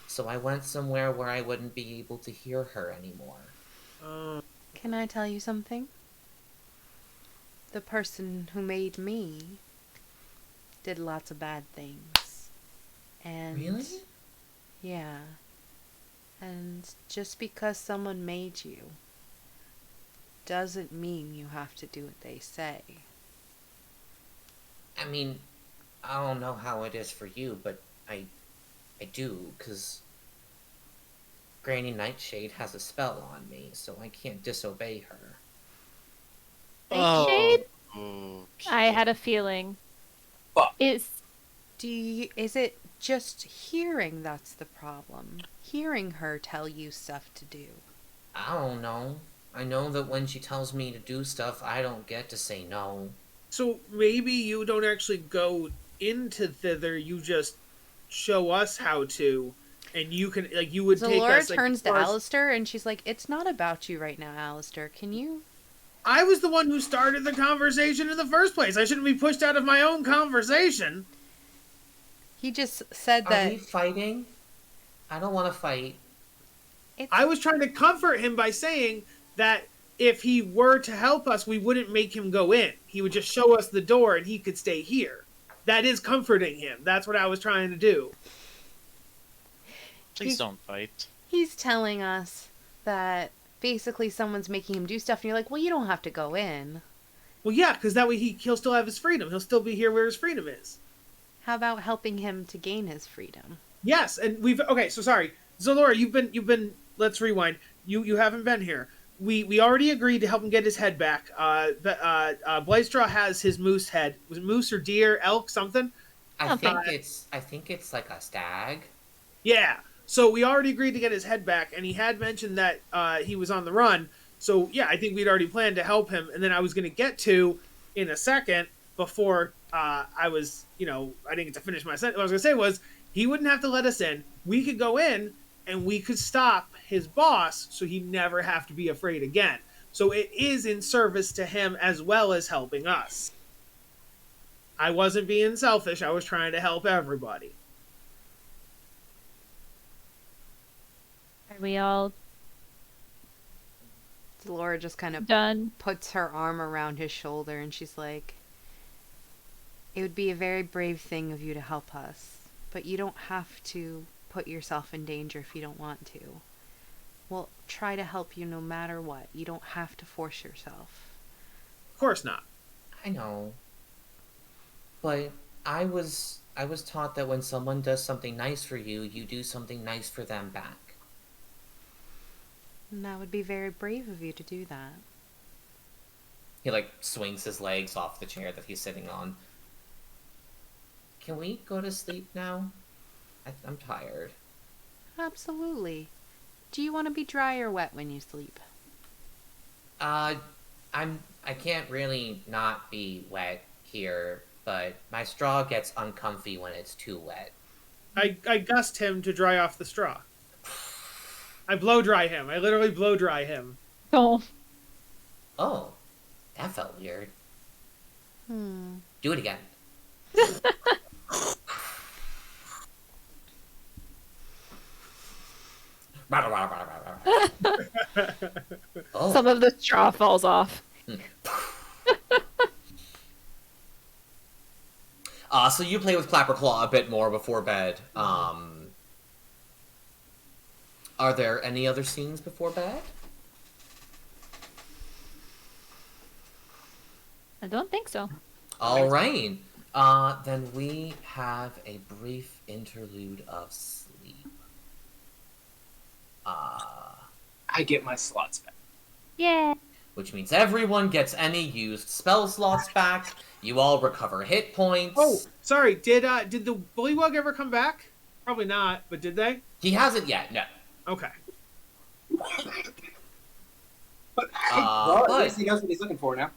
So I went somewhere where I wouldn't be able to hear her anymore. Can I tell you something? The person who made me did lots of bad things. And Really? yeah. And just because someone made you doesn't mean you have to do what they say. I mean, I don't know how it is for you, but I do, because Granny Nightshade has a spell on me, so I can't disobey her. Nightshade? Okay. I had a feeling. Fuck. Is it just hearing that's the problem? Hearing her tell you stuff to do. I don't know. I know that when she tells me to do stuff, I don't get to say no. So maybe you don't actually go into thither. You just show us how to, and you can you would take Zalora us. turns to first- Alistair and she's like, "It's not about you right now, Alistair. Can you?" I was the one who started the conversation in the first place. I shouldn't be pushed out of my own conversation. He just said Are that we fighting? I don't want to fight. I was trying to comfort him by saying that if he were to help us, we wouldn't make him go in. He would just show us the door and he could stay here. That is comforting him. That's what I was trying to do. Please don't fight. he's telling us that basically someone's making him do stuff, and you're like, well, you don't have to go in. Well, yeah, because that way he'll still have his freedom. He'll still be here where his freedom is. How about helping him to gain his freedom? Yes, and okay. So sorry, Zalora, you've been. Let's rewind. You haven't been here. We already agreed to help him get his head back. Blazestraw has his moose head. Was it moose or deer, elk, something? I think it's like a stag. Yeah. So we already agreed to get his head back, and he had mentioned that he was on the run. So yeah, I think we'd already planned to help him, and then I was going to get to in a second before I was, I didn't get to finish my sentence. What I was going to say was he wouldn't have to let us in. We could go in, and we could stop his boss, so he'd never have to be afraid again. So it is in service to him as well as helping us. I wasn't being selfish. I was trying to help everybody. Are we all Laura just kind of done? puts her arm around his shoulder, and she's like, it would be a very brave thing of you to help us, but you don't have to put yourself in danger if you don't want to. We'll try to help you no matter what. You don't have to force yourself. Of course not. I know. But I was taught that when someone does something nice for you, you do something nice for them back. And that would be very brave of you to do that. He swings his legs off the chair that he's sitting on. Can we go to sleep now? I'm tired. Absolutely. Do you want to be dry or wet when you sleep? I can't really not be wet here, but my straw gets uncomfy when it's too wet. I gust him to dry off the straw. I blow dry him. I literally blow dry him. Oh. Oh, that felt weird. Do it again. Oh. Some of the straw falls off. So you play with Clapper Claw a bit more before bed. Are there any other scenes before bed? I don't think so. All right. Then we have a brief interlude of sleep. I get my slots back. Yeah. Which means everyone gets any used spell slots back. You all recover hit points. Oh, sorry. Did the bullywug ever come back? Probably not, but did they? He hasn't yet, no. Okay. But at but- least he knows what he's looking for now.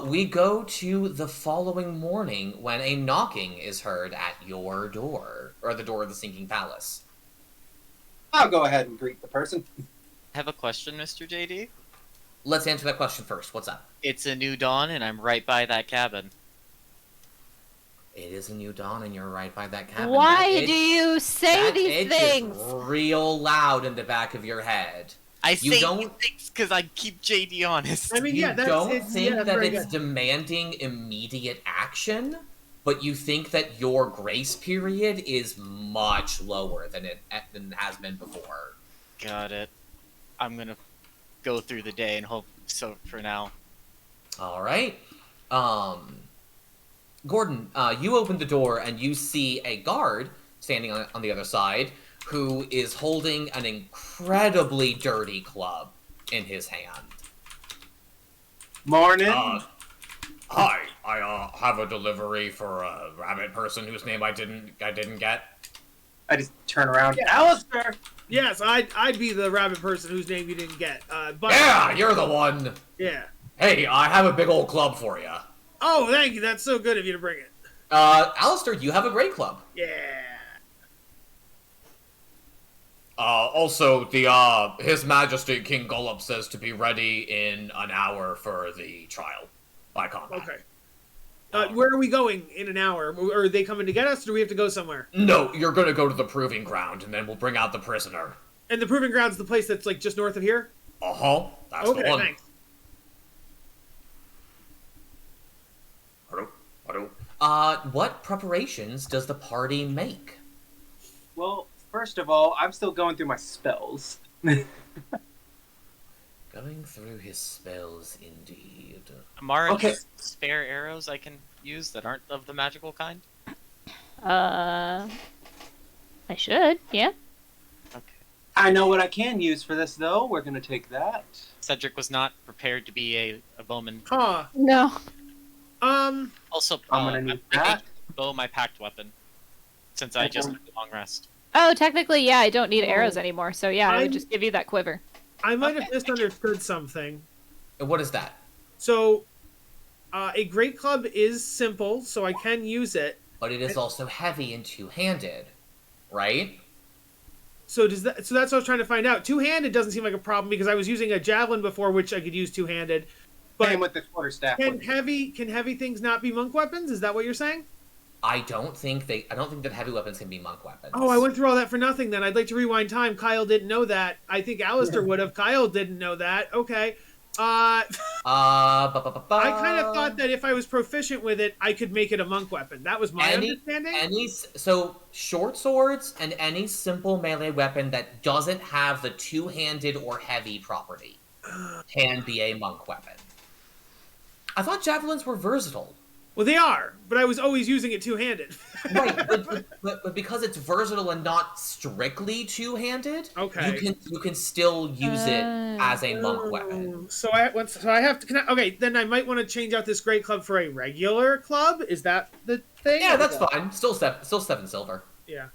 We go to the following morning when a knocking is heard at your door, or the door of the Sinking Palace. I'll go ahead and greet the person. I have a question, Mr. JD. Let's answer that question first. What's up? It's a new dawn, and I'm right by that cabin. It is a new dawn, and you're right by that cabin. Why do you say that these itch things? is real loud in the back of your head. I You say don't- these things because I keep JD honest. I mean, You yeah, that's don't it's, think yeah, that's that very it's good. demanding immediate action, but you think that your grace period is much lower than it has been before. Got it. I'm gonna go through the day and hope so for now. All right. Gordon, you open the door and you see a guard standing on the other side who is holding an incredibly dirty club in his hand. Morning. Hi, I have a delivery for a rabbit person whose name I didn't get. I just turn around. Alistair! Yes, I'd be the rabbit person whose name you didn't get. But Yeah, you're the one. yeah. Hey, I have a big old club for you. Oh, thank you. That's so good of you to bring it. Alistair, you have a great club. Yeah. Also, His Majesty King Gullop says to be ready in an hour for the trial by combat. Okay. Where are we going in an hour? Are they coming to get us, or do we have to go somewhere? No, you're gonna go to the proving ground, and then we'll bring out the prisoner. And the proving ground's the place that's just north of here? Uh-huh, that's Okay, the one. thanks. Hello? What preparations does the party make? Well, first of all, I'm still going through my spells. Going through his spells, indeed. Amara, Okay. spare arrows I can use that aren't of the magical kind? I should, yeah. Okay. I know what I can use for this, though. We're gonna take that. Cedric was not prepared to be a bowman. Huh. No. Also, I'm gonna need I that. hate to bow my packed weapon, since I just took a long rest. Oh, technically, yeah, I don't need arrows anymore, so yeah, I would just give you that quiver. I might have Okay, misunderstood something. What is that? So, a great club is simple, so I can use it. But it is also heavy and two-handed, right? So does that? So that's what I was trying to find out. Two-handed doesn't seem like a problem because I was using a javelin before, which I could use two-handed. But Same with the quarterstaff. can heavy things not be monk weapons? Is that what you're saying? I don't think that heavy weapons can be monk weapons. Oh, I went through all that for nothing. Then I'd like to rewind time. Kyle didn't know that. I think Alistair would have. Kyle didn't know that. Okay. I kind of thought that if I was proficient with it, I could make it a monk weapon. That was my understanding. So short swords and any simple melee weapon that doesn't have the two-handed or heavy property can be a monk weapon. I thought javelins were versatile. Well, they are, but I was always using it two-handed. Right, but because it's versatile and not strictly two-handed, Okay. you can still use it as a monk weapon. So I have to. Okay, then I might want to change out this great club for a regular club. Is that the thing? Yeah, that's fine. Still 7 silver. Yeah.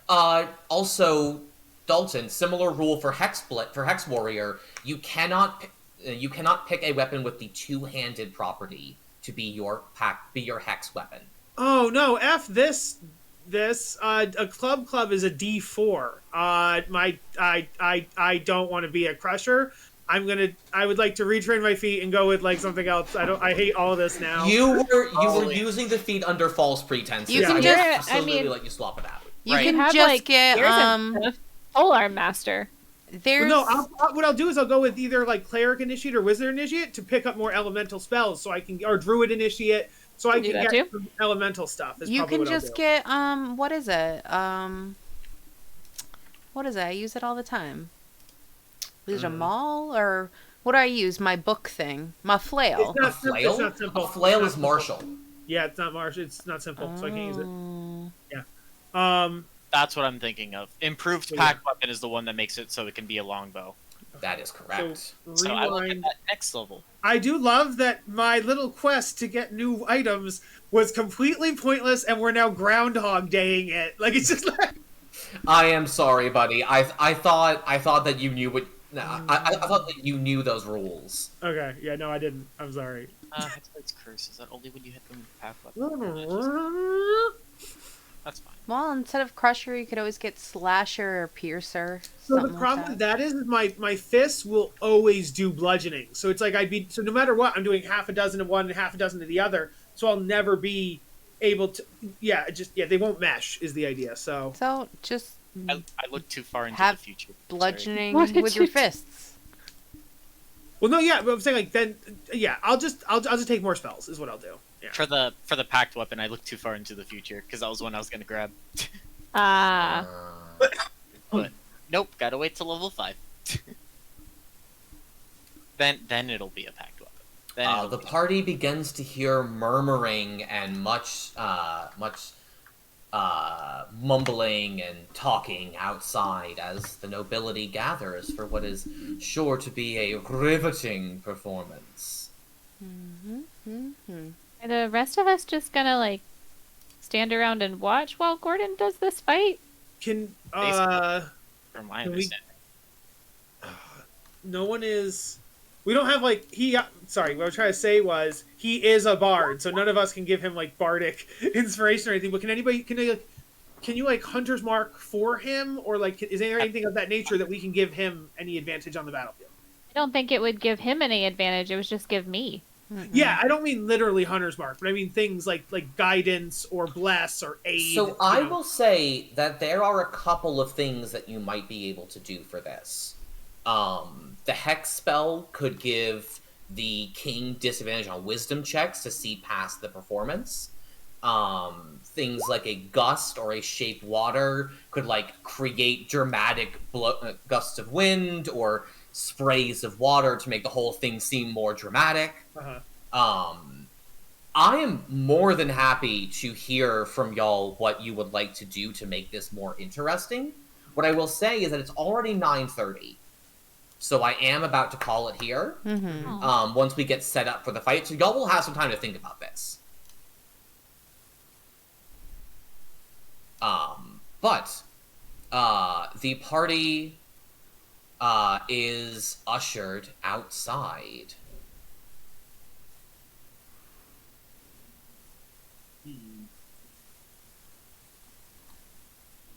Also, Dalton, similar rule for Hex Warrior. You cannot pick a weapon with the two-handed property to be your hex weapon. Oh no! F this. A club is a D4. I don't want to be a crusher. I would like to retrain my feet and go with like something else. I hate all of this now. You were using the feet under false pretenses. You can I just- absolutely let you swap it out. You Right. can Have, just like, get there's a polearm master. there's What I'll do is I'll go with either like cleric initiate or wizard initiate to pick up more elemental spells, so I can, or druid initiate, so I Do can that get too. some elemental stuff. Is you probably can what I'll just do. get what is it? What is it? I use it all the time. Is it a maul or what do I use? My book thing, my flail. It's not, A flail? It's not simple. A flail It's is not martial. simple. Yeah, it's not martial. It's not simple, so I can't use it. Oh. That's what I'm thinking of. Improved Yeah. pack weapon is the one that makes it so it can be a longbow. That is correct. So I will get Rewind. that next level. I do love that my little quest to get new items was completely pointless, and we're now Groundhog Daying it. Like it's just like I am sorry, buddy. I thought that you knew what. No, I thought that you knew those rules. okay, yeah, no, I didn't. I'm sorry. Hexblade's curse. Is that only when you hit them with pack weapon? That's fine. Well, instead of crusher, you could always get slasher or piercer. So the something problem like with that is my fists will always do bludgeoning. So it's like so no matter what, I'm doing half a dozen of one and half a dozen of the other. So I'll never be able to. Yeah, they won't mesh is the idea. So So just I look too far into Have the future. bludgeoning What did with your you do? fists. well, no, yeah, but I'm saying like then yeah, I'll just take more spells is what I'll do. Yeah. Sorry. For the packed weapon, I look too far into the future because that was one I was gonna grab. Ah. But nope, gotta wait till level 5. then it'll be a packed weapon. Then it'll The be- party begins to hear murmuring and much mumbling and talking outside as the nobility gathers for what is sure to be a riveting performance. Are the rest of us just gonna like stand around and watch while Gordon does this fight? Can from my can we- understanding. no one is. We don't have like sorry, what I was trying to say was he is a bard, so none of us can give him like bardic inspiration or anything. But can you like hunter's mark for him, or like is there anything of that nature that we can give him any advantage on the battlefield? I don't think it would give him any advantage. It would just give me. Yeah, I don't mean literally hunter's mark, but I mean things like guidance or bless or aid. So I will say that there are a couple of things that you might be able to do for this. The hex spell could give the king disadvantage on wisdom checks to see past the performance. things like a gust or a shape water could like create dramatic gusts of wind or sprays of water to make the whole thing seem more dramatic. I am more than happy to hear from y'all what you would like to do to make this more interesting. What I will say is that it's already 9:30, so I am about to call it here. Once we get set up for the fight, so y'all will have some time to think about this. But the party is ushered outside.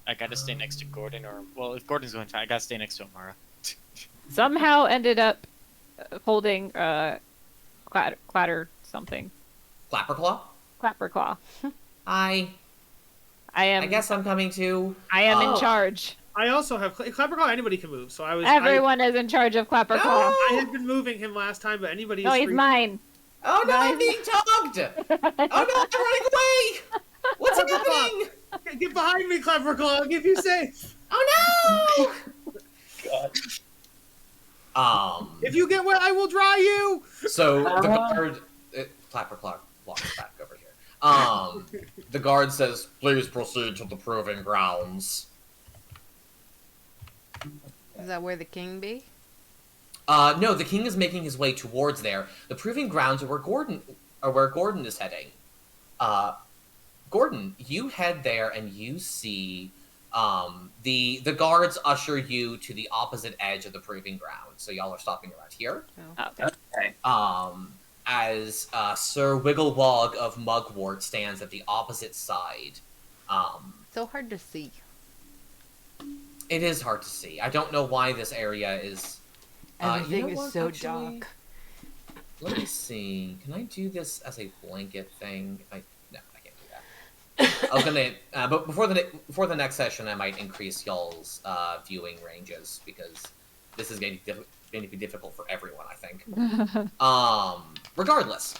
I gotta stay next to Gordon, or well, if Gordon's going to, I gotta stay next to Amara. Somehow ended up holding clatter something. Clapperclaw? Clapperclaw. I I guess I'm coming too. am in charge. I also have Clapperclaw. Anybody can move, so I was. Everyone is in charge of Clapperclaw. I had been moving him last time, but anybody. No, is he's free. mine. Oh no, I'm being tugged! Oh no, I'm running away! What's happening? Get behind me, Clapperclaw. I'll keep you safe. Oh no! God. If you get wet, I will dry you. So the guard, Clapperclaw walks back over here. The guard says, "Please proceed to the proving grounds." Is that where the king be? No, the king is making his way towards there. The proving grounds are where Gordon is heading. Gordon, you head there and you see the guards usher you to the opposite edge of the proving ground. So y'all are stopping around here. Oh, okay. As Sir Wigglewog of Mugwort stands at the opposite side. So hard to see. It is hard to see. I don't know why this area is... Everything you know is so actually, dark. Let me see. Can I do this as a blanket thing? No, I can't do that. I was gonna... but before the next session, I might increase y'all's viewing ranges, because this is going to be difficult for everyone, I think. Regardless,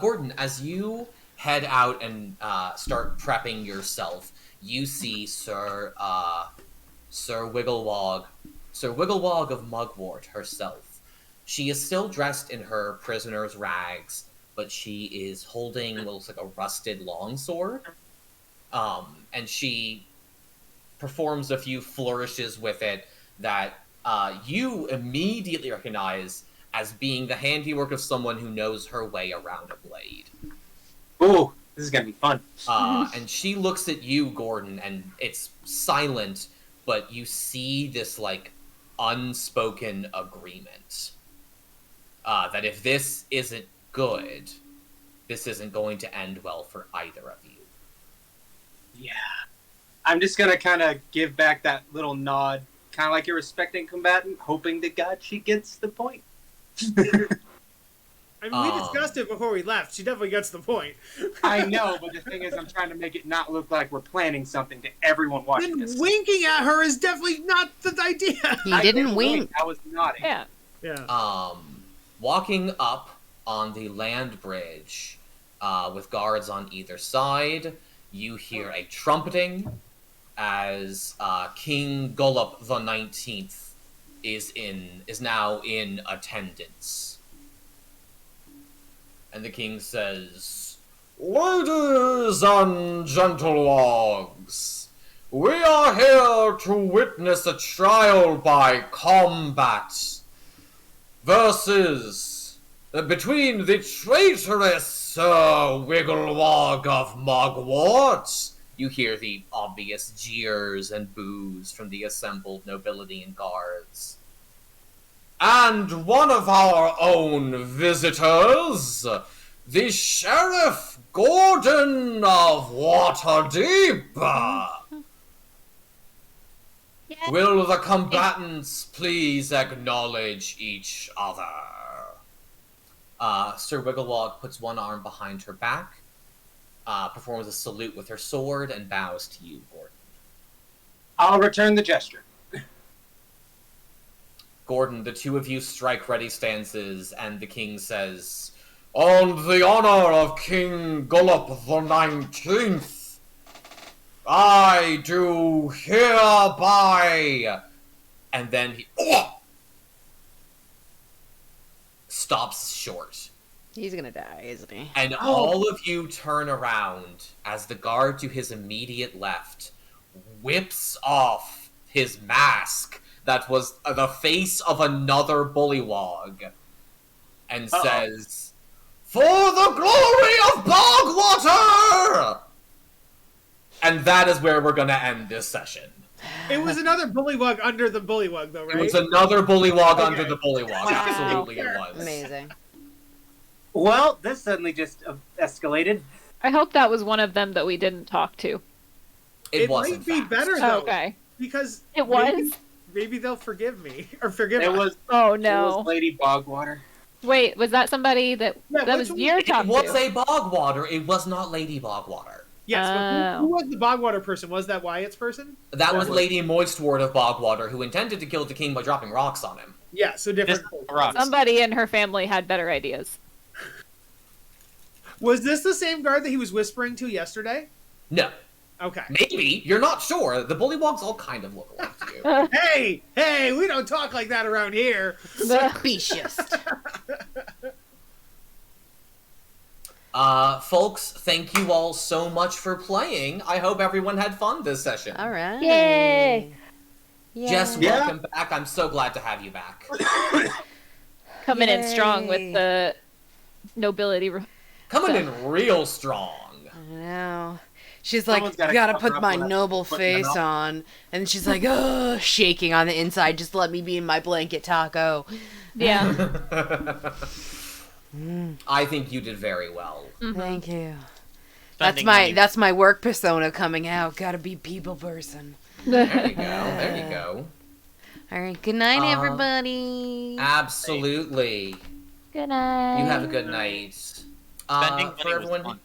Gordon, as you head out and start prepping yourself, you see Sir Wigglewog of Mugwort herself. She is still dressed in her prisoner's rags, but she is holding what looks like a rusted longsword. And she performs a few flourishes with it that you immediately recognize as being the handiwork of someone who knows her way around a blade. Ooh, this is gonna be fun. And she looks at you, Gordon, and it's silent, but you see this, like, unspoken agreement. That if this isn't good, this isn't going to end well for either of you. Yeah. I'm just gonna kind of give back that little nod, kind of like a respecting combatant, hoping to God she gets the point. I mean, we discussed it before we left. She definitely gets the point. I know, but the thing is, I'm trying to make it not look like we're planning something to everyone watching Then this. winking at her is definitely not the idea. He I didn't wink. I was nodding. Yeah. Yeah. Walking up on the land bridge, with guards on either side, you hear a trumpeting as King Gullop the 19th is now in attendance. And the king says, "Ladies and gentlewogs, we are here to witness a trial by combat between the traitorous Sir Wigglewog of Mugwort." You hear the obvious jeers and boos from the assembled nobility and guards. "And one of our own visitors, the Sheriff Gordon of Waterdeep. Will the combatants please acknowledge each other?" Sir Wigglewog puts one arm behind her back, performs a salute with her sword, and bows to you, Gordon. I'll return the gesture. Gordon, the two of you strike ready stances, and the king says, On the honor of King Gullop the 19th, I do hereby... And then he stops short. He's gonna die, isn't he? And all of you turn around as the guard to his immediate left whips off his mask that was the face of another bullywog and says, "For the glory of Bogwater!" And that is where we're gonna end this session. It was another bullywug under the bullywug, though, right? It was another bullywog Okay. under the bullywog. Wow. Absolutely it was. Amazing. Well, this suddenly just escalated. I hope that was one of them that we didn't talk to. It was, might in be fact. better, Oh, though. okay. Because It was? Maybe they'll forgive me. Or forgive It us. was. Oh It no. was Lady Bogwater. Wait, was that somebody that Yeah, that which was one- your It talk was to? a Bogwater. It was not Lady Bogwater. Yes, but Oh. who was the Bogwater person? Was that Wyatt's person? That Or was Lady Moistward of Bogwater, who intended to kill the king by dropping rocks on him. Yeah, so different. This rocks. Somebody in her family had better ideas. Was this the same guard that he was whispering to yesterday? No. Okay. Maybe. You're not sure. The bullywogs all kind of look alike to you. Hey, we don't talk like that around here. Specious. Folks, thank you all so much for playing. I hope everyone had fun this session. All right. Yay! Jess, Yay. welcome back. I'm so glad to have you back. Coming in strong Yay. with the nobility. Coming in real strong. I know. She's like, Someone's gotta gotta cover put up my when I noble put them face out. on. And she's like, oh, shaking on the inside. Just let me be in my blanket taco. Yeah. I think you did very well. Thank you. Spending money. That's my work persona coming out. Gotta be people person. There you go. There you go. All right. Good night, Uh, everybody. Absolutely. Good night. You have a good night. Spending money For was everyone, fun.